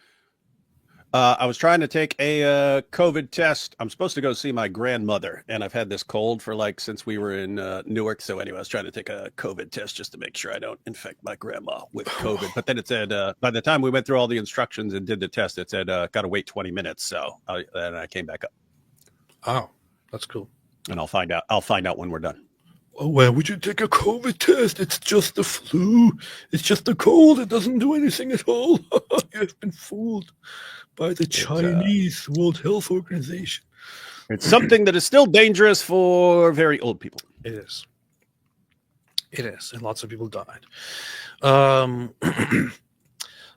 S2: I was trying to take a COVID test. I'm supposed to go see my grandmother, and I've had this cold for since we were in Newark. So anyway, I was trying to take a COVID test just to make sure I don't infect my grandma with COVID. But then it said by the time we went through all the instructions and did the test, it said got to wait 20 minutes. So then I came back up.
S1: Oh, that's cool.
S2: And I'll find out. I'll find out when we're done.
S3: Oh, why would you take a COVID test? It's just the flu. It's just a cold. It doesn't do anything at all. You've been fooled by the Chinese World Health Organization.
S2: It's something that is still dangerous for very old people.
S1: It is. It is, and lots of people died.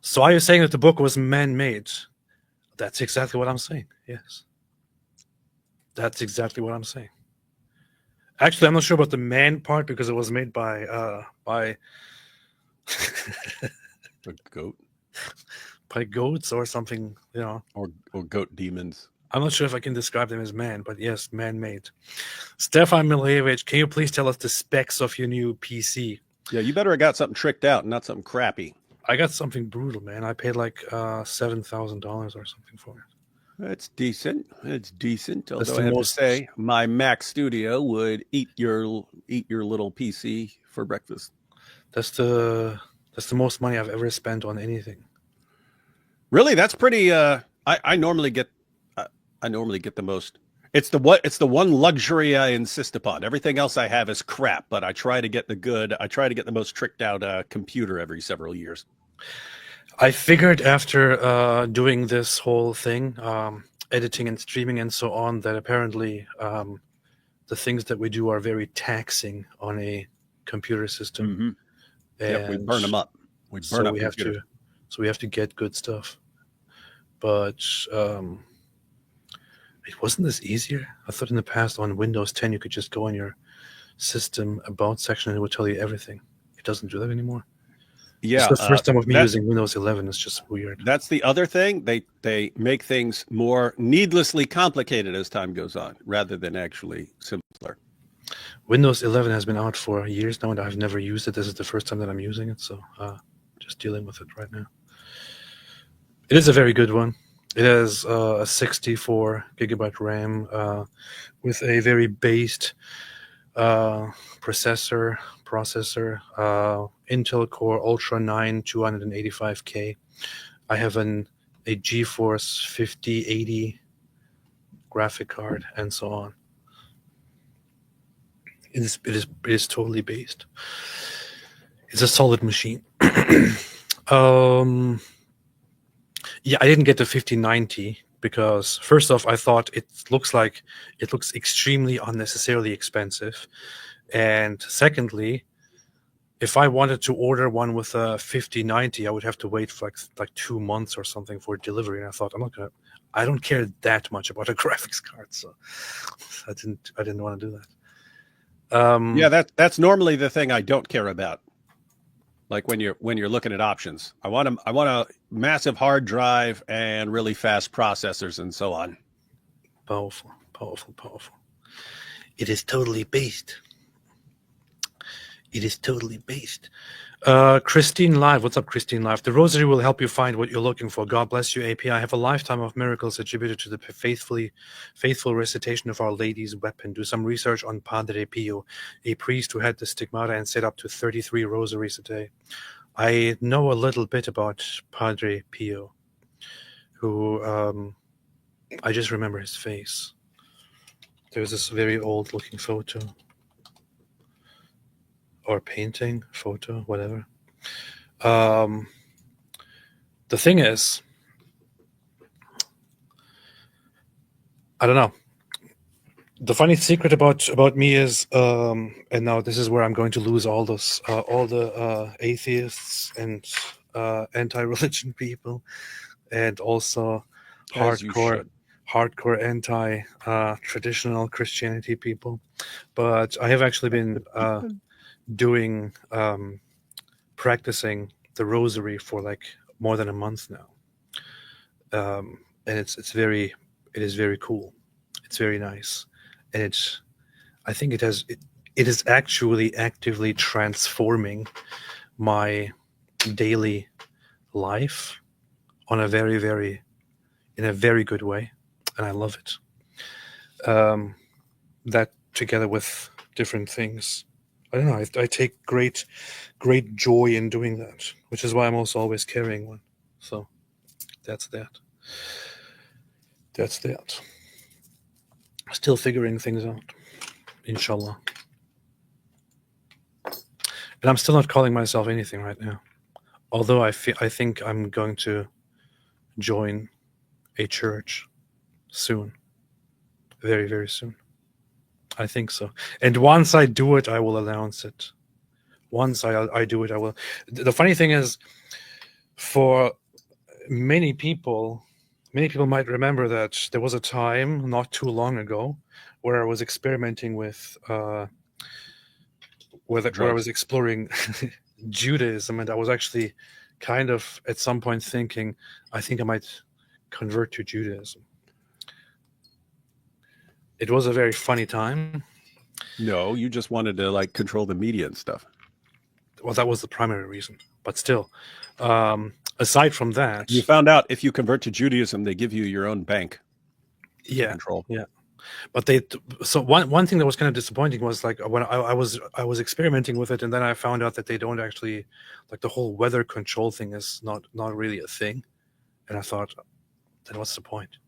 S1: So are you saying that the book was man-made? That's exactly what I'm saying. Yes. That's exactly what I'm saying. Actually, I'm not sure about the man part because it was made by
S2: the goat,
S1: by goats or something, you know,
S2: or goat demons.
S1: I'm not sure if I can describe them as man, but yes, man-made. Stefan Milevich, can you please tell us the specs of your new PC?
S2: Yeah, you better have got something tricked out, not something crappy.
S1: I got something brutal, man. I paid like $7,000 or something for it.
S2: That's decent. It's decent. Although I have to say, my Mac Studio would eat your little PC for breakfast.
S1: That's the most money I've ever spent on anything.
S2: Really, that's pretty. I normally get the most. It's the one luxury I insist upon. Everything else I have is crap, but I try to get the most tricked out computer every several years.
S1: I figured after doing this whole thing, editing and streaming and so on, that apparently the things that we do are very taxing on a computer system.
S2: Mm-hmm. Yeah, we burn them up. We burn up computers.
S1: So we have to get good stuff. But it wasn't this easier. I thought in the past on Windows 10 you could just go in your system about section and it would tell you everything. It doesn't do that anymore.
S2: Yeah,
S1: it's the first time of me using Windows 11. It's just weird.
S2: That's the other thing. They make things more needlessly complicated as time goes on, rather than actually simpler.
S1: Windows 11 has been out for years now, and I've never used it. This is the first time that I'm using it, so just dealing with it right now. It is a very good one. It has a 64 gigabyte RAM with a very based processor, Intel Core Ultra 9 285K. I have a GeForce 5080 graphic card, and so on. It is totally based. It's a solid machine. Yeah, I didn't get the 5090 because first off, I thought it looks extremely unnecessarily expensive, and secondly, if I wanted to order one with a 5090, I would have to wait for like 2 months or something for delivery. And I thought I don't care that much about a graphics card, so I didn't want to do that.
S2: Yeah, that's normally the thing I don't care about. Like when you're looking at options, I want a massive hard drive and really fast processors and so on.
S1: Powerful. It is totally based. Christine Live, what's up, Christine Live? The rosary will help you find what you're looking for. God bless you, AP. I have a lifetime of miracles attributed to the faithful recitation of Our Lady's weapon. Do some research on Padre Pio, a priest who had the stigmata and said up to 33 rosaries a day. I know a little bit about Padre Pio, who I just remember his face. There's this very old-looking photo. Or painting, photo, whatever. The thing is, I don't know. The funny secret about me is, and now this is where I'm going to lose all the atheists and anti-religion people, and also hardcore anti-traditional Christianity people. But I have actually been practicing the rosary for like more than a month now, and it is very cool. It's very nice, and I think it is actually actively transforming my daily life on a very good way, and I love it. That together with different things, I don't know. I take great joy in doing that, which is why I'm also always carrying one. So that's that. Still figuring things out, inshallah. And I'm still not calling myself anything right now. Although I think I'm going to join a church soon, very, very soon. I think so. And once I do it, I will announce it. Once I do it, I will. The funny thing is, for many people might remember that there was a time not too long ago where I was experimenting with, where I was exploring Judaism, and I was actually kind of at some point thinking, I think I might convert to Judaism. It was a very funny time.
S2: No, you just wanted to like control the media and stuff.
S1: Well, that was the primary reason. But still, aside from that,
S2: you found out if you convert to Judaism, they give you your own bank.
S1: Yeah,
S2: control.
S1: Yeah, but so one thing that was kind of disappointing was like when I was experimenting with it, and then I found out that they don't actually, like, the whole weather control thing is not really a thing, and I thought, then what's the point?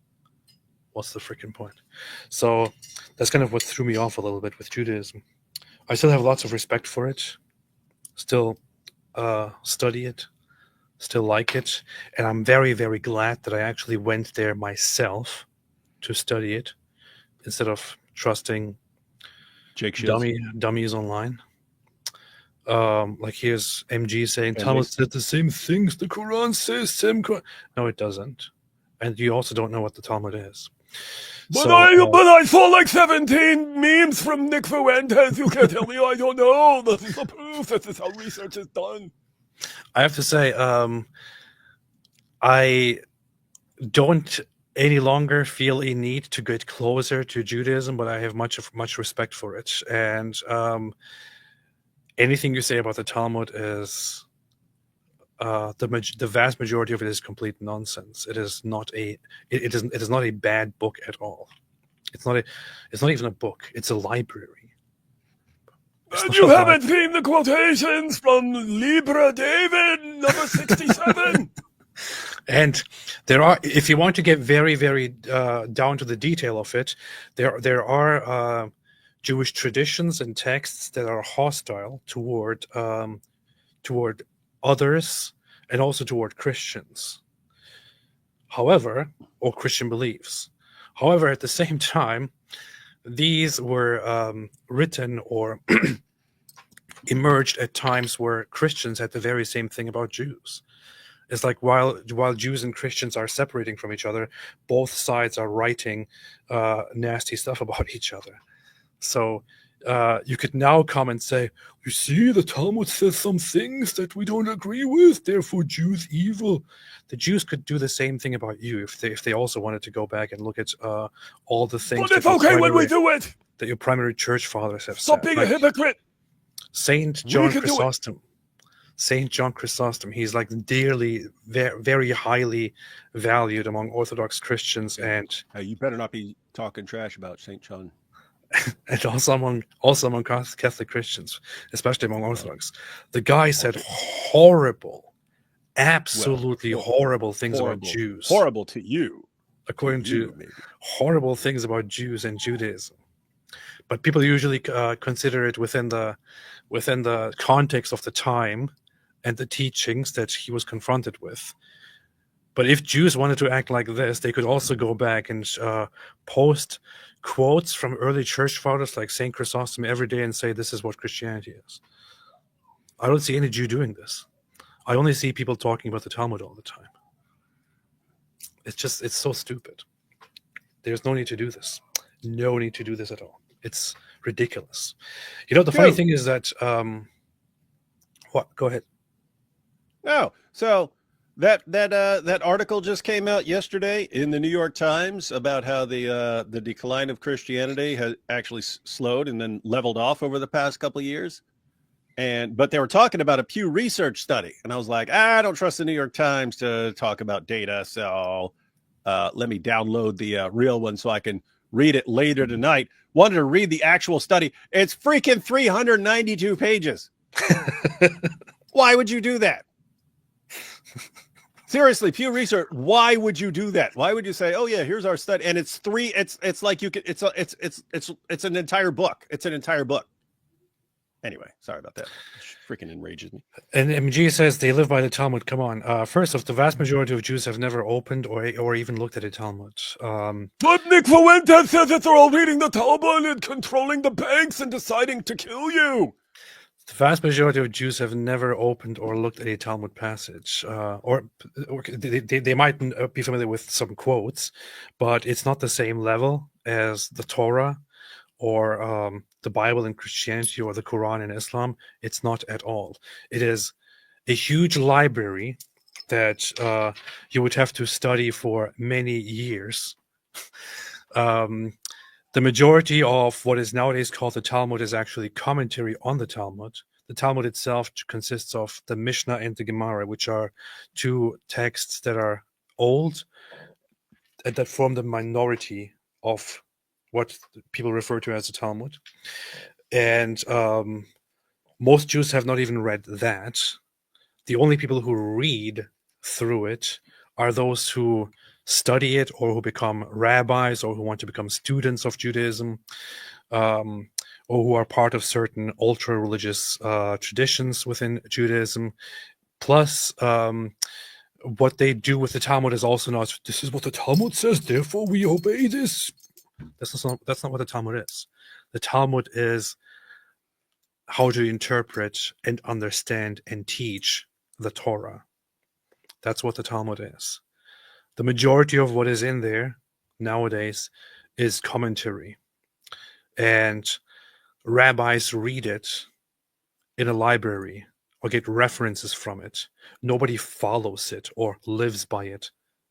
S1: What's the freaking point? So that's kind of what threw me off a little bit with Judaism. I still have lots of respect for it, still study it, still like it, and I'm very, very glad that I actually went there myself to study it instead of trusting dummies online. Like here's MG saying Talmud said the same things the Quran says. No, it doesn't, and you also don't know what the Talmud is.
S3: But I saw like 17 memes from Nick Fuentes. You can't tell me I don't know. This is the proof. This is how research is done.
S1: I have to say, I don't any longer feel a need to get closer to Judaism, but I have much respect for it. And anything you say about the Talmud is the vast majority of it is complete nonsense. It is not a it is not a bad book at all. It's not even a book. It's a library.
S3: And you haven't seen the quotations from Libra David number 67.
S1: And there are, if you want to get very, very down to the detail of it, there are Jewish traditions and texts that are hostile toward others and also toward Christians. However, or Christian beliefs. However, at the same time, these were written or emerged at times where Christians had the very same thing about Jews. It's like while Jews and Christians are separating from each other, both sides are writing nasty stuff about each other. So you could now come and say, you see, the Talmud says some things that we don't agree with, therefore Jews evil. The Jews could do the same thing about you if they also wanted to go back and look at all the things.
S3: But it's okay when we do it.
S1: That your primary church fathers have
S3: Stop
S1: said.
S3: being a hypocrite.
S1: Saint John Chrysostom. Saint John Chrysostom. He's like dearly, very highly valued among Orthodox Christians, and
S2: you better not be talking trash about Saint John.
S1: And also among Catholic Christians, especially among Orthodox. The guy said horrible, absolutely horrible things about Jews.
S2: Horrible to you.
S1: According to horrible things about Jews and Judaism. But people usually consider it within the context of the time and the teachings that he was confronted with. But if Jews wanted to act like this, they could also go back and post quotes from early church fathers like St. Chrysostom every day and say, this is what Christianity is. I don't see any Jew doing this. I only see people talking about the Talmud all the time. It's so stupid. There's no need to do this. No need to do this at all. It's ridiculous. You know, the funny thing is that, what? Go ahead.
S2: No. So that article just came out yesterday in the New York Times about how the decline of Christianity has actually slowed and then leveled off over the past couple of years. But they were talking about a Pew Research study, and I was like, I don't trust the New York Times to talk about data, so let me download the real one so I can read it later tonight. Wanted to read the actual study. It's freaking 392 pages. Why would you do that? Seriously, Pew Research, why would you do that? Why would you say, "Oh yeah, here's our study," and it's like you could it's an entire book. It's an entire book. Anyway, sorry about that. It freaking enrages me.
S1: And MG says they live by the Talmud. Come on. First off, the vast majority of Jews have never opened or even looked at a Talmud.
S3: But Nick Fuentes says that they're all reading the Talmud and controlling the banks and deciding to kill you.
S1: The vast majority of Jews have never opened or looked at a Talmud passage, or they might be familiar with some quotes, but it's not the same level as the Torah or the Bible in Christianity or the Quran in Islam. It's not at all. It is a huge library that you would have to study for many years. The majority of what is nowadays called the Talmud is actually commentary on the Talmud. The Talmud itself consists of the Mishnah and the Gemara, which are two texts that are old and that form the minority of what people refer to as the Talmud. And most Jews have not even read that. The only people who read through it are those who study it or who become rabbis or who want to become students of Judaism, or who are part of certain ultra-religious traditions within Judaism. Plus, what they do with the Talmud is also not, this is what the Talmud says, therefore we obey this. That's not what the Talmud is. The Talmud is how to interpret and understand and teach the Torah. That's what the Talmud is. The majority of what is in there nowadays is commentary. And rabbis read it in a library or get references from it. Nobody follows it or lives by it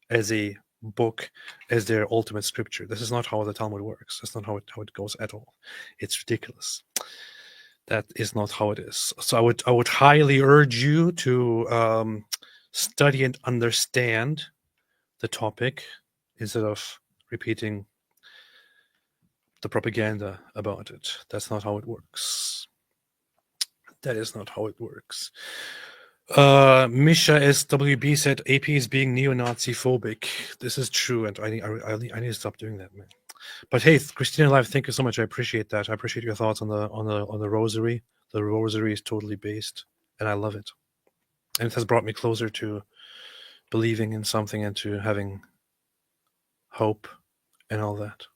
S1: as a book, as their ultimate scripture. This is not how the Talmud works. That's not how it goes at all. It's ridiculous. That is not how it is. So I would highly urge you to study and understand the topic instead of repeating the propaganda about it. That's not how it works. That is not how it works. Misha SWB said AP is being neo-Nazi phobic. This is true, and I need to stop doing that, man. But hey, Christina Live, thank you so much. I appreciate that. I appreciate your thoughts on the rosary. The rosary is totally based, and I love it. And it has brought me closer to believing in something and to having hope and all that.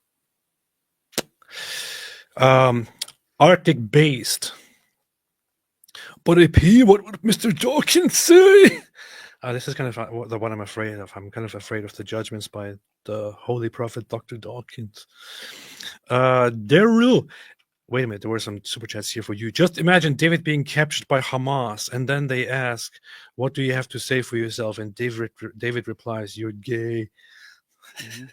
S1: Arctic based.
S3: But AP, what would Mr. Dawkins say?
S1: This is kind of the one I'm afraid of. I'm kind of afraid of the judgments by the Holy Prophet Dr. Dawkins. Daryl, wait a minute, there were some super chats here for you. Just imagine David being captured by Hamas, and then they ask, "What do you have to say for yourself?" And David replies, "You're gay."
S3: Mm-hmm.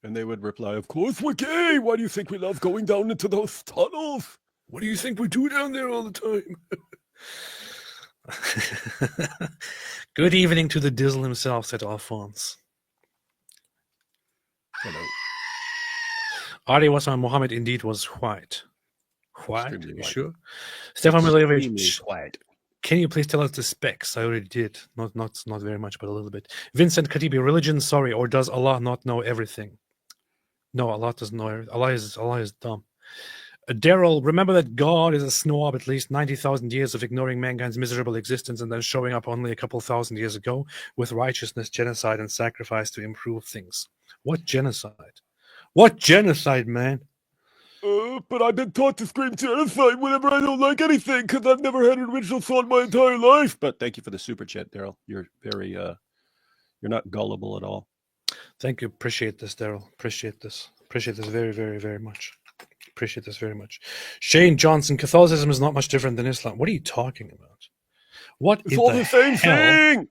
S3: And they would reply, "Of course we're gay. Why do you think we love going down into those tunnels? What do you think we do down there all the time?"
S1: Good evening to the Dizzle himself, said Alphonse.
S2: Hello.
S1: Ali Wasan Muhammad indeed was white. White?
S2: Extremely
S1: You
S2: white.
S1: sure? Stefan
S2: Extremely
S1: Milevich,
S2: white.
S1: can you please tell us the specs? I already did. Not very much, but a little bit. Vincent Katibi, religion, sorry, or does Allah not know everything? No, Allah doesn't know everything. Allah is dumb. Daryl, remember that God is a snob at least 90,000 years of ignoring mankind's miserable existence and then showing up only a couple thousand years ago with righteousness, genocide, and sacrifice to improve things. What genocide? What genocide, man?
S3: But I've been taught to scream genocide whenever I don't like anything because I've never had an original thought my entire life.
S2: But thank you for the super chat, Daryl. You're very, you're not gullible at all.
S1: Thank you. Appreciate this, Daryl. Appreciate this. Appreciate this very, very, very much. Appreciate this very much. Shane Johnson, Catholicism is not much different than Islam. What are you talking about?
S3: It's all the same thing.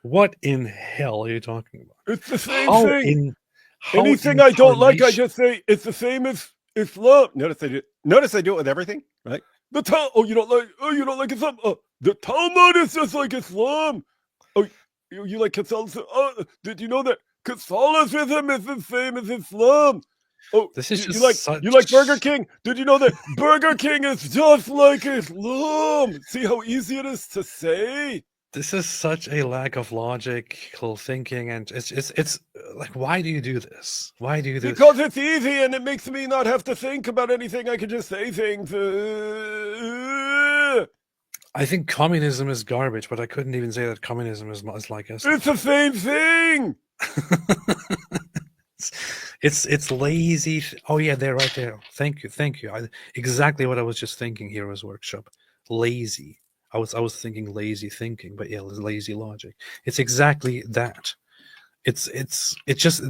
S1: What in hell are you talking about?
S3: It's the same thing.
S1: How
S3: Anything I don't like, I just say it's the same as Islam.
S2: Notice they do it with everything, right?
S3: You don't like Islam. The Talmud is just like Islam. Oh, you like Catholicism? Did you know that Catholicism is the same as Islam? Oh,
S1: this is
S3: you like Burger King? Did you know that Burger King is just like Islam? See how easy it is to say?
S1: This is such a lack of logical thinking, and it's like, why do you do this? Why do you do
S3: Because it's easy and it makes me not have to think about anything. I can just say things.
S1: I think communism is garbage, but I couldn't even say that communism is like us.
S3: It's the same thing.
S1: It's lazy. Oh yeah, they're right there. Thank you. Exactly what I was just thinking here was workshop. Lazy. I was thinking lazy thinking, but yeah, lazy logic. It's exactly that. It's just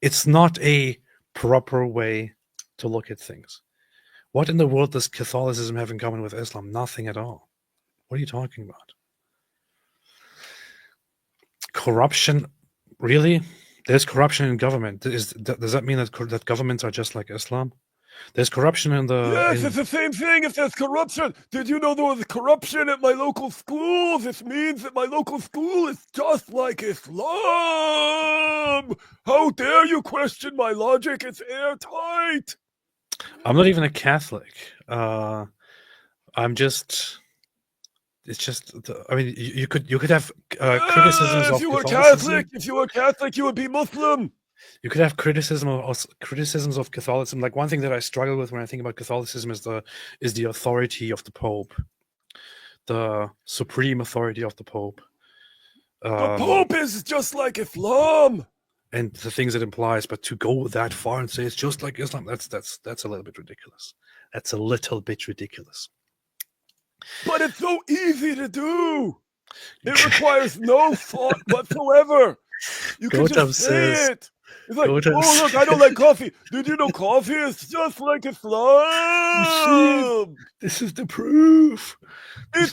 S1: it's not a proper way to look at things. What in the world does Catholicism have in common with Islam? Nothing at all. What are you talking about? Corruption? Really? There's corruption in government. Does that mean that governments are just like Islam? There's corruption in the...
S3: Yes, it's the same thing if there's corruption. Did you know there was corruption at my local school? This means that my local school is just like Islam. How dare you question my logic? It's airtight.
S1: I'm not even a Catholic. I'm just... It's just... I mean, you could have criticisms of Catholicism.
S3: If you were Catholic, you would be Muslim.
S1: You could have criticisms of Catholicism. Like, one thing that I struggle with when I think about Catholicism is the authority of the Pope, the supreme authority of the Pope.
S3: The Pope is just like Islam,
S1: and the things it implies. But to go that far and say it's just like Islam, that's a little bit ridiculous. That's a little bit ridiculous.
S3: But it's so easy to do. It requires no thought whatsoever. You can just say it. He's like,
S1: Go to
S3: oh, look, I don't like coffee. Did you know coffee is just like Islam?
S1: This is the proof.
S3: This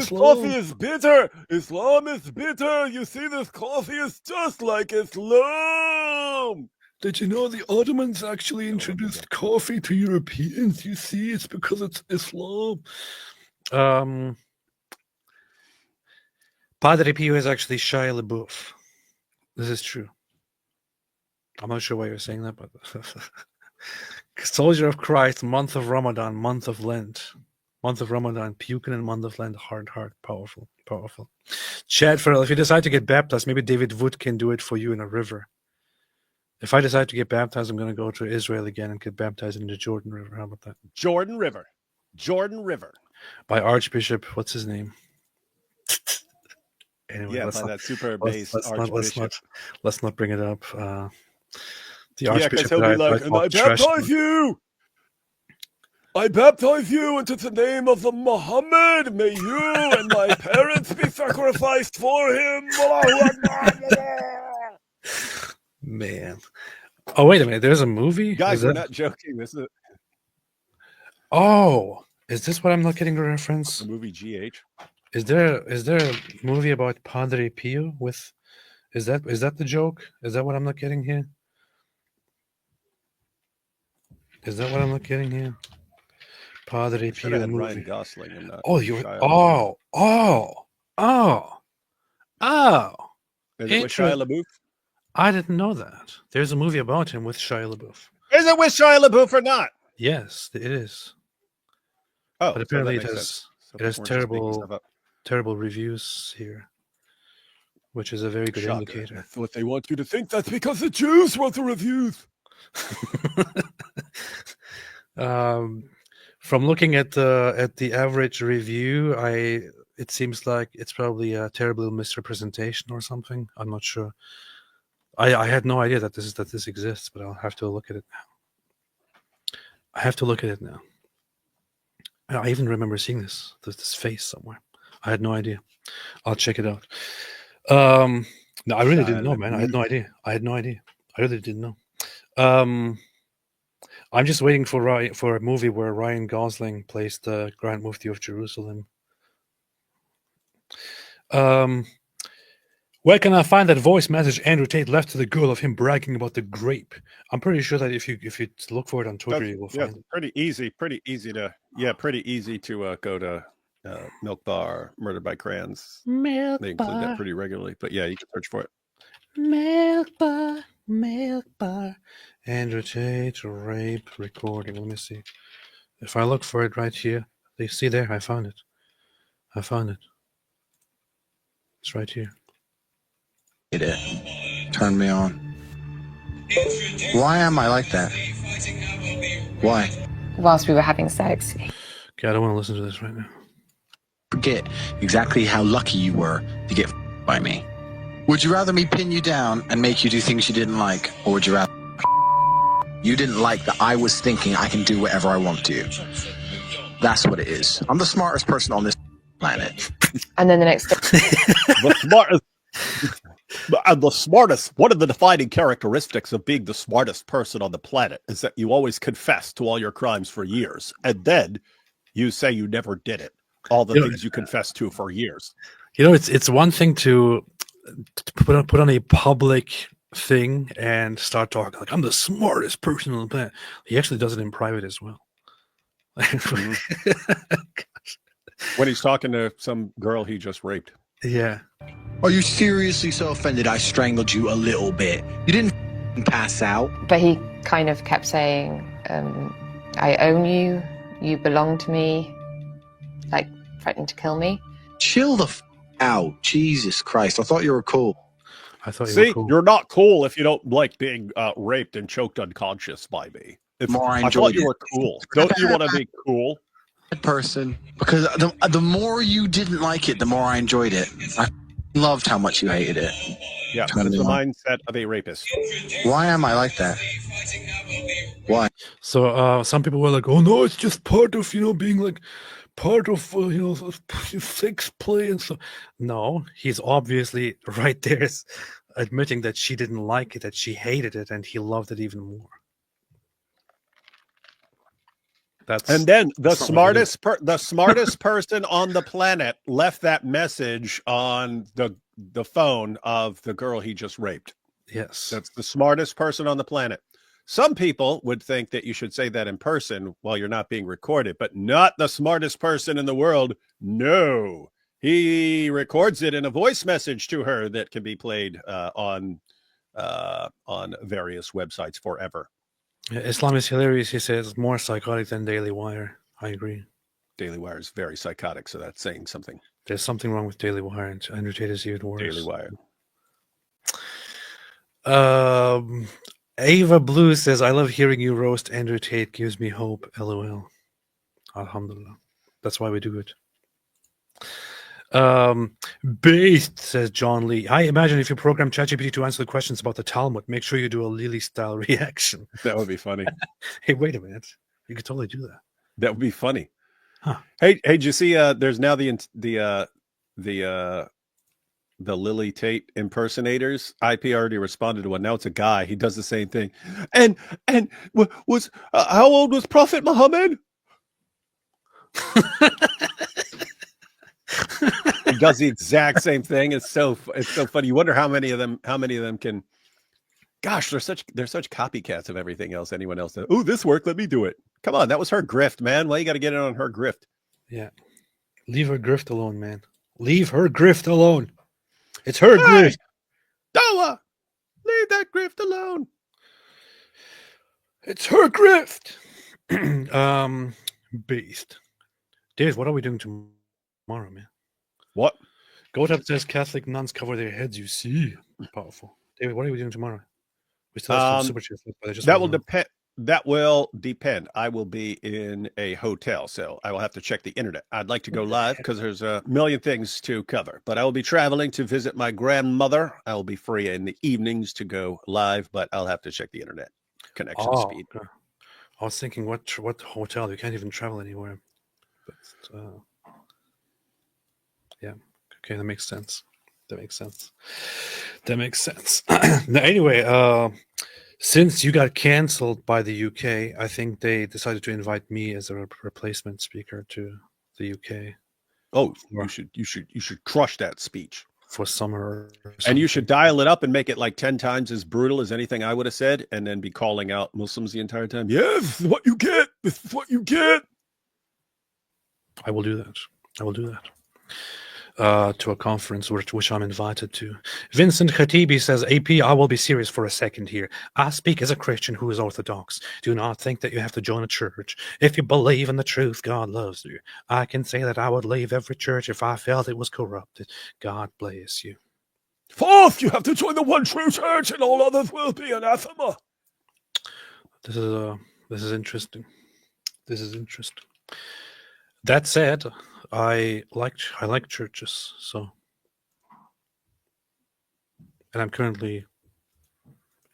S3: coffee is bitter. Islam is bitter. You see, this coffee is just like Islam.
S1: Did you know the Ottomans actually introduced coffee to Europeans? You see, it's because it's Islam. Padre Pio is actually Shia LaBeouf. This is true. I'm not sure why you're saying that, but Soldier of Christ, month of Ramadan, month of Lent. Month of Ramadan, puking in month of Lent, hard, powerful. Chad Farrell, if you decide to get baptized, maybe David Wood can do it for you in a river. If I decide to get baptized, I'm going to go to Israel again and get baptized in the Jordan River. How about that?
S2: Jordan River.
S1: By Archbishop, what's his name? Anyway,
S2: Yeah, by that super bass Archbishop.
S1: Let's not bring it up. The
S2: Yeah, because
S1: Archbishop
S2: he'll be like, and I baptize you. I baptize you into the name of the Muhammad. May you and my parents be sacrificed for him.
S1: Man. Oh, wait a minute. There's a movie?
S2: Guys, we're not joking. This is
S1: Oh, is this what I'm not getting the reference?
S2: the movie GH.
S1: Is there a movie about Padre Pio with? Is that the joke? Is that what I'm not getting here? Is that what I'm not getting here? Padre
S2: Should have
S1: Pio
S2: had
S1: movie.
S2: Ryan Gosling and not
S1: Oh, you.
S2: Shia
S1: Oh.
S2: Is it with Shia LaBeouf?
S1: I didn't know that. There's a movie about him with Shia LaBeouf.
S2: Is it with Shia LaBeouf or not?
S1: Yes, it is.
S2: Oh,
S1: But apparently
S2: so that
S1: it
S2: makes
S1: has
S2: sense. So
S1: it has
S2: people weren't just making stuff
S1: terrible reviews here, which is a very good
S3: Shocker.
S1: indicator.
S3: That's what they want you to think. That's because the Jews wrote the reviews.
S1: From looking at the average review, it seems like it's probably a terrible misrepresentation or something. I'm not sure. I had no idea that this exists, but I'll have to look at it now. I even remember seeing this face somewhere. I had no idea. I'll check it out. No, I really didn't know, man. I had no idea. I really didn't know. I'm just waiting for a movie where Ryan Gosling plays the Grand Mufti of Jerusalem. Where can I find that voice message Andrew Tate left to the girl of him bragging about the grape? I'm pretty sure that if you look for it on Twitter, you will find it.
S2: Pretty easy to go to Milk Bar, Murdered by Crayons.
S1: Milk
S2: They include
S1: Bar.
S2: that pretty regularly, but yeah, you can search for it.
S1: Milk bar. Andrew Tate rape recording. Let me see. If I look for it right here, you see there, I found it. It's right here.
S18: It turned me on. Why am I like that? Why?
S8: Whilst we were having sex.
S1: Okay, I don't want to listen to this right now.
S18: Forget exactly how lucky you were to get by me. Would you rather me pin you down and make you do things you didn't like, or would you rather you didn't like that I was thinking I can do whatever I want to? That's what it is. I'm the smartest person on this planet.
S8: And then the next day.
S2: The smartest. One of the defining characteristics of being the smartest person on the planet is that you always confess to all your crimes for years, and then you say you never did it. All the things you confessed to for years.
S1: You know, it's one thing to put on a public thing and start talking like I'm the smartest person on the planet. He actually does it in private as well.
S2: When he's talking to some girl he just raped.
S1: Yeah.
S18: Are you seriously so offended I strangled you a little bit? You didn't pass out.
S8: But he kind of kept saying, I own you, you belong to me, like threatening to kill me.
S18: Chill the out. Jesus Christ. I thought you were cool.
S1: I thought
S2: See, you're not cool if you don't like being raped and choked unconscious by me. I thought you were cool. Don't you want to be cool?
S18: Person, because the more you didn't like it, the more I enjoyed it. I loved how much you hated it.
S2: Yeah, that's the mindset of a rapist.
S18: Why am I like that? Why?
S1: So some people were like, "Oh no, it's just part of being like part of sex play and so." No, he's obviously right there. admitting that she didn't like it, that she hated it, and he loved it even more.
S2: And then the smartest person on the planet left that message on the phone of the girl he just raped.
S1: Yes.
S2: That's the smartest person on the planet. Some people would think that you should say that in person while you're not being recorded, but not the smartest person in the world. No. He records it in a voice message to her that can be played on various websites forever.
S1: Islam is hilarious. He says more psychotic than Daily Wire. I agree.
S2: Daily Wire is very psychotic, so that's saying something.
S1: There's something wrong with Daily Wire, and Andrew Tate is even worse.
S2: Daily Wire.
S1: Ava Blue says, I love hearing you roast Andrew Tate. Gives me hope. LOL. Alhamdulillah. That's why we do it. Based, says John Lee. I imagine if you program ChatGPT to answer the questions about the Talmud, make sure you do a Lily style reaction.
S2: That would be funny.
S1: Hey, wait a minute. You could totally do that.
S2: That would be funny.
S1: Huh.
S2: Hey, did you see? There's now the Lily Tate impersonators. IP already responded to one. Now it's a guy. He does the same thing. And was how old was Prophet Muhammad? He does the exact same thing. It's so funny. You wonder how many of them can. Gosh, they're such copycats of everything else anyone else does. Oh, this worked. Let me do it. Come on, that was her grift, man. Well, you got to get in on her grift.
S1: Yeah, leave her grift alone, man. Leave her grift alone. It's her grift.
S2: Noah, leave that grift alone.
S1: It's her grift. Beast. Dave, what are we doing tomorrow, man?
S2: What?
S1: Gotap says Catholic nuns cover their heads. You see, powerful. David, what are we doing tomorrow? We still have some super chats, but I just
S2: that will depend. That will depend. I will be in a hotel, so I will have to check the internet. I'd like to go live because there's a million things to cover, but I will be traveling to visit my grandmother. I will be free in the evenings to go live, but I'll have to check the internet connection speed.
S1: Okay. I was thinking, what hotel? You can't even travel anywhere. But yeah, okay, that makes sense. Now, anyway, since you got canceled by the UK, I think they decided to invite me as a replacement speaker to the UK.
S2: Oh, you should crush that speech
S1: for summer.
S2: And you should dial it up and make it like 10 times as brutal as anything I would have said, and then be calling out Muslims the entire time. Yes, this is what you get. This is what you get.
S1: I will do that. To a conference which I'm invited to. Vincent Khatibi says, AP, I will be serious for a second here. I speak as a Christian who is Orthodox. Do not think that you have to join a church. If you believe in the truth, God loves you. I can say that I would leave every church if I felt it was corrupted. God bless you.
S3: Fourth, you have to join the one true church and all others will be anathema.
S1: This is interesting. That said, I like churches, so, and I'm currently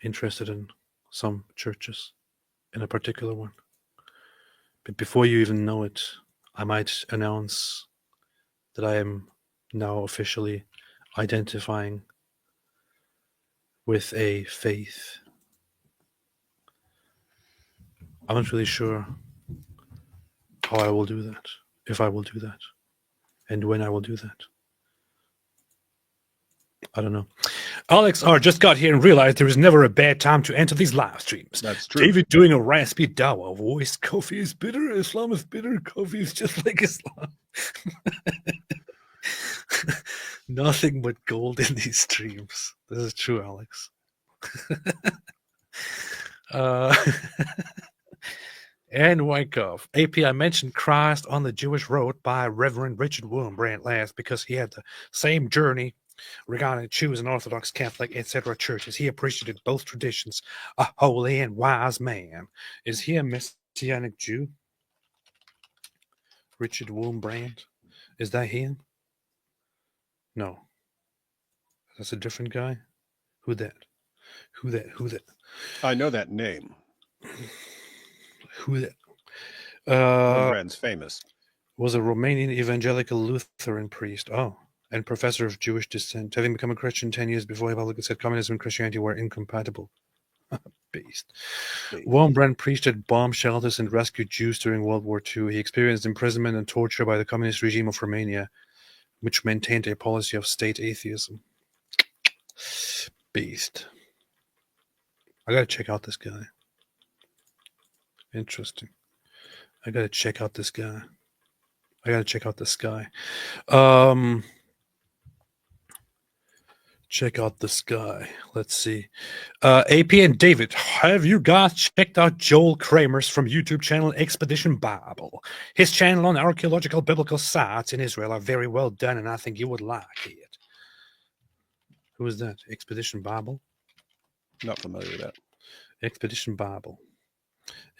S1: interested in some churches, in a particular one. But before you even know it, I might announce that I am now officially identifying with a faith. I'm not really sure how I will do that, if I will do that, and when I will do that. I don't know. Alex R. just got here and realized there is never a bad time to enter these live streams.
S2: That's true.
S1: David doing a raspy dawa voice. Coffee is bitter, Islam is bitter, coffee is just like Islam. Nothing but gold in these streams. This is true, Alex. And Wyckoff. AP, I mentioned Christ on the Jewish Road by Reverend Richard Wurmbrand last because he had the same journey regarding Jews and Orthodox, Catholic, etc. churches. He appreciated both traditions. A holy and wise man. Is he a Messianic Jew? Richard Wurmbrand? Is that him? No. That's a different guy? Who that?
S2: I know that name.
S1: Who that?
S2: Wurmbrand's famous.
S1: Was a Romanian evangelical Lutheran priest. Oh, and professor of Jewish descent, having become a Christian 10 years before he said communism and Christianity were incompatible. Beast. Wurmbrand preached at bomb shelters and rescued Jews during World War II. He experienced imprisonment and torture by the communist regime of Romania, which maintained a policy of state atheism. Beast. I gotta check out this guy. Interesting. I gotta check out this guy. Check out this guy. Let's see. AP and David, have you guys checked out Joel Kramer's from YouTube channel Expedition Bible? His channel on archaeological biblical sites in Israel are very well done, and I think you would like it. Who is that? Expedition Bible?
S2: Not familiar with that.
S1: Expedition Bible.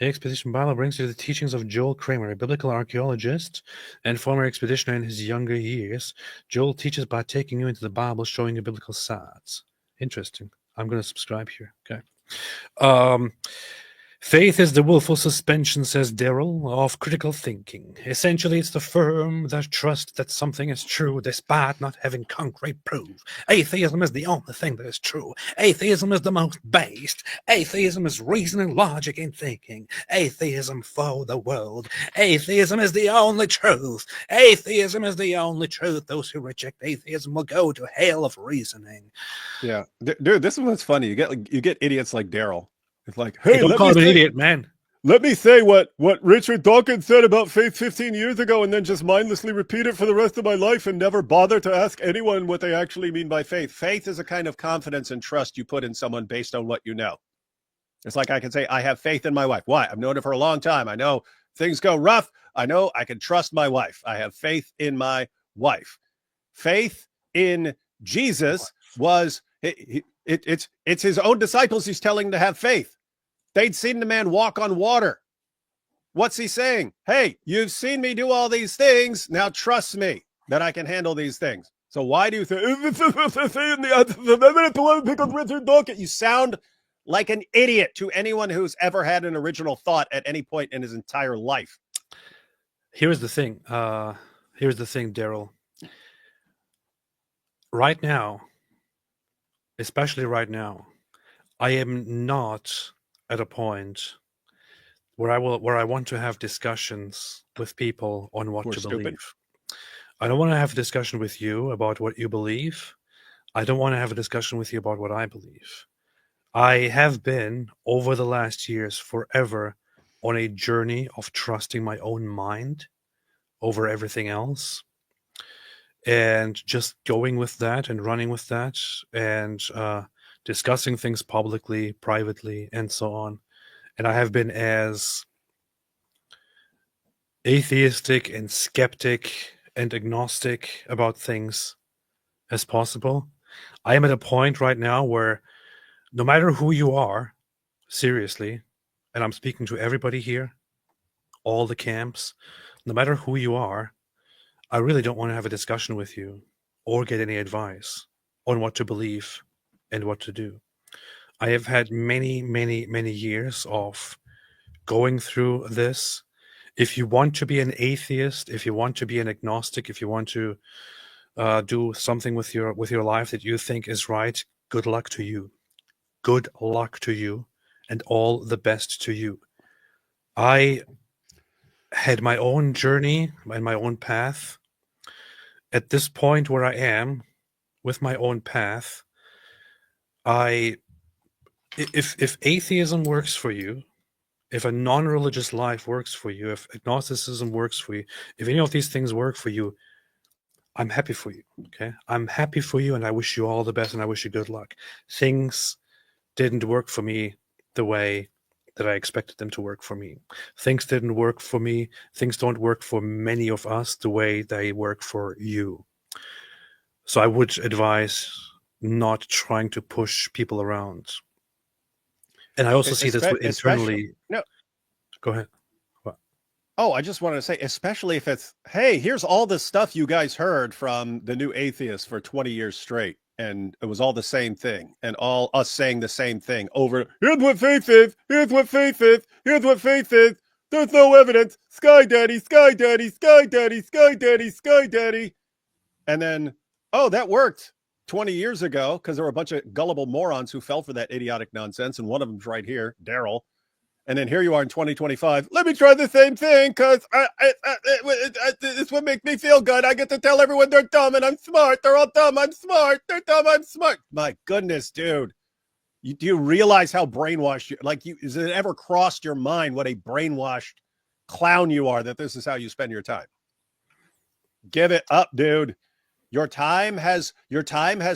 S1: Expedition Bible brings you the teachings of Joel Kramer, a biblical archaeologist and former expeditioner in his younger years. Joel teaches by taking you into the Bible, showing you biblical sides. Interesting. I'm going to subscribe here. Okay. Faith is the willful suspension, says Daryl, of critical thinking. Essentially, it's the firm that trust that something is true despite not having concrete proof. Atheism is the only thing that is true. Atheism is the most based. Atheism is reason and logic in thinking. Atheism for the world. Atheism is the only truth. Atheism is the only truth. Those who reject atheism will go to hell of reasoning.
S2: Yeah, dude, this is what's funny. You get idiots like Daryl. It's like,
S1: hey, don't call me an idiot, man.
S2: Let me say what Richard Dawkins said about faith 15 years ago and then just mindlessly repeat it for the rest of my life and never bother to ask anyone what they actually mean by faith. Faith is a kind of confidence and trust you put in someone based on what you know. It's like I can say, I have faith in my wife. Why? I've known her for a long time. I know things go rough. I know I can trust my wife. I have faith in my wife. Faith in Jesus was, it's his own disciples he's telling to have faith. They'd seen the man walk on water. What's he saying? Hey, you've seen me do all these things. Now trust me that I can handle these things. So why do you think you sound like an idiot to anyone who's ever had an original thought at any point in his entire life?
S1: Here's the thing, Daryl. Right now, especially right now, I am not at a point where I want to have discussions with people on what to believe. I don't want to have a discussion with you about what you believe. I don't want to have a discussion with you about what I believe. I have been, over the last years, forever on a journey of trusting my own mind over everything else, and just going with that and running with that, and discussing things publicly, privately, and so on. And I have been as atheistic and skeptic and agnostic about things as possible. I am at a point right now where no matter who you are, seriously, and I'm speaking to everybody here, all the camps, no matter who you are, I really don't want to have a discussion with you or get any advice on what to believe and what to do. I have had many, many, many years of going through this. If you want to be an atheist, if you want to be an agnostic, if you want to do something with your life that you think is right, good luck to you. Good luck to you, and all the best to you. I had my own journey and my own path. At this point where I am with my own path, if atheism works for you, if a non-religious life works for you, if agnosticism works for you, if any of these things work for you, I'm happy for you. Okay, I'm happy for you, and I wish you all the best, and I wish you good luck. Things didn't work for me the way that I expected them to work for me. Things didn't work for me. Things don't work for many of us the way they work for you. So I would advise not trying to push people around. And I also see this internally.
S2: No,
S1: go ahead. What?
S2: Oh, I just wanted to say, especially if it's, hey, here's all the stuff you guys heard from the new atheists for 20 years straight. And it was all the same thing, and all us saying the same thing over. Here's what faith is. Here's what faith is. Here's what faith is. There's no evidence. Sky daddy, sky daddy, sky daddy, sky daddy, sky daddy. And then Oh, that worked 20 years ago because there were a bunch of gullible morons who fell for that idiotic nonsense. And one of them's right here, Daryl. And then here you are in 2025. Let me try the same thing because it's what makes me feel good. I get to tell everyone they're dumb and I'm smart. They're all dumb. I'm smart. They're dumb. I'm smart. My goodness, dude. Do you realize how brainwashed has it ever crossed your mind what a brainwashed clown you are, that this is how you spend your time? Give it up, dude. Your time has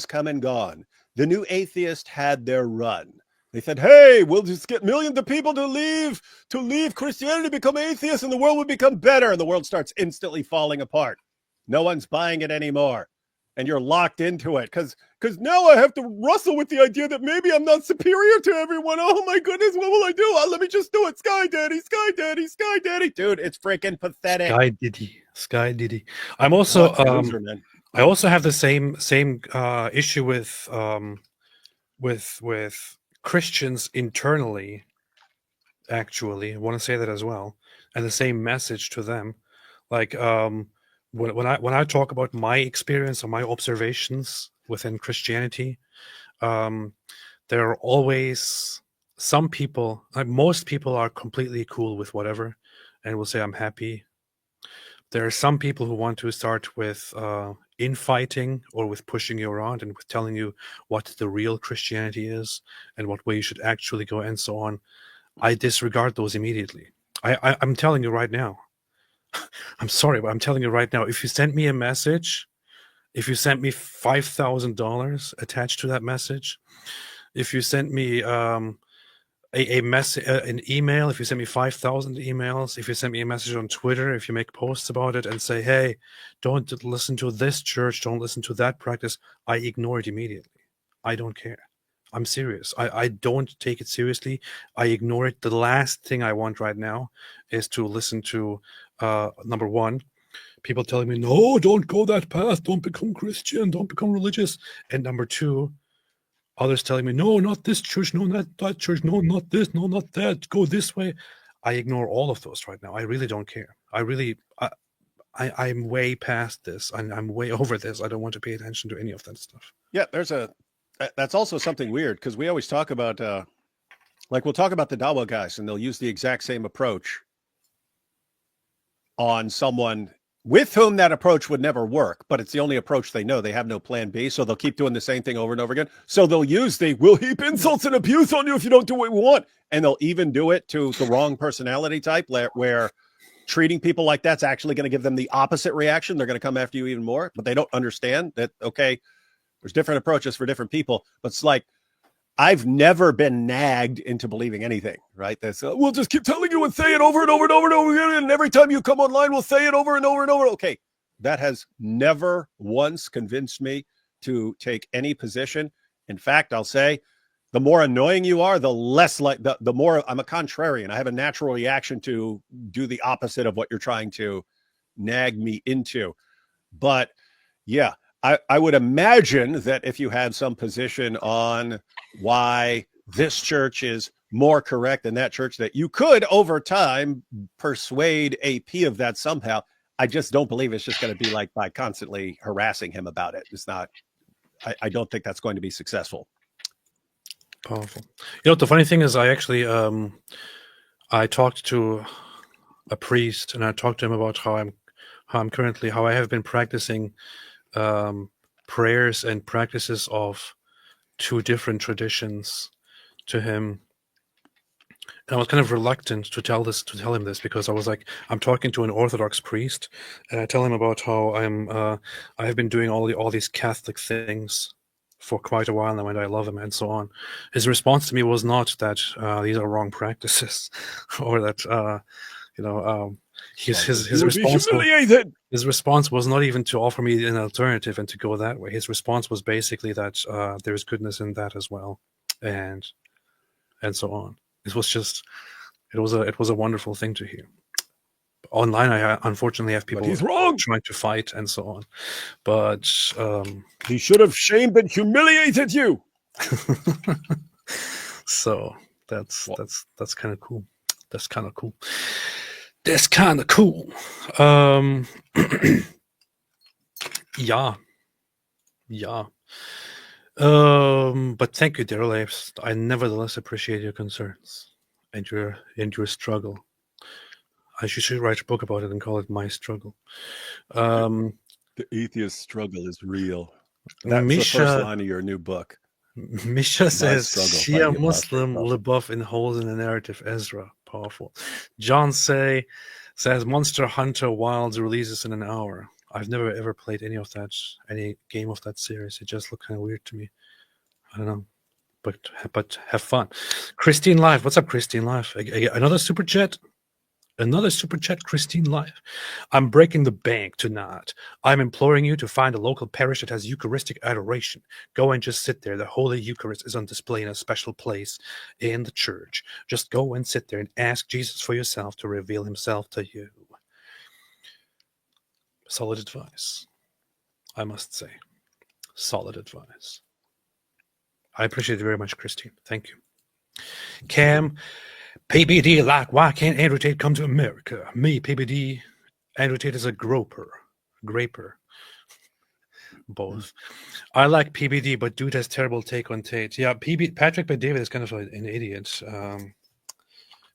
S2: come and gone. The new atheist had their run. They said, hey, we'll just get millions of people to leave Christianity, become atheists, and the world would become better. And the world starts instantly falling apart. No one's buying it anymore. And you're locked into it because now I have to wrestle with the idea that maybe I'm not superior to everyone. Oh my goodness, what will I do? Let me just do it. Sky Daddy, Sky Daddy, Sky Daddy. Dude, it's freaking pathetic.
S1: Sky Diddy. I'm also
S2: loser, man.
S1: I also have the same issue with Christians internally. Actually, I want to say that as well, and the same message to them. Like when I talk about my experience or my observations within Christianity, there are always some people. Most people are completely cool with whatever, and will say I'm happy. There are some people who want to start with infighting or with pushing you around and with telling you what the real Christianity is and what way you should actually go and so on. I disregard those immediately. I'm telling you right now. I'm sorry, but I'm telling you right now, if you send me a message, if you sent me $5,000 attached to that message, if you sent me a message, an email, if you send me 5,000 emails, if you send me a message on Twitter, if you make posts about it and say, hey, don't listen to this church, don't listen to that practice, I ignore it immediately. I don't care. I'm serious. I don't take it seriously. I ignore it. The last thing I want right now is to listen to, number one, people telling me, no, don't go that path. Don't become Christian. Don't become religious. And number two, others telling me, no, not this church. No, not that church. No, not this. No, not that. Go this way. I ignore all of those right now. I really don't care. I'm way past this. I'm way over this. I don't want to pay attention to any of that stuff.
S2: Yeah, that's also something weird because we always talk about, we'll talk about the Dawa guys and they'll use the exact same approach on someone with whom that approach would never work, but it's the only approach they know. They have no plan B, so they'll keep doing the same thing over and over again. So they'll use we'll heap insults and abuse on you if you don't do what we want. And they'll even do it to the wrong personality type where treating people like that's actually going to give them the opposite reaction. They're going to come after you even more, but they don't understand that, okay, there's different approaches for different people, but it's like, I've never been nagged into believing anything, right? That's we'll just keep telling you and say it over and over and over and over again. And every time you come online, we'll say it over and over and over. Okay. That has never once convinced me to take any position. In fact, I'll say the more annoying you are, the less the more I'm a contrarian. I have a natural reaction to do the opposite of what you're trying to nag me into. But yeah, I would imagine that if you had some position on why this church is more correct than that church, that you could over time persuade AP of that somehow. I just don't believe it's just going to be like by constantly harassing him about it. It's not, I don't think that's going to be successful.
S1: Powerful. You know, the funny thing is I actually, I talked to a priest and I talked to him about how I have been practicing prayers and practices of two different traditions to him. And I was kind of reluctant to tell him this because I was like, I'm talking to an Orthodox priest, and I tell him about how I have been doing all these Catholic things for quite a while now, and I love him, and so on. His response to me was not that these are wrong practices, or that his response was not even to offer me an alternative and to go that way. His response was basically that there's goodness in that as well, and so on. It was a wonderful thing to hear. Online, I unfortunately have people trying to fight and so on. But
S2: he should have shamed and humiliated you.
S1: So that's kind of cool. That's kind of cool. That's kind of cool. Yeah. Yeah. But thank you, Daryl. I nevertheless appreciate your concerns and your struggle. I should write a book about it and call it My Struggle.
S2: The atheist struggle is real. That's the first line of your new book.
S1: Misha says, Shia Muslim Leboff in holes in the narrative. Ezra, powerful. John says Monster Hunter Wilds releases in an hour. I've never ever played any game of that series. It just looked kind of weird to me. I don't know, but have fun. Christine Live, what's up, Christine Live? Another super chat. Another super chat, Christine Live. I'm breaking the bank tonight. I'm imploring you to find a local parish that has Eucharistic adoration. Go and just sit there. The Holy Eucharist is on display in a special place in the church. Just go and sit there and ask Jesus for yourself to reveal himself to you. Solid advice, I must say. Solid advice. I appreciate it very much, Christine. Thank you. Cam, PBD, like, why can't Andrew Tate come to America? Me, PBD, Andrew Tate is a graper. Both. I like PBD, but dude has terrible take on Tate. Yeah, Patrick Bet-David is kind of an idiot.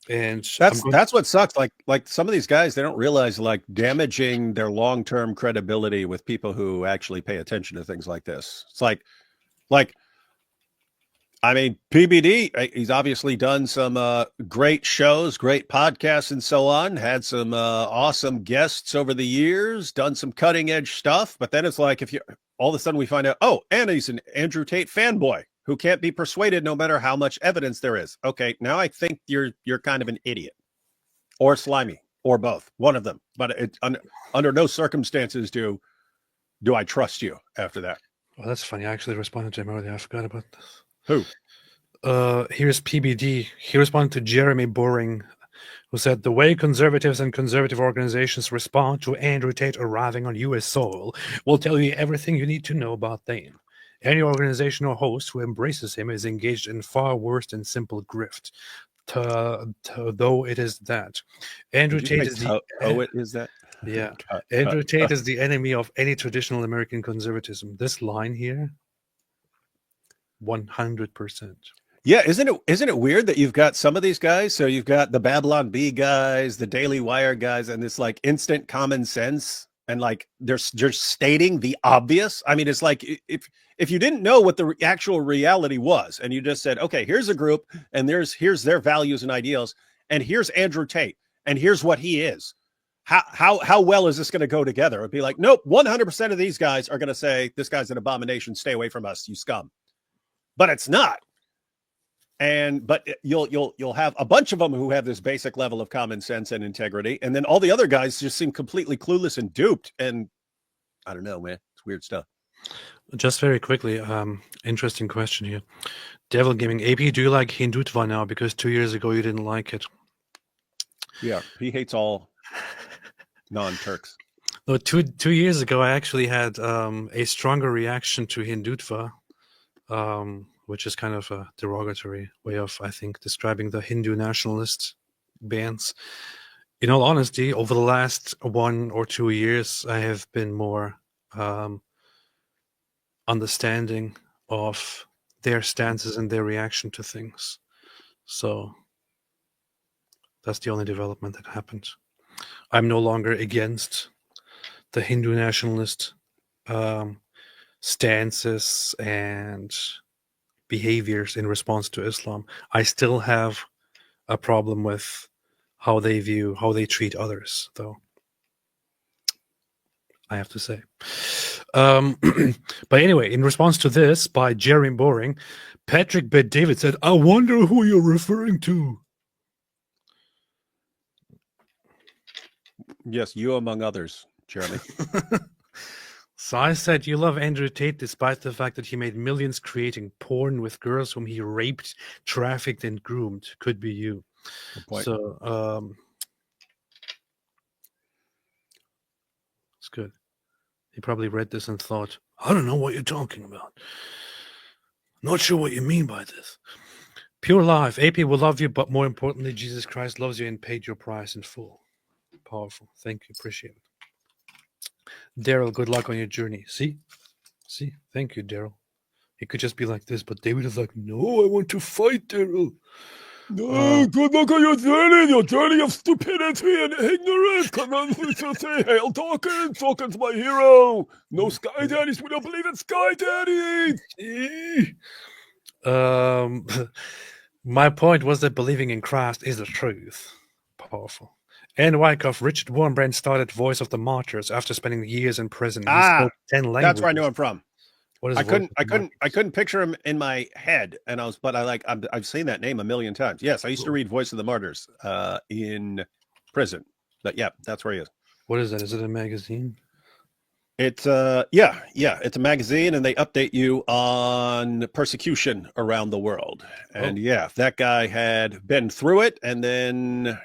S1: And
S2: that's what sucks. Like some of these guys, they don't realize like damaging their long-term credibility with people who actually pay attention to things like this. It's like I mean, PBD, he's obviously done some great shows, great podcasts, and so on. Had some awesome guests over the years, done some cutting edge stuff. But then it's like if you all of a sudden we find out, oh, and he's an Andrew Tate fanboy who can't be persuaded no matter how much evidence there is. Okay, now I think you're kind of an idiot or slimy or both, one of them. But under no circumstances do I trust you after that.
S1: Well, that's funny. I actually responded to him earlier. I forgot about this.
S2: Who?
S1: Here's PBD. He responded to Jeremy Boring, who said, the way conservatives and conservative organizations respond to Andrew Tate arriving on U.S. soil will tell you everything you need to know about them. Any organization or host who embraces him is engaged in far worse than simple grift. Though it is that. Andrew Tate is the...
S2: Oh, it is that?
S1: Yeah. Andrew Tate is the enemy of any traditional American conservatism. This line here, 100%.
S2: Yeah, isn't it weird that you've got some of these guys? So you've got the Babylon Bee guys, the Daily Wire guys, and this like instant common sense, and like they're just stating the obvious. I mean, it's like if you didn't know what the actual reality was, and you just said, okay, here's a group, and here's their values and ideals, and here's Andrew Tate, and here's what he is. How well is this going to go together? It'd be like, nope, 100% of these guys are going to say this guy's an abomination. Stay away from us, you scum. But it's not. But you'll have a bunch of them who have this basic level of common sense and integrity, and then all the other guys just seem completely clueless and duped. And I don't know, man, it's weird stuff.
S1: Just very quickly, interesting question here. Devil Gaming, AP, do you like Hindutva now? Because 2 years ago you didn't like it.
S2: Yeah, he hates all non-Turks.
S1: No, two years ago I actually had a stronger reaction to Hindutva. Which is kind of a derogatory way of, I think, describing the Hindu nationalist bands. In all honesty, over the last 1 or 2 years, I have been more understanding of their stances and their reaction to things. So that's the only development that happened. I'm no longer against the Hindu nationalist stances and behaviors in response to Islam. I still have a problem with how they treat others, though, I have to say. But anyway, in response to this, by Jeremy Boring, Patrick Bet-David said, I wonder who you're referring to.
S2: Yes, you among others, Jeremy.
S1: So I said, you love Andrew Tate despite the fact that he made millions creating porn with girls whom he raped, trafficked, and groomed. Could be you.
S2: Good point.
S1: So it's good. He probably read this and thought, I don't know what you're talking about. Not sure what you mean by this. Pure Life. AP will love you, but more importantly, Jesus Christ loves you and paid your price in full. Powerful. Thank you. Appreciate it. Daryl, good luck on your journey. See? See, thank you, Daryl. He could just be like this, but David is like, no, I want to fight, Daryl.
S2: No, good luck on your journey of stupidity and ignorance. Come on, let's say, hail Dawkins. Dawkins, my hero. No Sky Daddies. We don't believe in Sky Daddies.
S1: My point was that believing in Christ is the truth. Powerful. And Wyckoff, Richard Wurmbrand started Voice of the Martyrs after spending years in prison. He spoke 10 languages.
S2: That's where I knew him from.
S1: What is
S2: I couldn't picture him in my head, and I've seen that name a million times. Yes, I used to read Voice of the Martyrs in prison, but yeah, that's where he is.
S1: What is that? Is it a magazine?
S2: It's it's a magazine, and they update you on persecution around the world. And that guy had been through it, and then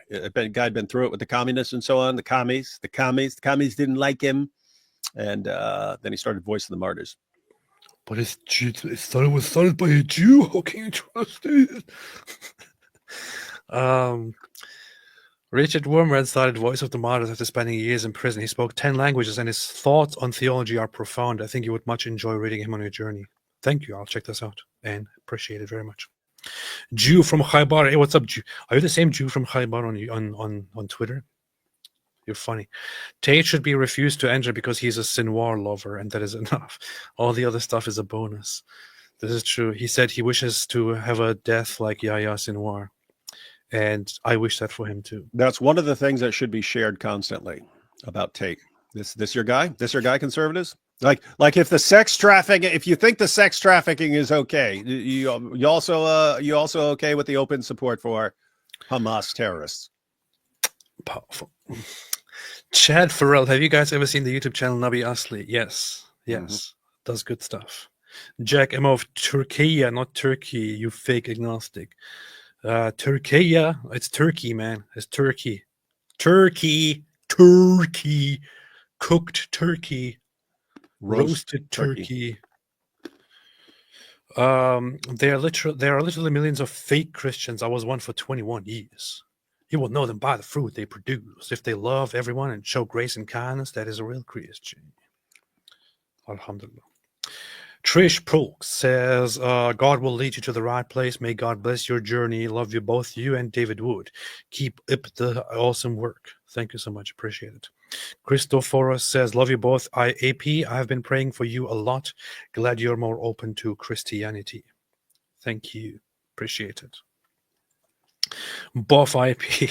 S2: guy had been through it with the communists and so on. The commies didn't like him, and then he started Voice of the Martyrs.
S3: But it was started by a Jew. How can you trust it?
S1: Richard Wurmbrand started Voice of the Martyrs after spending years in prison. He spoke 10 languages, and his thoughts on theology are profound. I think you would much enjoy reading him on your journey. Thank you. I'll check this out and appreciate it very much. Jew from Khaybar. Hey, what's up, Jew? Are you the same Jew from Khaybar on Twitter? You're funny. Tate should be refused to enter because he's a Sinwar lover, and that is enough. All the other stuff is a bonus. This is true. He said he wishes to have a death like Yahya Sinwar, and I wish that for him too.
S2: That's one of the things that should be shared constantly about Tate. This your guy? This your guy, conservatives? Like if the sex trafficking, if you think the sex trafficking is okay, you also okay with the open support for Hamas terrorists?
S1: Powerful. Chad Farrell, have you guys ever seen the YouTube channel Nabi Asli? Yes. Does good stuff. Jack M of Turkey, not Turkey, you fake agnostic. Turkey, it's Turkey, man. It's Turkey. Turkey. Cooked turkey. Roasted turkey. There are literally millions of fake Christians. I was one for 21 years. You will know them by the fruit they produce. If they love everyone and show grace and kindness, that is a real Christian. Alhamdulillah. Trish Prolk says, God will lead you to the right place. May God bless your journey. Love you both, you and David Wood. Keep up the awesome work. Thank you so much. Appreciate it. Christophoros says, love you both. AP, I have been praying for you a lot. Glad you're more open to Christianity. Thank you. Appreciate it. Buff IP.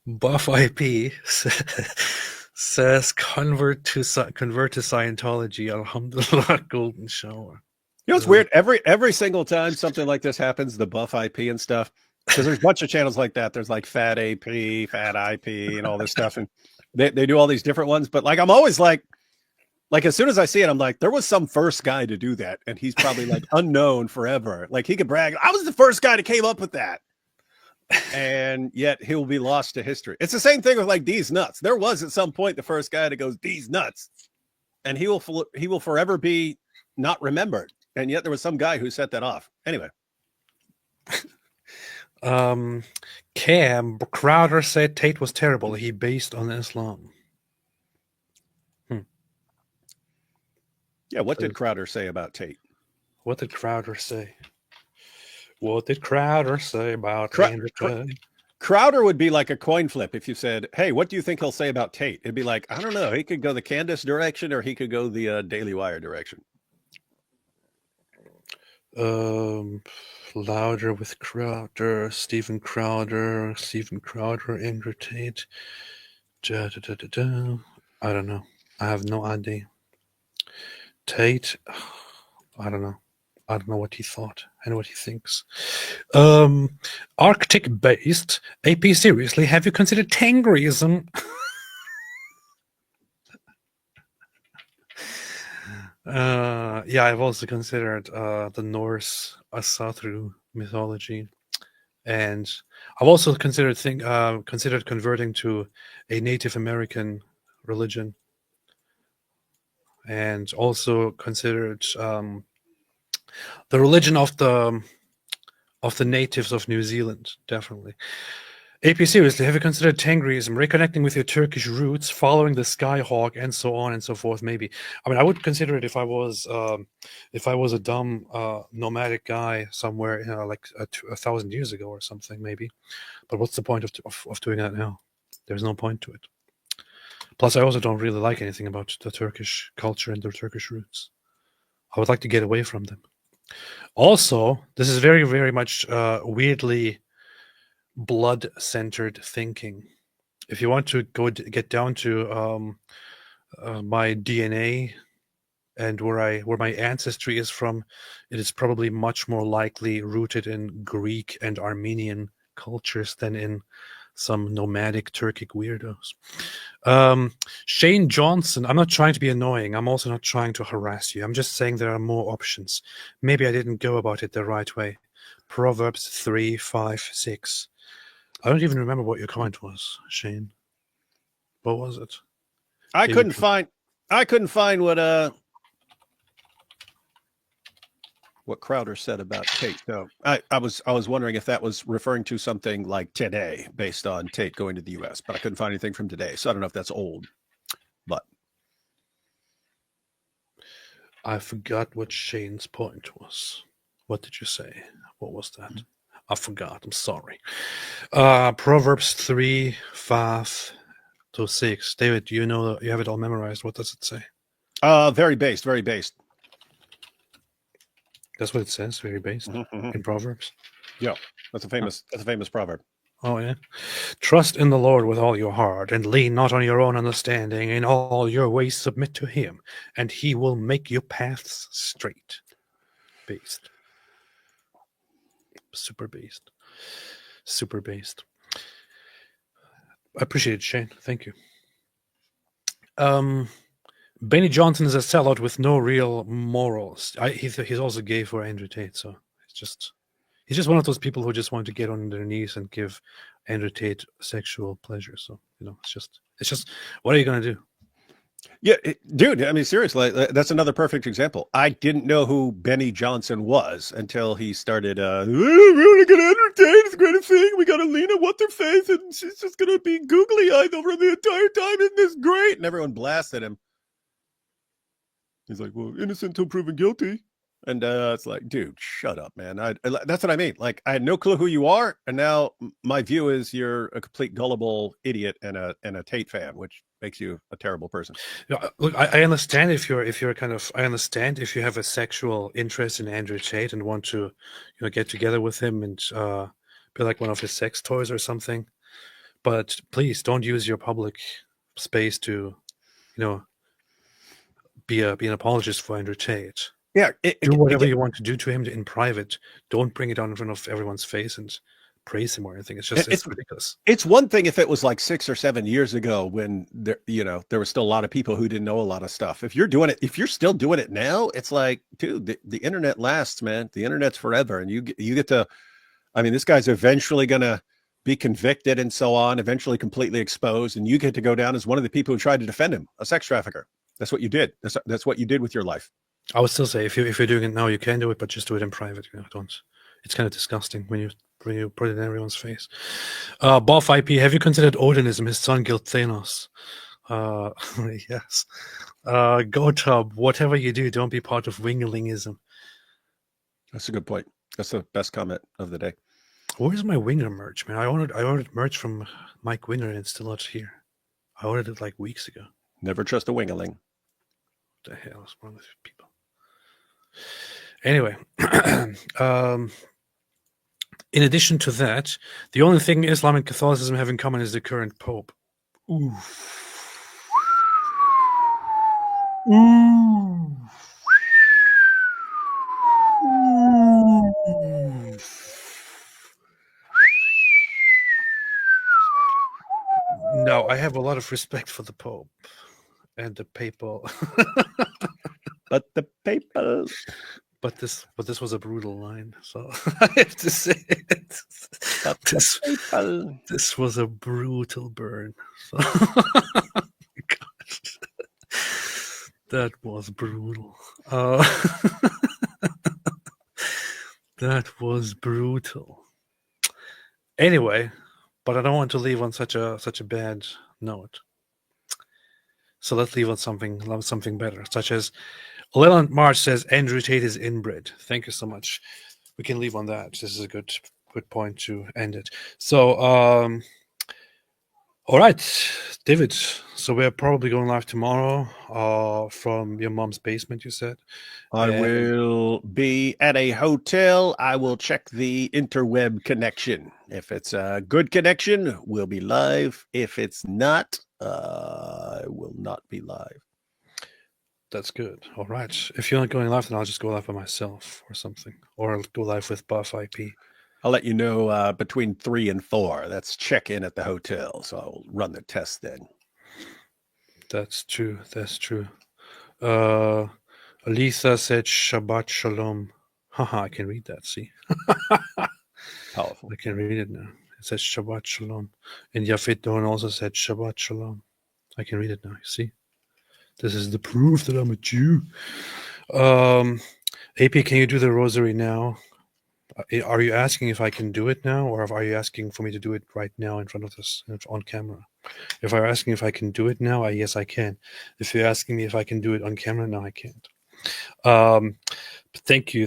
S1: Buff IP says convert to Scientology. Alhamdulillah, golden shower.
S2: You know, it's weird. Every single time something like this happens, the Buff IP and stuff, because there's a bunch of channels like that. There's like Fat AP, Fat IP, and all this stuff, and they do all these different ones. But I'm always like as soon as I see it, I'm like, there was some first guy to do that, and he's probably unknown forever. Like he could brag, I was the first guy that came up with that, and yet he'll be lost to history. It's the same thing with D's nuts. There was at some point the first guy that goes D's nuts, and he will forever be not remembered. And yet there was some guy who set that off. Anyway.
S1: Cam Crowder said Tate was terrible. He based on Islam.
S2: Yeah, what did Crowder say about Tate?
S1: What did Crowder say? What did Crowder say about
S2: Crowder would be like a coin flip if you said, hey, what do you think he'll say about Tate? It'd be like, I don't know. He could go the Candace direction, or he could go the Daily Wire direction.
S1: Louder with Crowder, Stephen Crowder, Andrew Tate. I don't know. I have no idea. Tate, I don't know. I don't know what he thought and what he thinks. Arctic-based AP, seriously, have you considered Tangrism? Yeah, I've also considered the Norse Asatru mythology, and I've also considered converting to a Native American religion, and also considered the religion of the natives of New Zealand, definitely. AP, seriously, have you considered Tengrism, reconnecting with your Turkish roots, following the Skyhawk, and so on and so forth? Maybe. I mean, I would consider it if I was a dumb nomadic guy somewhere, like 1,000 years ago or something, maybe. But what's the point of doing that now? There's no point to it. Plus, I also don't really like anything about the Turkish culture and their Turkish roots. I would like to get away from them. Also, this is very, very much weirdly blood-centered thinking. If you want to get down to my DNA and where my ancestry is from, it is probably much more likely rooted in Greek and Armenian cultures than in some nomadic Turkic weirdos. Shane Johnson, I'm not trying to be annoying. I'm also not trying to harass you. I'm just saying there are more options. Maybe I didn't go about it the right way. Proverbs 3, 5, 6. I don't even remember what your comment was, Shane. What was it?
S2: I couldn't find what Crowder said about Tate. No, I was wondering if that was referring to something like today, based on Tate going to the U.S., but I couldn't find anything from today, so I don't know if that's old. But
S1: I forgot what Shane's point was. What did you say? What was that? I forgot. I'm sorry. Proverbs 3, 5 to 6. David, do you know? You have it all memorized. What does it say?
S2: Very based. Very based.
S1: That's what it says. Very based in Proverbs.
S2: Yeah, that's a famous proverb.
S1: Oh yeah. Trust in the Lord with all your heart, and lean not on your own understanding. In all your ways submit to Him, and He will make your paths straight. Based. Super based. Super based. I appreciate it, Shane. Thank you. Benny Johnson is a sellout with no real morals. He's also gay for Andrew Tate, so he's just one of those people who just want to get on their knees and give Andrew Tate sexual pleasure. So it's just what are you gonna do?
S2: Yeah, dude. I mean, seriously, that's another perfect example. I didn't know who Benny Johnson was until he started. We're gonna get Andrew Tate. It's a great thing. We got Alina What's-Her-Face, and she's just gonna be googly-eyed over the entire time. Isn't this great? And everyone blasted him. He's like, well, innocent until proven guilty. And it's like, dude, shut up, man. That's what I mean. Like, I had no clue who you are, and now my view is you're a complete gullible idiot and a Tate fan, which makes you a terrible person.
S1: Look, I understand if you're kind of. I understand if you have a sexual interest in Andrew Tate and want to, get together with him and be like one of his sex toys or something. But please don't use your public space to, be an apologist for Andrew Tate.
S2: Yeah,
S1: do whatever you want to do to him in private. Don't bring it out in front of everyone's face and praise him or anything. It's ridiculous.
S2: It's one thing if it was like 6 or 7 years ago when there were still a lot of people who didn't know a lot of stuff. If you're still doing it now, it's like, dude, the internet lasts, man. The internet's forever, and you get to. I mean, this guy's eventually gonna be convicted and so on, eventually completely exposed, and you get to go down as one of the people who tried to defend him, a sex trafficker. That's what you did. That's what you did with your life.
S1: I would still say if you're doing it now, you can do it, but just do it in private. Don't. It's kind of disgusting when you put it in everyone's face. Boff IP, have you considered Odinism? His son killed Thanos. Yes. GoTub, whatever you do, don't be part of Wingerlingism.
S2: That's a good point. That's the best comment of the day.
S1: Where's my Winger merch, man? I ordered merch from Mike Winger and it's still not here. I ordered it like weeks ago.
S2: Never trust a Wingerling.
S1: What the hell is wrong with people? Anyway, in addition to that, the only thing Islam and Catholicism have in common is the current Pope. Ooh. Ooh. Ooh. No, I have a lot of respect for the Pope and the papal.
S2: But the papal.
S1: But this was a brutal line, so I have to say it. This was a brutal burn. So that was brutal. That was brutal. Anyway, but I don't want to leave on such a bad note. So let's leave on something better, such as Leland March says Andrew Tate is inbred. Thank you so much. We can leave on that. This is a good point to end it. So, all right, David. So we're probably going live tomorrow from your mom's basement, you said.
S2: I will be at a hotel. I will check the interweb connection. If it's a good connection, we'll be live. If it's not, I will not be live.
S1: That's good. All right. If you're not going live, then I'll just go live by myself or something. Or I'll go live with Buff IP.
S2: I'll let you know between 3 and 4. That's check in at the hotel. So I'll run the test then.
S1: That's true. That's true. Alisa said Shabbat Shalom. Haha, I can read that. See?
S2: Powerful.
S1: I can read it now. It says Shabbat Shalom. And Yafit Doan also said Shabbat Shalom. I can read it now. You see? This is the proof that I'm a Jew. AP, can you do the rosary now? Are you asking if I can do it now, or are you asking for me to do it right now in front of us on camera? If you're asking if I can do it now, yes, I can. If you're asking me if I can do it on camera, no, I can't. Thank you.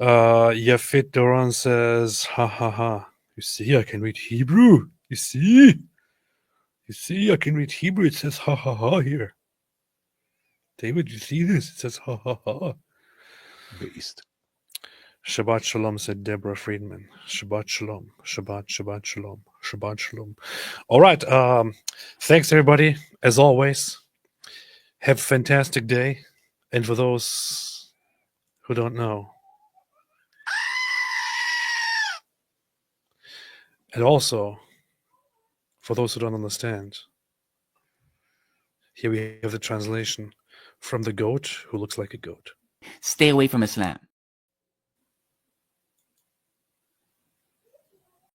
S1: Yafit Doran says, ha ha ha. You see, I can read Hebrew. You see, I can read Hebrew. It says ha ha ha here. David, you see this? It says ha ha ha.
S2: Beast.
S1: Shabbat Shalom, said Deborah Friedman. Shabbat Shalom. Shabbat Shalom. Shabbat Shalom. All right. Thanks, everybody. As always, have a fantastic day. And for those who don't know, and also for those who don't understand, here we have the translation from the goat who looks like a goat.
S19: Stay away from Islam.